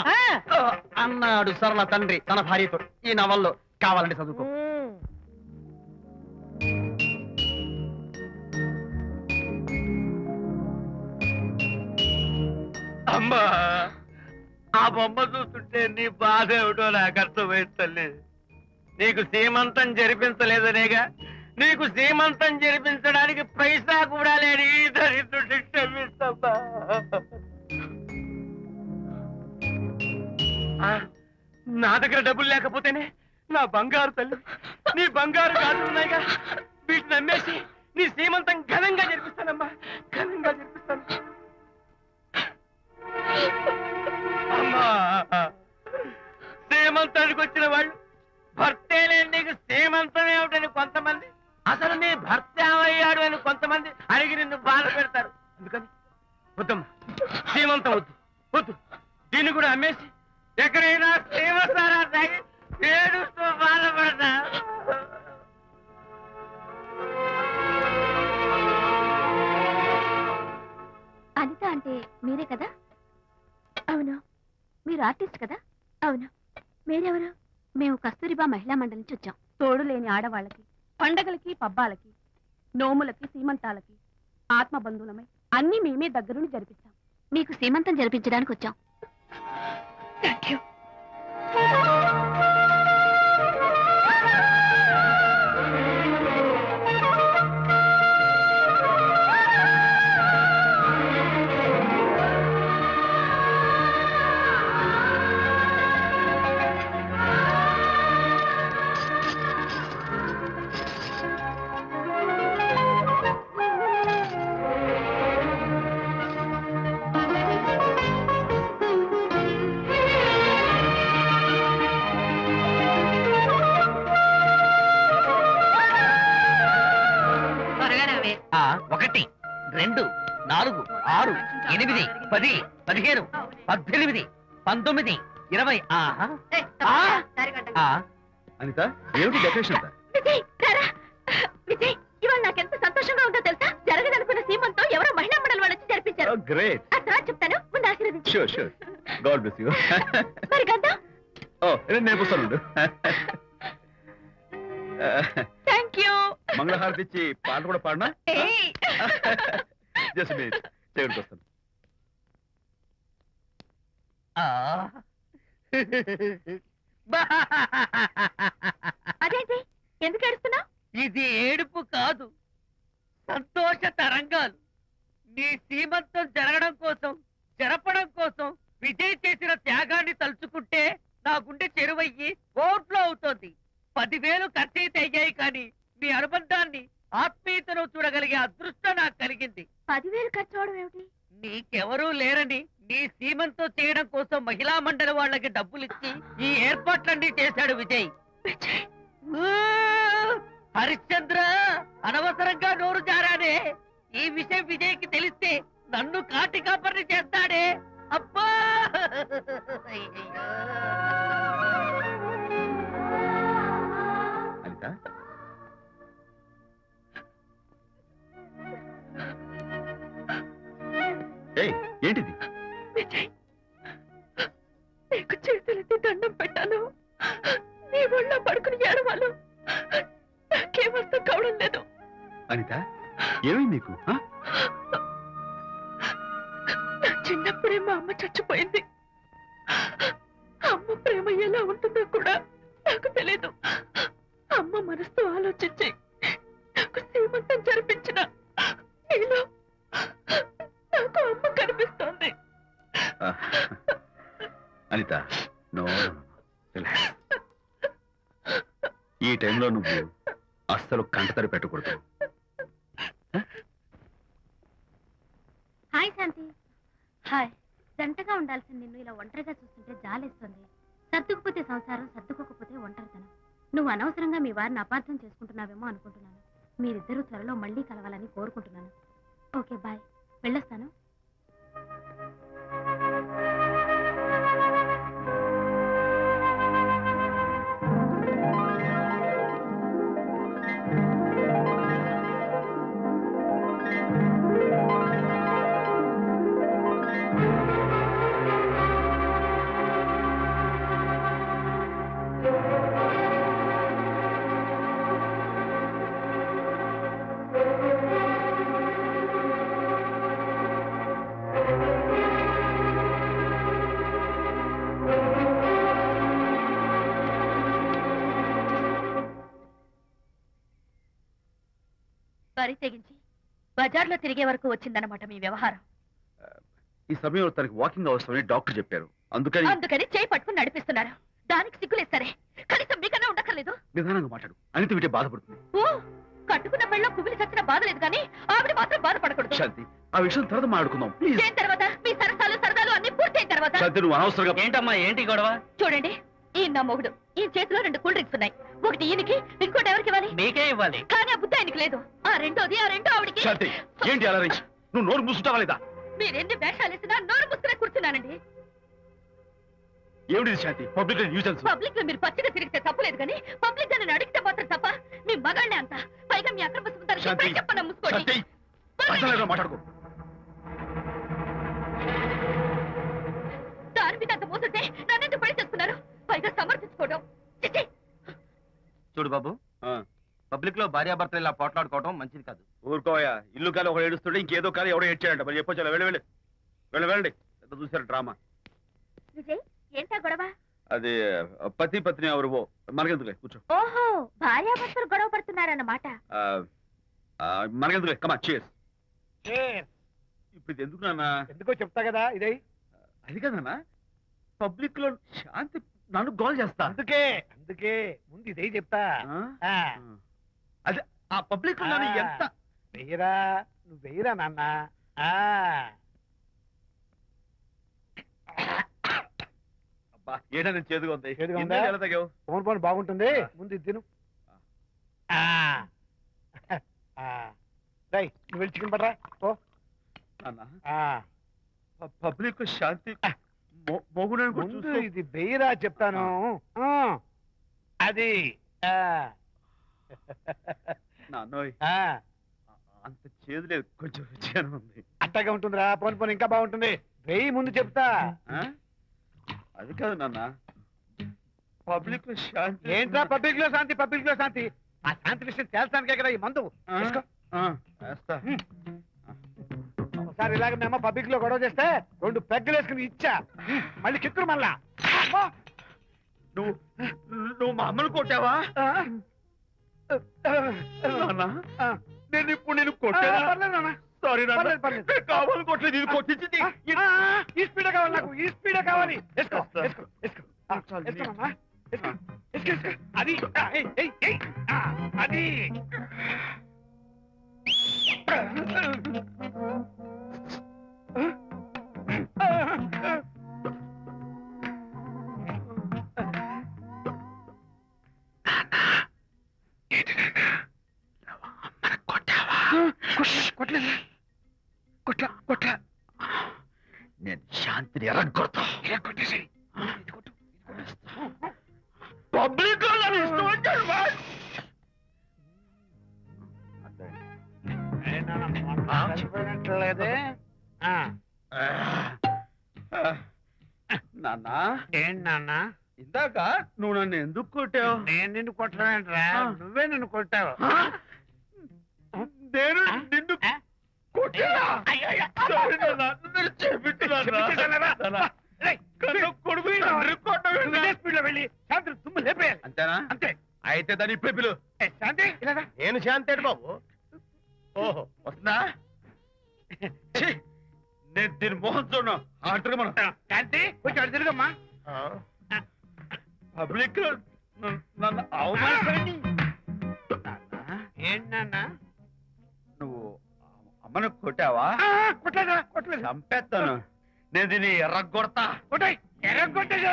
అన్నాడు సరళ తండ్రి తన భార్యతో. ఈ నవల్లో కావాలంటే చదువుకో. అమ్మా, ఆ బొమ్మ చూస్తుంటే నీ బాధ ఏమిటో నాకు అర్థమైంది తల్లి. నీకు సీమంతం జరిపించలేదనేగా, నీకు సీమంతం జరిపించడానికి పైసా కూడా లేని దరిద్రుడి క్షమిస్తమ్మా. నా దగ్గర డబ్బులు లేకపోతేనే నా బంగారు తల్లి, నీ బంగారు కాదున్నాయిగా, వీటిని నమ్మేసి నీ సీమంతం ఘనంగా జరిపిస్తానమ్మా, ఘనంగా జరిపిస్తాను. అమ్మా, సీమంతానికి వచ్చిన వాళ్ళు భర్తే లేని నీకు సీమంతం ఏమిటని కొంతమంది, అసలు నీ భర్త ఏమయ్యాడు అని కొంతమంది అడిగి నిన్ను బాధ పెడతారు. అందుకని వద్దమ్మా, సీమంతం వద్దు వద్దు. దీన్ని కూడా అమ్మేసి ఎక్కడైనా సీమసారా తాగి ఏడుస్తూ బాధపడతా. అనిత అంటే మీరే కదా? అవును. మీరు ఆర్టిస్ట్ కదా? అవును. మీరెవరు? మేము కస్తూరిబా మహిళా మండలి నుంచి వచ్చాం. తోడు లేని ఆడవాళ్ళకి, పండగలకి, పబ్బాలకి, నోములకి, సీమంతాలకి ఆత్మబంధువులమై అన్ని మేమే దగ్గరుండి జరిపిస్తాం. మీకు సీమంతం జరిపించడానికి వచ్చాం. Thank you. ఒకటి, 2, 4, 6, 8, 10, 15, 18, 19, 20. అనిత, ఏమిటి డెకరేషన్ అంతా? విజయ్, రారా. విజయ్, ఇవాళ నాకెంత సంతోషంగా ఉందో తెలుసా? జరగదనుకున్న సీమంతో ఎవరో మహిళా మండలి వాళ్ళు వచ్చి జరిపించారు. గ్రేట్. ఆ తర్వాత చెప్తాను, ముందు ఆశీర్వదించు. Sure sure. God bless you. మరి గంధం? నేను వస్తాను. Thank you. మంగళహారతి ఇచ్చి పాట కూడా పాడనా? జస్ట్ మినిట్, చేయడానికి వస్తాను. అదేంటి, ఎందుకు ఏడుస్తున్నావు? ఇది ఏడుపు కాదు, సంతోష తరంగాలు. నీ సీమంతం జరగడం కోసం, జరపడం కోసం విజయ్ చేసిన త్యాగాన్ని తలుచుకుంటే నా గుండె చెరువయ్యి ఓట్లో అవుతోంది. 10,000 ఖర్చయితే అయ్యాయి కానీ మీ అనుబంధాన్ని, ఆత్మీయతను చూడగలిగే అదృష్టం నాకు కలిగింది. 10,000 ఖర్చు అవడం ఏమిటి? నీకెవరూ లేరని నీ సీమంతో చేయడం కోసం మహిళా మండలి వాళ్ళకి డబ్బులిచ్చి ఈ ఏర్పాట్లన్నీ చేశాడు విజయ్. హరిశ్చంద్ర, అనవసరంగా నోరు జారానే. ఈ విషయం విజయ్కి తెలిస్తే నన్ను కాటి కాపర్ని చేస్తాడే. అబ్బా! అనిత, ఏంటిది? విజయ్, నీకు చేతులెత్తి దండం పెట్టాను. నీ ఒళ్ళో పడుకుని ఏడవాలు. నాకేమర్థం కావడం లేదు. అనిత, ఏమైంది నీకు? నా చిన్నప్పుడే మా అమ్మ చచ్చిపోయింది. అమ్మ ప్రేమ ఎలా ఉంటుందో కూడా నాకు తెలీదు. అమ్మ మనసుతో ఆలోచించి నాకు శ్రీమంతం జరిపించిన నీలో నాకు అమ్మ కనిపిస్తోంది. అనిత, నో, ఈ టైంలో నువ్వు అస్సలు కంటతడి పెట్టకూడదు. హాయ్ శాంతి. హాయ్. జంటగా ఉండాల్సిన నిన్ను ఇలా ఒంటరిగా చూస్తుంటే జాలేస్తుంది. సర్దుకుపోతే సంసారం, సర్దుకోకపోతే ఒంటరితనం. నువ్వు అనవసరంగా మీ వారిని అపార్థం చేసుకుంటున్నావేమో అనుకుంటున్నాను. మీరిద్దరూ త్వరలో మళ్ళీ కలవాలని కోరుకుంటున్నాను. Okay, bye. వెళ్ళొస్తాను. వరి తెగించి బజార్లో తిరిగే వరకు వచ్చిందన్నమాట మీ వ్యవహారం. ఈ సమయంలో తనకి వాకింగ్ అవసరమని డాక్టర్ చెప్పారు. అందుకని చేయి పట్టుకుని నడిపిస్తున్నారు. దానికి సిగ్గులేదు సరే, కనీసం మీకన్నా ఉండక్కర్లేదు. నిదానంగా మాట్లాడు. అనిత వింటే బాధపడుతుంది. ఓ, కట్టుకున్న పెళ్ళలో కుమిలి చచ్చిన బాధ లేదు కానీ ఆవిడ మాత్రం బాధపడకూడదు. శాంతి, ఆ విషయం తర్వాత మాట్లాడుకుందాం ప్లీజ్. దేని తర్వాత? మీ సరసాలు సరదాలు అన్ని పూర్తయిన తర్వాత. శాంతి, నువ్వు అనవసరంగా. ఏంటమ్మా, ఏంటి గొడవ? చూడండి, ఈయన నా మొగుడు. ఈ చేతిలో 2 కూల్ డ్రింక్స్ ఉన్నాయి. ఒకటి ఈయనకి, ఇంకోటి ఎవరికి ఇవ్వాలి? మీకే ఇవ్వాలి. కానీ ఆ బుద్ధి ఆయనకి లేదు. ఆ రెండో ఆవిడికి. శాంతి, ఏంటి అలా రేంజ్? నువ్వు నోరు మూసుకుంటావా లేదా? మీరెన్ని వేషాలు వేసినా నోరు ముసుకునే కూర్చున్నానండి. ఏమిటి శాంతి? Public nuisance. పబ్లిక్ లో మీరు పచ్చిగా తిరిగితే తప్పలేదు కానీ పబ్లిక్ గా నన్ను అడిగితే మాత్రం తప్ప. మీ మగాళ్ళే అంత. పైగా మీ అక్రమ సుందరికి చెప్పన ముసుకోండి. మాట్లాడుకో. దాని మీద అంత మోసంటే నన్నెందుకు పడి చేస్తున్నారు? పైగా సమర్థించుకోవడం. చూడు బాబు, పబ్లిక్ లో భార్యాభర్తలు ఇలా పోట్లాడుకోవడం మంచిది కాదు. ఊరుకోయా. ఇల్లు కాలి ఒకడు ఏడుస్తుంటే ఇంకేదో కాలి ఎవడో ఏడ్చాడంట. మరి చెప్పొచ్చు. వెళ్ళండి. చూసారు డ్రామా. విజయ్, ఏంటా గొడవ? అది పతి పత్ని ఎవరు మనకెందుకులే, కూర్చో. ఓహో, భార్యాభర్తలు గొడవ పడుతున్నారన్నమాట. మనకెందుకులే, కమా చేస్. ఇప్పుడు ఇది ఎందుకు నాన్న? ఎందుకో చెప్తా కదా. ఇదే అది కదన్నా, పబ్లిక్ లో శాంతి నన్ను గోల్ చేస్తా. అందుకే ముందు ఇదే చెప్తా. అదే ఆ పబ్లిక్ లో ఎంత వెయ్యరా, నువ్వు వెయ్యరా నాన్న. అబ్బా, ఏంటని చేదుగా ఉంది. ఎలా తగ్గావు? ఫోన్ ఫోన్ బాగుంటుంది. ముందు ఇది తిను. నువ్వు వెళ్ళి చికెన్ పడరా. ఓ పబ్లిక్ శాంతి ముందు ఇది వెయ్యరా చెప్తాను. అది నాన్నోయ్, అంత చేదు లేదు, కొంచెం రుచిగానే ఉంది. అట్టగా ఉంటుందిరా. పోను ఇంకా బాగుంటుంది. వెయ్యి ముందు చెప్తా. అది కాదు నాన్న, పబ్లిక్ లో శాంతి. ఏంట్రా పబ్లిక్ లో శాంతి? పబ్లిక్ లో శాంతి? ఆ శాంతి విషయం తేల్చడానికే కదా ఈ మందు. ఒకసారి ఇలాగ మేము పబ్లిక్ లో గొడవ చేస్తే 2 పెగ్గలు వేసుకుని ఇచ్చా. మళ్ళీ కిక్కురు మళ్ళా. నువ్వు మా అమ్మను కొట్టావా? నేను ఇప్పుడు నేను కొట్టాను. సారీ కావాలి, కొట్టలేదు. ఇది కొట్టించింది. ఈ స్పీడే కావాలి నాకు. ఈ స్పీడే కావాలి. అది అది కొట్టలేదా? కొట్ల నేను శాంతిని ఎరగొడతా. కొట్టేసాయి. పబ్లిక్ చనిపోయినట్లేదే. నాన్న ఏంటి నాన్న? ఇందాక నువ్వు నన్ను ఎందుకు కొట్టావు? నేను నిన్ను కొట్టలేంట్రా, నువ్వే నిన్ను కొట్టావు. నేను నిన్ను కొట్టానా? సారీ నాన్న, నన్ను చేపిట్టున్నాను. కొడుకు వెళ్ళి శాంతి తుమ్ము లేపేయాలి. అంతేనా? అంతే. అయితే దాన్ని ఇప్పుడే పిలు. శాంతి ఇలా రా. నేను శాంతేడు బాబు. ఓహో వస్తుందా? ఛీ, నేను దీని మోహన్ చూడను. ఆర్డర్ మనం శాంతి కొంచెం అటు తిరుగమ్మా. పబ్లిక్ నన్ను అవమానించండి. ఏంటి నాన్న? నువ్వు అమ్మను కొట్టావా? కొట్టలేదు. చంపేస్తాను. నేను దీన్ని ఎర్రగొడతా. కొట్టాయి. ఎర్రగొట్టేసి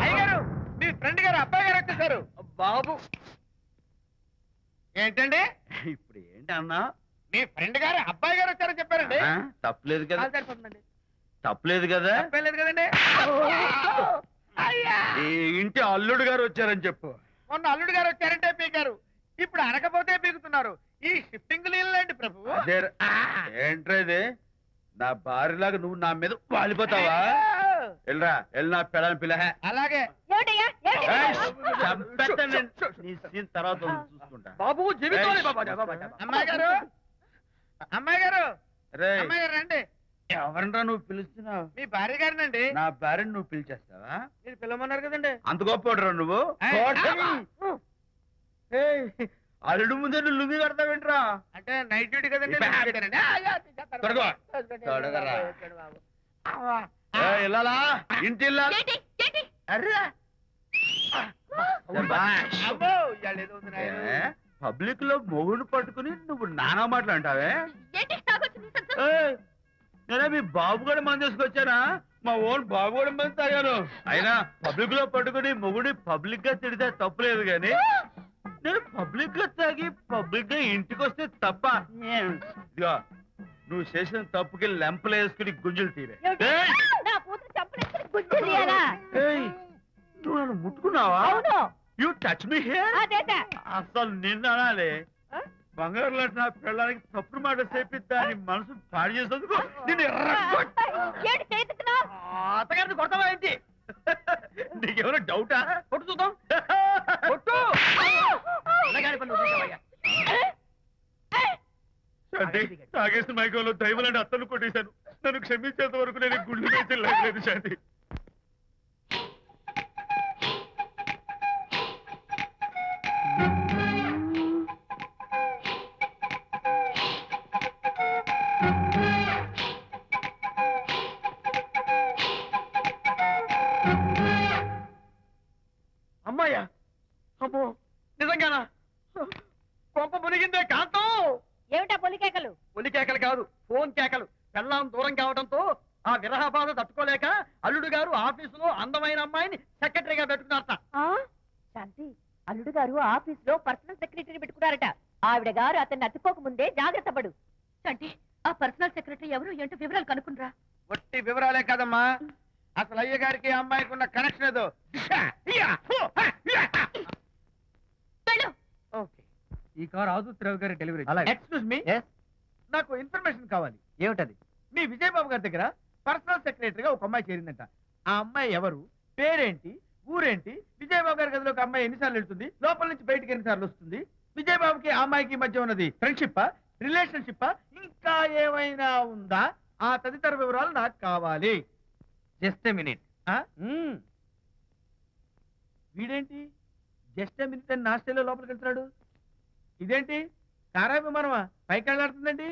అయ్యగారు, మీ ఫ్రెండ్ గారు అబ్బాయి గారు వచ్చేసారు. బాబు ఏంటండి? ఇప్పుడు ఏంటి అన్నా? మీ ఫ్రెండ్ గారు అబ్బాయి గారు వచ్చారని చెప్పారండి. తప్పలేదు కదా? సరిపోతుందండి. తప్పలేదు కదా? తప్పలేదు కదండి. ఈ ఇంటి అల్లుడు గారు వచ్చారని చెప్పు. మొన్న అల్లుడు గారు వచ్చారంటే పీకారు, ఇప్పుడు అనకపోతే పీకుతున్నారు. ఈ షిఫ్టింగ్ నీళ్ళండి ప్రభు. అదే ఏంట్రేది? నా భార్యలాగా నువ్వు నా మీద వాలిపోతావా? వెళ్ళరా, వెళ్ళి నా పెళ్ళని పిల్ల. అలాగే నీ సీన్ తర్వాత చూసుకుంటా. బాబు జీవితం. అమ్మాయి గారు, అమ్మాయి గారు, రేయ్, అమ్మాయి గారు రండి. ఎవరినరా నువ్వు పిలుస్తున్నావు? మీ భార్య గారినండి. నా భార్యను నువ్వు పిలిచేస్తావా? మీరు పిలవమన్నారు కదండి. అంత గొప్ప నువ్వు? ఏయ్, అల్లుడు ముందే నువ్వు లుంగి కడతావేంట్రా? అంటే నైట్ డ్యూటీ కదండి. తొడగో. తొడగరా. ఇల్లాలా? ఇంటి ఇల్లాలా? అర్రా. శభాష్. పబ్లిక్ లో మొగుడు పట్టుకుని నువ్వు నానా మాటలు అంటావే? నేనే మీ బాబు కూడా మంది తీసుకొచ్చానా? మా ఓన్ బాబు కూడా మంది తాగాను. అయినా పబ్లిక్ లో పట్టుకుని మొగుడి పబ్లిక్ గా తిడితే తప్పులేదు గాని నేను పబ్లిక్ గా తాగి పబ్లిక్ గా ఇంటికి వస్తే తప్ప. ఇదిగో నువ్వు చేసిన తప్పుకి లెంపలు వేసుకుని గుంజులు తీరే. నువ్వు నన్ను ముట్టుకున్నావా? You touch me here. అసలు నిన్న అనాలి. బంగారు లాంటి నా పిల్లలకి తప్పుడు మాట చేపిద్దాని మనసు పాడు చేసేందుకు అత్తగారిని కొడతావా ఏంటి? నీకేమైనా డౌటా? కొట్టు చూద్దాం. కొట్టు. తాగేసిన మైకంలో దైవలాంటి అత్తను కొట్టేశాను. నన్ను క్షమించేంత వరకు నేను గుళ్ళు వేసి లేదు శాంతి. అమ్మాయ్యా, అమ్మో నిజంగానా? కొంప మునిగిందే కాంతం. ఏమిటా పొలికేకలు? పులి కేకలు కాదు, ఫోన్ కేకలు. పెళ్ళాం దూరం కావడంతో ఆ విరహ బాధ తట్టుకోలేక అల్లుడు గారు ఆఫీసులో అందమైన అమ్మాయిని సెక్రటరీగా పెట్టుకున్నారట. శాంతి, అల్లుడు గారు ఆఫీస్ లో పర్సనల్ సెక్రటరీ పెట్టుకున్నారట. ఆవిడ గారు అతన్ని అతుక్కోక ముందే జాగ్రత్త పడు. శాంతి, ఆ పర్సనల్ సెక్రటరీ ఎవరు ఏంటో వివరాలు కనుక్కునరా. వట్టి వివరాలే కాదమ్మా, అసలు అయ్య గారికి అమ్మాయికి ఉన్న కనెక్షన్ ఏదో. ఈ కార్ ఆదుత్రావు గారి డెలివరీ. ఎక్స్క్యూజ్ మీ, నాకు ఇన్ఫర్మేషన్ కావాలి. ఏమిటది? మీ విజయబాబు గారి దగ్గర పర్సనల్ సెక్రటరీగా ఒక అమ్మాయి చేరిందంట. ఆ అమ్మాయి ఎవరు, పేరేంటి, ఊరేంటి, విజయబాబు గారి గదిలో ఒక అమ్మాయి ఎన్నిసార్లు వెళ్తుంది, లోపల నుంచి బయటికి ఎన్నిసార్లు వస్తుంది, విజయబాబుకి ఆ అమ్మాయికి మధ్య ఉన్నది ఫ్రెండ్షిప్, రిలేషన్షిప్, ఇంకా ఏమైనా ఉందా? ఆ తదితర వివరాలు నాకు కావాలి. Just a minute. వీడేంటి జస్ట్ మినిట్ అని నాస్టేలో లోపలికి వెళ్తున్నాడు? ఇదేంటి కారా విమానమా పైకి వెళ్ళాడుతుందండి?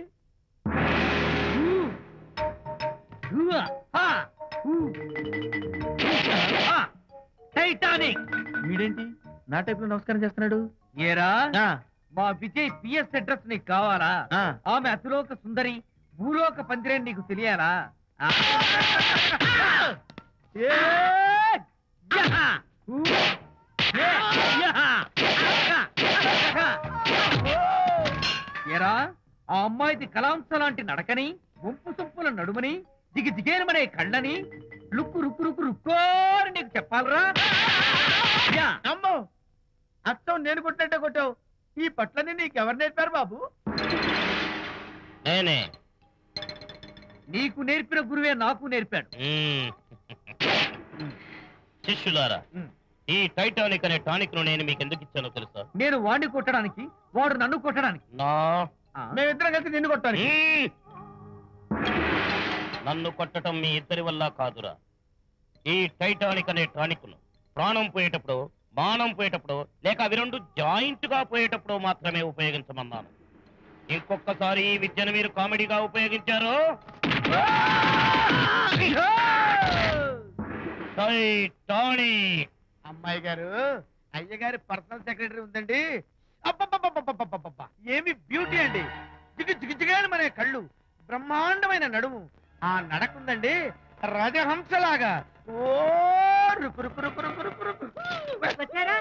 టైటానిక్. వీడేంటి నా టైప్ లో నమస్కారం చేస్తున్నాడు? ఏరా, మా విజయ్ పిఎస్ అడ్రస్ నీకు కావాలా? ఆమె అతిలోక సుందరి, భూలోక పందిరే నీకు తెలియాలా? ఏరా ఆ అమ్మాయిది కలాంస లాంటి నడకని వంపు సొంపుల నడుమని దిగి దిగేనమనే కళ్ళని లుక్కు రుక్కు రుక్కు రుక్కోని నీకు చెప్పాలరా? అమ్మో అత్తం నేను కొట్టినట్టే కొట్టావు. ఈ పట్లని నీకెవరు నేర్పారు బాబు? నేనే. నీకు నేర్పిన గురువే నాకు నేర్పాడు. శిష్యులారా, ఈ టైటానిక్ అనే టానిక్ ను నేను మీకు ఎందుకు ఇచ్చానో తెలుసా? నేను వాడిని కొట్టడానికి, వాడు నన్ను కొట్టడానికి. మేమిద్దరం కలిసి నిన్ను కొట్టాలి. నన్ను కొట్టడం మీ ఇద్దరి వల్ల కాదురా. ఈ టైటానిక్ అనే టానిక్ ను ప్రాణం పోయేటప్పుడు, మానం పోయేటప్పుడు, లేక అవి రెండు జాయింట్ గా పోయేటప్పుడు మాత్రమే ఉపయోగించమన్నాను. ఇంకొకసారి ఈ విద్యను మీరు కామెడీగా ఉపయోగించారు, టైటానిక్. అమ్మాయి గారు, అయ్యగారి పర్సనల్ సెక్రటరీ ఉందండి. అబ్బబ్బబ్బబ్బబ్బబ్బబ్బ, ఏమి బ్యూటీ అండి! జిగుజిగుజిగాని మనే కళ్ళు, బ్రహ్మాండమైన నడుము, ఆ నడకుందండి రాజహంసలాగా. ఓ రుకు రుకు రుకు రుకు రుకు రుకు. వచ్చారా?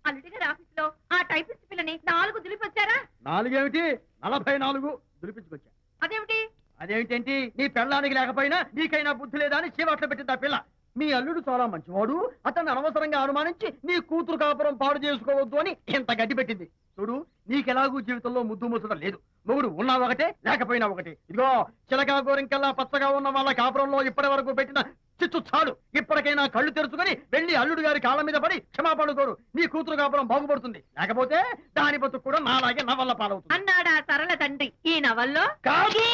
అల్లుడి గారి ఆఫీస్ లో ఆ టైపిస్ట్ పిల్లని 4 దులిపొచ్చారా? 4 ఏమిటి? 44 దులిపించుకొచ్చా. అదేమిటి? అదేమిటంటి? నీ పెళ్ళానికి లేకపోయినా నీకైనా బుద్ధి లేదా అని చీవాట్లు పెట్టింది ఆ పిల్ల. మీ అల్లుడు చాలా మంచివాడు, అతన్ని అనవసరంగా అనుమానించి నీ కూతురు కాపురం పాడు చేసుకోవద్దు అని ఇంత గడ్డి పెట్టింది. చూడు, నీకెలాగూ జీవితంలో ముద్దు ముచ్చట లేదు. మొగుడు ఉన్నా ఒకటే, లేకపోయినా ఒకటే. ఇదిగో చిలకా గోరింకల్లా పచ్చగా ఉన్న వాళ్ళ కాపురంలో ఇప్పటి వరకు పెట్టిన చిచ్చు చాలు. ఇప్పటికైనా కళ్ళు తెరుచుకుని వెళ్ళి అల్లుడు గారి కాళ్ళ మీద పడి క్షమాపణ కోరు. నీ కూతురు కాపురం బాగుపడుతుంది. లేకపోతే దాని బతుకు కూడా నాలాగే నవల్ల పాలవుతుంది అన్నాడా సరళ తండ్రి ఈ నవల్లో? కాదు,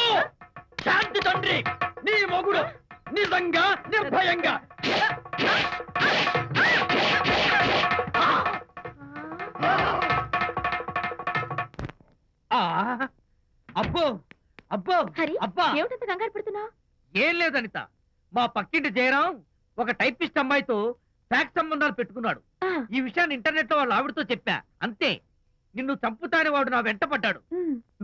శాంతి తండ్రి, నీ మొగుడు నిజంగా నిర్భయంగా. అబ్బో అబ్బో హరి, అబ్బా, ఏమిటంత కంగారు పడుతున్నావు? ఏం లేదు అనిత, మా పక్కింటి జయరాం ఒక టైపిస్ట్ అమ్మాయితో ఫ్యాక్స్ సంబంధాలు పెట్టుకున్నాడు. ఈ విషయాన్ని ఇంటర్నెట్ లో వాళ్ళ ఆవిడతో చెప్పా, అంతే. నిన్ను చంపుతాని వాడు నా వెంట పడ్డాడు.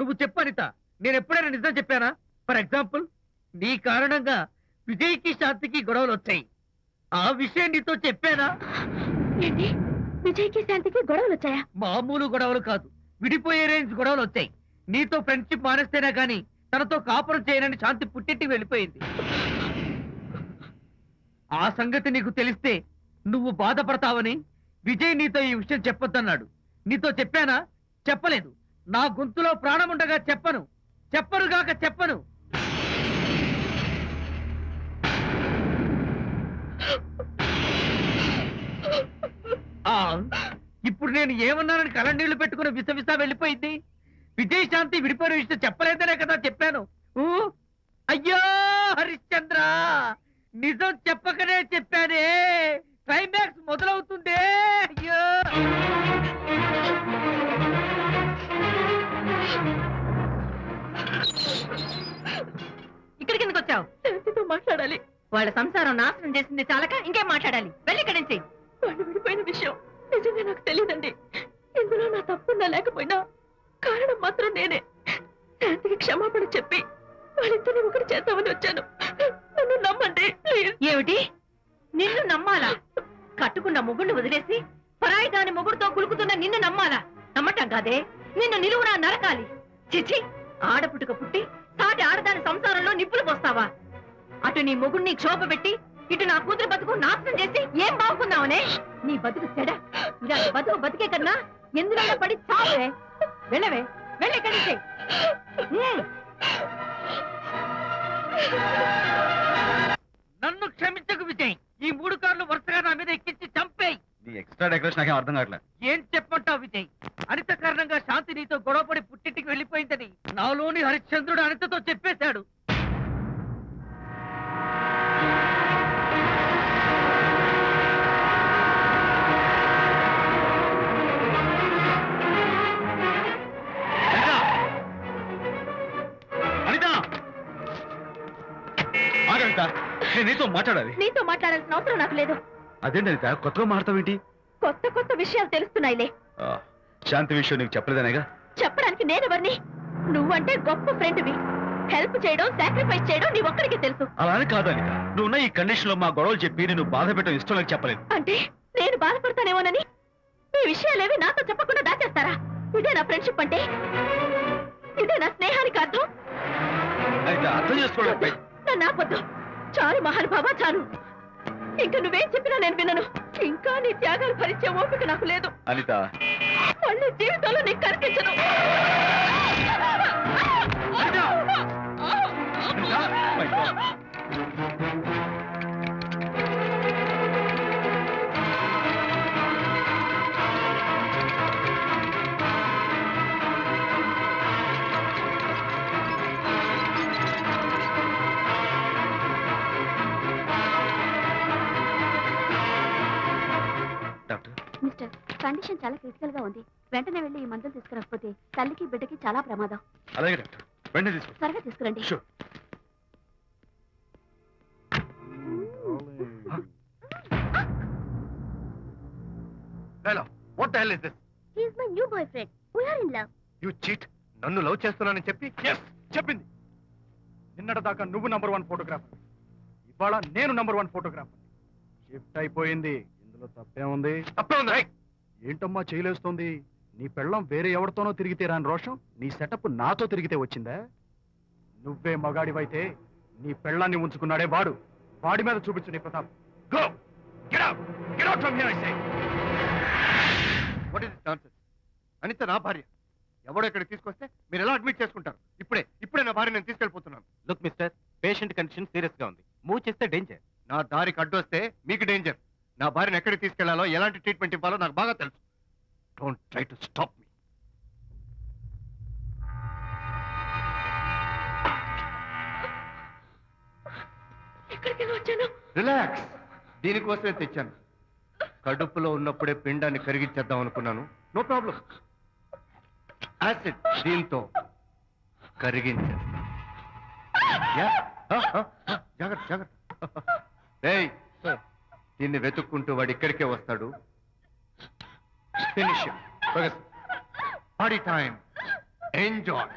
నువ్వు చెప్పు అనిత, నేను ఎప్పుడైనా నిజం చెప్పానా? ఫర్ ఎగ్జాంపుల్, నీ కారణంగా విజయ్కి శాంతికి గొడవలు వచ్చాయి. ఆ విషయం నీతో చెప్పానా? ఏంటి, విజయ్కి శాంతికి గొడవలు వచ్చాయా? మామూలు గొడవలు కాదు, విడిపోయే రేంజ్ గొడవలు వచ్చాయి. నీతో ఫ్రెండ్షిప్ మానేస్తేనే గాని తనతో కాపురం చేయనని శాంతి పుట్టింటికి వెళ్ళిపోయింది. ఆ సంగతి నీకు తెలిస్తే నువ్వు బాధపడతావని విజయ్ నీతో ఈ విషయం చెప్పొద్దన్నాడు. నీతో చెప్పానా? చెప్పలేదు. నా గొంతులో ప్రాణముండగా చెప్పను, చెప్పనుగాక చెప్పను. ఇప్పుడు నేను ఏమన్నానని కళ్ళనీళ్లు పెట్టుకుని విసవిసా వెళ్ళిపోయింది. విజయ్ శాంతి విడిపోయిన విషయం చెప్పలేదనే కదా చెప్పాను. అయ్యో హరిశ్చంద్ర, నిజం చెప్పకనే చెప్పానే, క్లైమాక్స్ మొదలవుతుందే. అయ్యో, ఇక్కడికి ఎందుకు వచ్చావు? శాంతితో మాట్లాడాలి. వాళ్ళ సంసారం నాశనం చేసింది చాలక ఇంకేం మాట్లాడాలి? వెళ్ళి ఇక్కడి నుంచి. వాళ్ళు విడిపోయిన విషయం నిజంగా నాకు తెలియదండి. ఇందులో నా తప్పున్నా లేకపోయినా కారణం మాత్రం నేనే. శాంతికి క్షమాపణ చెప్పి వాళ్ళిద్దరిని ఒకటి చేద్దామని వచ్చాను. నన్ను నమ్మండి ప్లీజ్. ఏమిటి, నిన్ను నమ్మాలా? కట్టుకున్న మొగుడిని వదిలేసి పరాయి దాని మొగుడుతో కులుకుతున్న నిన్ను నమ్మాలా? నమ్మటం కాదే, నిన్ను నిలువునా నరకాలి. చిచి, ఆడపుట్టుక పుట్టి సాటి ఆడదాని సంసారంలో నిప్పులు పోస్తావా? అటు నీ మొగుడిని క్షోభ పెట్టి ఇటు నా కూతురు బతుకు నాశనం చేసి ఏం బాగున్నావనే? నీ బతుకు చెడ. ఇలాంటి బతుకు బతికే కన్నా ఎందులో పడి చావే. వెళ్ళవే, వెళ్ళి ఇక్కడి నుంచి. నన్ను క్షమించకు విజయ్. ఈ 3 కార్లు వరుసగా నా మీద ఎక్కించి చంపేయి. నీ ఎక్స్ట్రా డెకరేషన్ నాకేం అర్థం కావట్లేదు. ఏం చెప్పంటావు విజయ్? అనిత కారణంగా శాంతి నీతో గొడవపడి పుట్టింటికి వెళ్ళిపోయిందని నాలోని హరిశ్చంద్రుడు అనితతో చెప్పేశాడు. నేను నీతో మాట్లాడాలి. నీతో మాట్లాడాల్సిన అవసరం నాకు లేదు. అదేంటనిత, కొత్తగా మాట్లాడతావేంటి? కొత్త కొత్త విషయాలు తెలుస్తున్నాయిలే. శాంతి విషయం నీకు చెప్పలేదనేగా? చెప్పడానికి నేనెవరిని? నువ్వంటే గొప్ప ఫ్రెండ్వి. హెల్ప్ చేయడం సాక్రిఫైస్ చేయడం నీ ఒక్కడికి తెలుసు. అలానే కాదు అనిత, నువ్వున్న ఈ కండిషన్ లో మా గొడవలు చెప్పి నేను బాధ పెట్టడం ఇష్టం లేక చెప్పలేదు. అంటే నేను బాధపడతానేమోనని ఈ విషయాలేవి నాతో చెప్పకుండా దాచేస్తారా? ఇదే నా ఫ్రెండ్షిప్ అంటే? ఇదే నా స్నేహానికి అర్థం? అయితే అర్థం చేసుకోవడం నన్ను ఆపొద్దు. చాలు మహానుభావా, చాలు. ఇంకా నువ్వేం చెప్పినా నేను వినను. ఇంకా నీ త్యాగాలు భరించే ఓపిక నాకు లేదు అనిత. మళ్ళీ జీవితంలో నీకు కనిపించను. మిస్టర్, కండిషన్ చాలా క్రిటికల్ గా ఉంది. వెంటనే వెళ్ళి ఈ మందులు తీసుకురాకపోతే తల్లికి బిడ్డకి చాలా ప్రమాదం. అలాగే డాక్టర్, వెంటనే తీసుకో. త్వరగా తీసుకురండి. Hello, what the hell is this? He is my new boyfriend. We are in love. You cheat. నన్ను లవ్ చేస్తున్నానని చెప్పి చెప్పింది. నిన్నటిదాకా నువ్వు నంబర్ 1 ఫోటోగ్రాఫర్, ఇవాళ నేను నంబర్ 1 ఫోటోగ్రాఫర్. షిఫ్ట్ అయిపోయింది. ఇందులో తప్పే ఉంది? ఏంటమ్మా చేయలేస్తుంది? నీ పెళ్ళం వేరే ఎవరితోనో తిరిగితే రాని రోషం నీ సెటప్ నాతో తిరిగితే వచ్చిందా? నువ్వే మగాడివైతే నీ పెళ్ళాన్ని ఉంచుకున్నాడే వాడు, వాడి మీద చూపించు నీ ప్రతాప్. Go, get out, get out from here I say. What is this nonsense? Anita నా భార్య. ఎవడో ఇక్కడికి తీసుకొస్తే మీరు ఎలా అడ్మిట్ చేసుకుంటారు? ఇప్పుడే నా భార్య నేను తీసుకెళ్ళిపోతున్నాను. Look mister, patient condition serious గా ఉంది. మూవ్ చేస్తే డేంజర్. నా దారికి అడ్డు వస్తే మీకు డేంజర్. నా భార్యను ఎక్కడికి తీసుకెళ్లాలో, ఎలాంటి ట్రీట్మెంట్ ఇవ్వాలో నాకు బాగా తెలుసు. Don't try to stop me. Relax. దీనికోసమే తెచ్చాను. కడుపులో ఉన్నప్పుడే పిండాన్ని కరిగించేద్దాం అనుకున్నాను. No problem. యాసిడ్ దీంతో కరిగించేస్తా. జాగ్రత్త జాగ్రత్త. దీన్ని వెతుక్కుంటూ వాడు ఇక్కడికే వస్తాడు. Finish party time. ఎంజాయ్.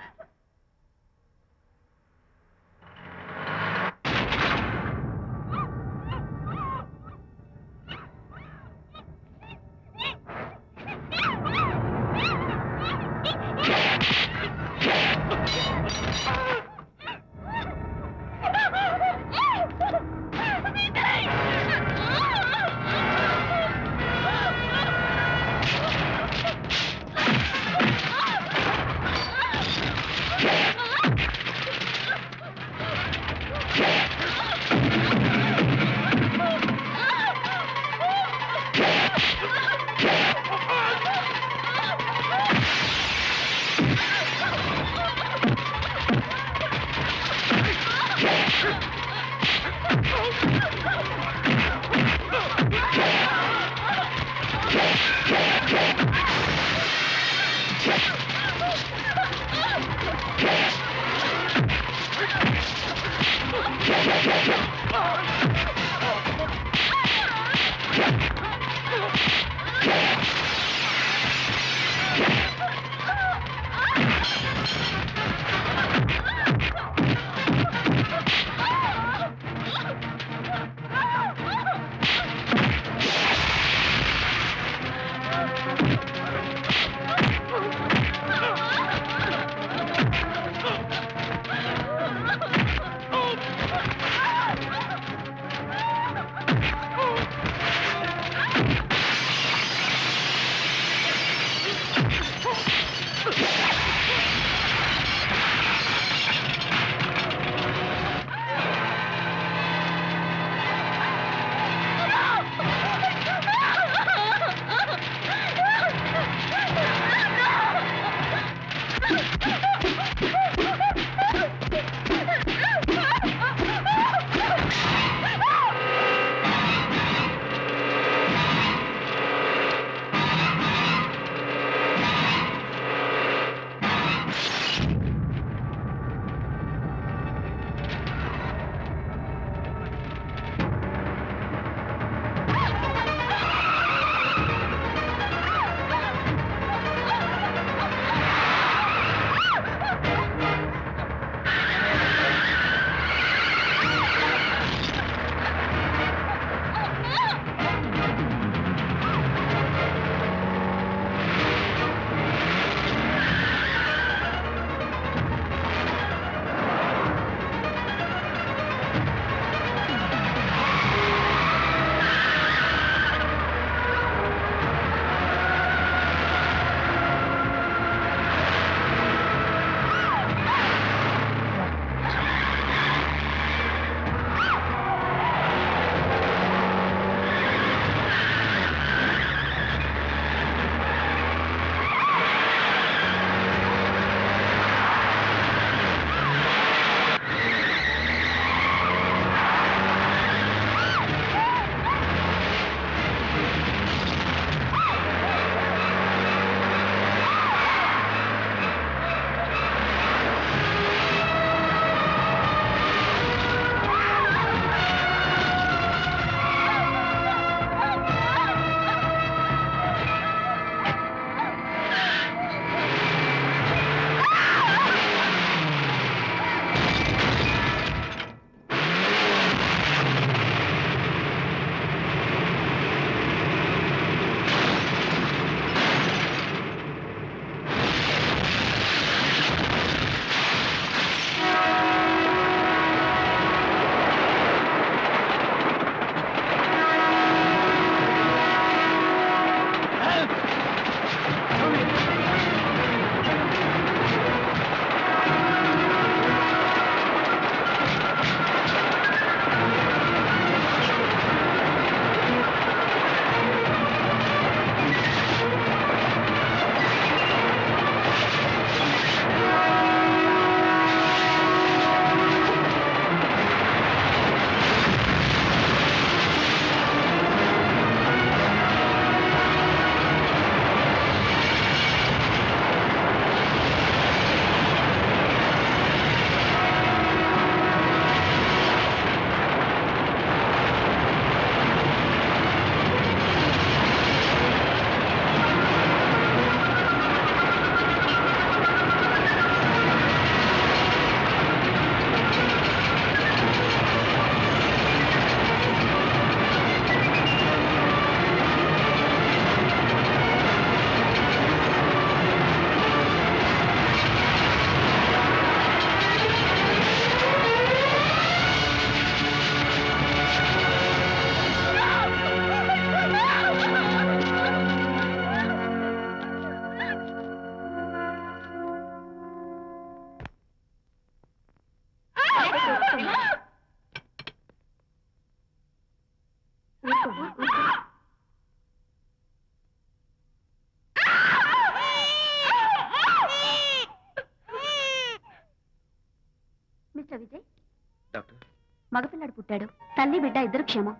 మగపిల్లాడు పుట్టాడు. తల్లి బిడ్డ ఇద్దరు క్షేమం.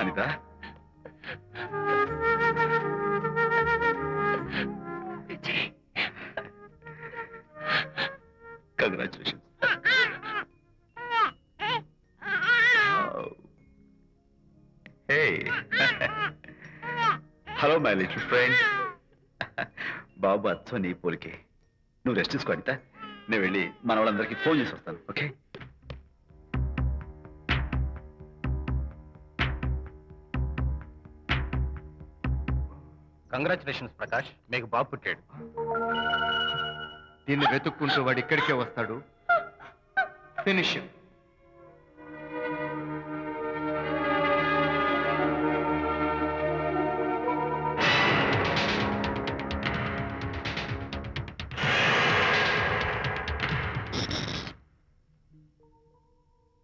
Anita, congratulations. Hello my little friend. బాబు అచ్చో నీ పోలికే. నువ్వు రెస్ట్ తీసుకో అనిత. నేను వెళ్ళి మన వాళ్ళందరికీ ఫోన్ చేసి వస్తాను. ఓకే? కంగ్రాచులేషన్స్ ప్రకాష్, మీకు బాబు పుట్టాడు. దీన్ని వెతుక్కుంటూ వాడు ఇక్కడికే వస్తాడు. ఫినిష్.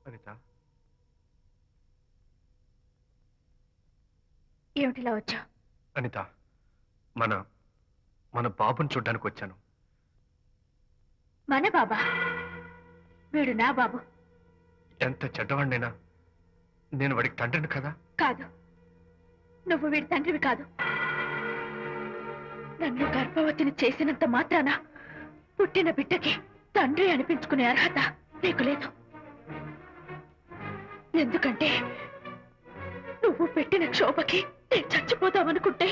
అనిత, ఏమిటిలా వచ్చా? అనిత, మన బాబుని చూడ్డానికి వచ్చాను. మన బాబా? వీడు నా బాబు. ఎంత చెడ్డవాడినైనా నేను వాడికి తండ్రిని కదా? కాదు, నువ్వు వీడి తండ్రివి కాదు. నన్ను గర్భవతిని చేసినంత మాత్రాన పుట్టిన బిడ్డకి తండ్రి అనిపించుకునే అర్హత నీకు లేదు. ఎందుకంటే నువ్వు పెట్టిన క్షోభకి నేను చచ్చిపోతామనుకుంటే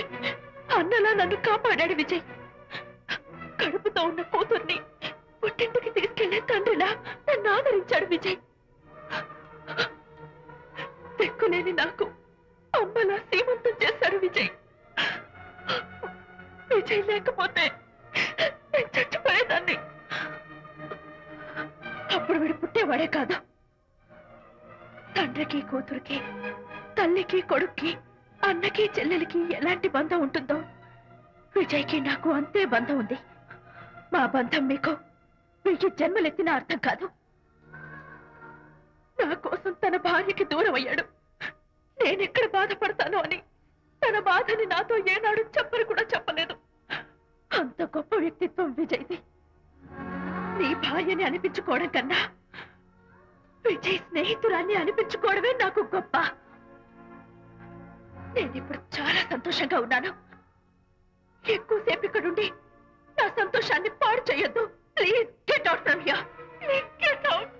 అన్నలా నన్ను కాపాడాడు విజయ్. కడుపుతో ఉన్న కూతుర్ని పుట్టింటికి తీసుకెళ్లే తండ్రిలా నన్ను ఆదరించాడు విజయ్. దిక్కులేని నాకు అమ్మలా సీమంతం చేశాడు విజయ్. విజయ్ లేకపోతే నేను చచ్చిపోయేదాన్ని. అప్పుడు వీడు పుట్టేవాడే కాదు. తండ్రికి కూతురికి, తల్లికి కొడుక్కి, అన్నకి చెల్లెలికి ఎలాంటి బంధం ఉంటుందో విజయ్కి నాకు అంతే బంధం ఉంది. మా బంధం మీకు 1000 జన్మలెత్తిన అర్థం కాదు. నా కోసం తన భార్యకి దూరం అయ్యాడు. నేనెక్కడ బాధపడతానో అని తన బాధని నాతో ఏనాడు చెప్పని కూడా చెప్పలేదు. అంత గొప్ప వ్యక్తిత్వం విజయ్ది. నీ భార్యని అనిపించుకోవడం కన్నా విజయ్ స్నేహితురాన్ని అనిపించుకోవడమే నాకు గొప్ప. నేనిప్పుడు చాలా సంతోషంగా ఉన్నాను. ఎక్కువసేపు ఇక్కడుండి నా సంతోషాన్ని పాడు చేయొద్దు. Please get out from here. Please get out.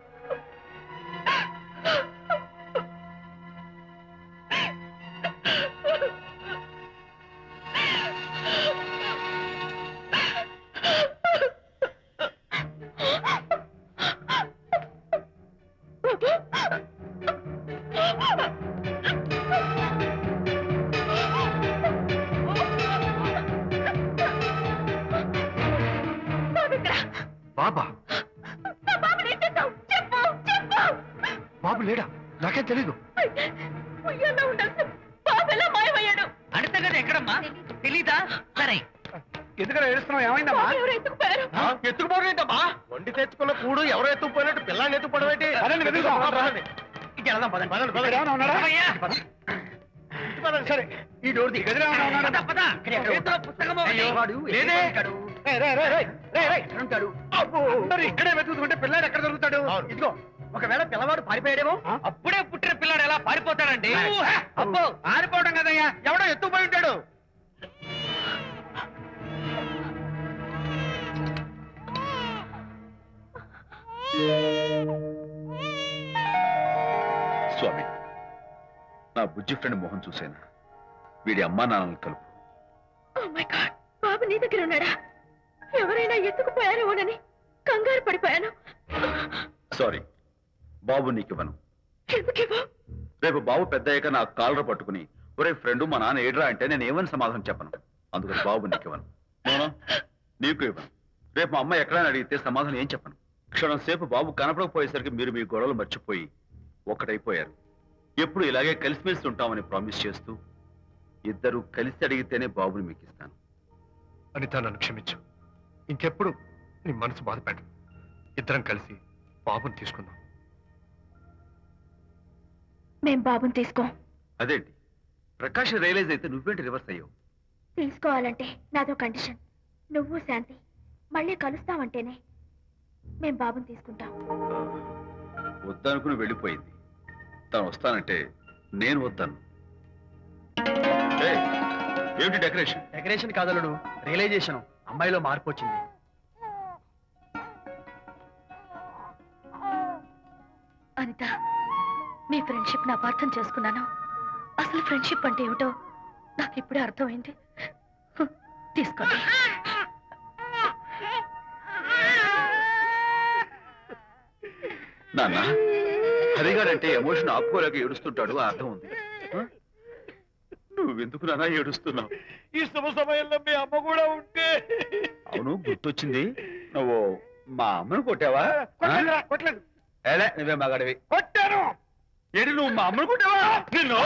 బాబా? బాబు లేడా? నాకేం తెలీదు. అడితే కదా ఎక్కడమ్మా? తెలీదా? సరే, ఎందుకలా ఏడుస్తున్నావు? ఏమైందమ్మా? ఎత్తుకుపోవడం ఏంటమ్మా? వండి తెచ్చుకున్న కూడు ఎవరో ఎత్తుకుపోయినట్టు పిల్లాన్ని ఎత్తుకుపోవడం ఏంటి? సరే, ఈ డోర్ ది. ఇక్కడే వెతుకుంటే పిల్లాడు ఎక్కడ దొరుకుతాడు? ఇదిగో, ఒకవేళ పిల్లవాడు పారిపోయాడేమో. అప్పుడే పుట్టిన పిల్లాడు ఎలా పారిపోతాడండి? అబ్బో, పారిపోవడం కదయ్యా, ఎవడో ఎత్తుకుపోయి ఉంటాడు. స్వామి, నా బుజ్జి ఫ్రెండ్ మోహన్ చూశాను. వీడి అమ్మా నాన్నలు కలుపు. ఓ మై గాడ్, బాబు నీ దగ్గర ఉన్నాడా? ఎవరైనా ఎత్తుకుపోయారేమోనని కంగారు పడిపోయాను. సారీ, బాబు నీకివ్వను. ఎందుకేవో? రేపు బాబు పెద్దయ్యాక నా కాలర పట్టుకుని ఒరే ఫ్రెండ్ మా నాన్న ఏడ్రా అంటే నేను ఏమని సమాధానం చెప్పను. అందుకని బాబు నీకివ్వను. నీకు ఇవ్వను. రేపు మా అమ్మ ఎక్కడైనా అడిగితే సమాధానం ఏం చెప్పను. క్షణం సేపు బాబు కనపడకపోయేసరికి మీరు మీ గొడవలు మర్చిపోయి ఒక్కటైపోయారు. ఎప్పుడు ఇలాగే కలిసిమెలిసి ఉంటామని ప్రామిస్ చేస్తూ ఇద్దరు కలిసి అడిగితేనే బాబుని మీకు ఇస్తాను. అనిత, నన్ను క్షమించు. ఇంకెప్పుడు నీ మనసు బాధపెట్టను. ఇద్దరం కలిసి బాబుని తీసుకుందాం. మేం బాబుని తీసుకోం. అదేంటి, ప్రకాష్ రియలైజ్ అయితే నువ్వేంటి రివర్స్ అయ్యావు? తీసుకోవాలంటే నాదో కండిషన్. నువ్వు శాంతి మళ్ళీ కలుస్తావంటేనే మేం బాబుని తీసుకుంటాం. వద్దనుకుని వెళ్ళిపోయింది. తను వస్తానంటే నేను వద్దాను. ఏమిటి డెకరేషన్? Decoration కాదలుడు, realisation. అమ్మాయిలో మార్పు వచ్చింది. అనిత, మీ ఫ్రెండ్షిప్ నా అర్థం చేసుకున్నాను. అసలు ఫ్రెండ్షిప్ అంటే ఏమిటో నాకు ఇప్పుడే అర్థమైంది. తీసుకోండి. నాన్న, హరిగారంటే ఎమోషన్ ఆపుకోలేక ఏడుస్తుంటాడు, అర్థం ఉంది. నువ్వెందుకు నాన్న ఏడుస్తున్నావు? ఈ శుభ సమయంలో మీ అమ్మ కూడా ఉంటే. అవును, గుర్తొచ్చింది. నువ్వు మా అమ్మను కొట్టావా? కొట్టలేదు. నువ్వే మగాడివి. కొట్టాను. ఏడు, నువ్వు మా అమ్మను కొట్టావా? నిన్ను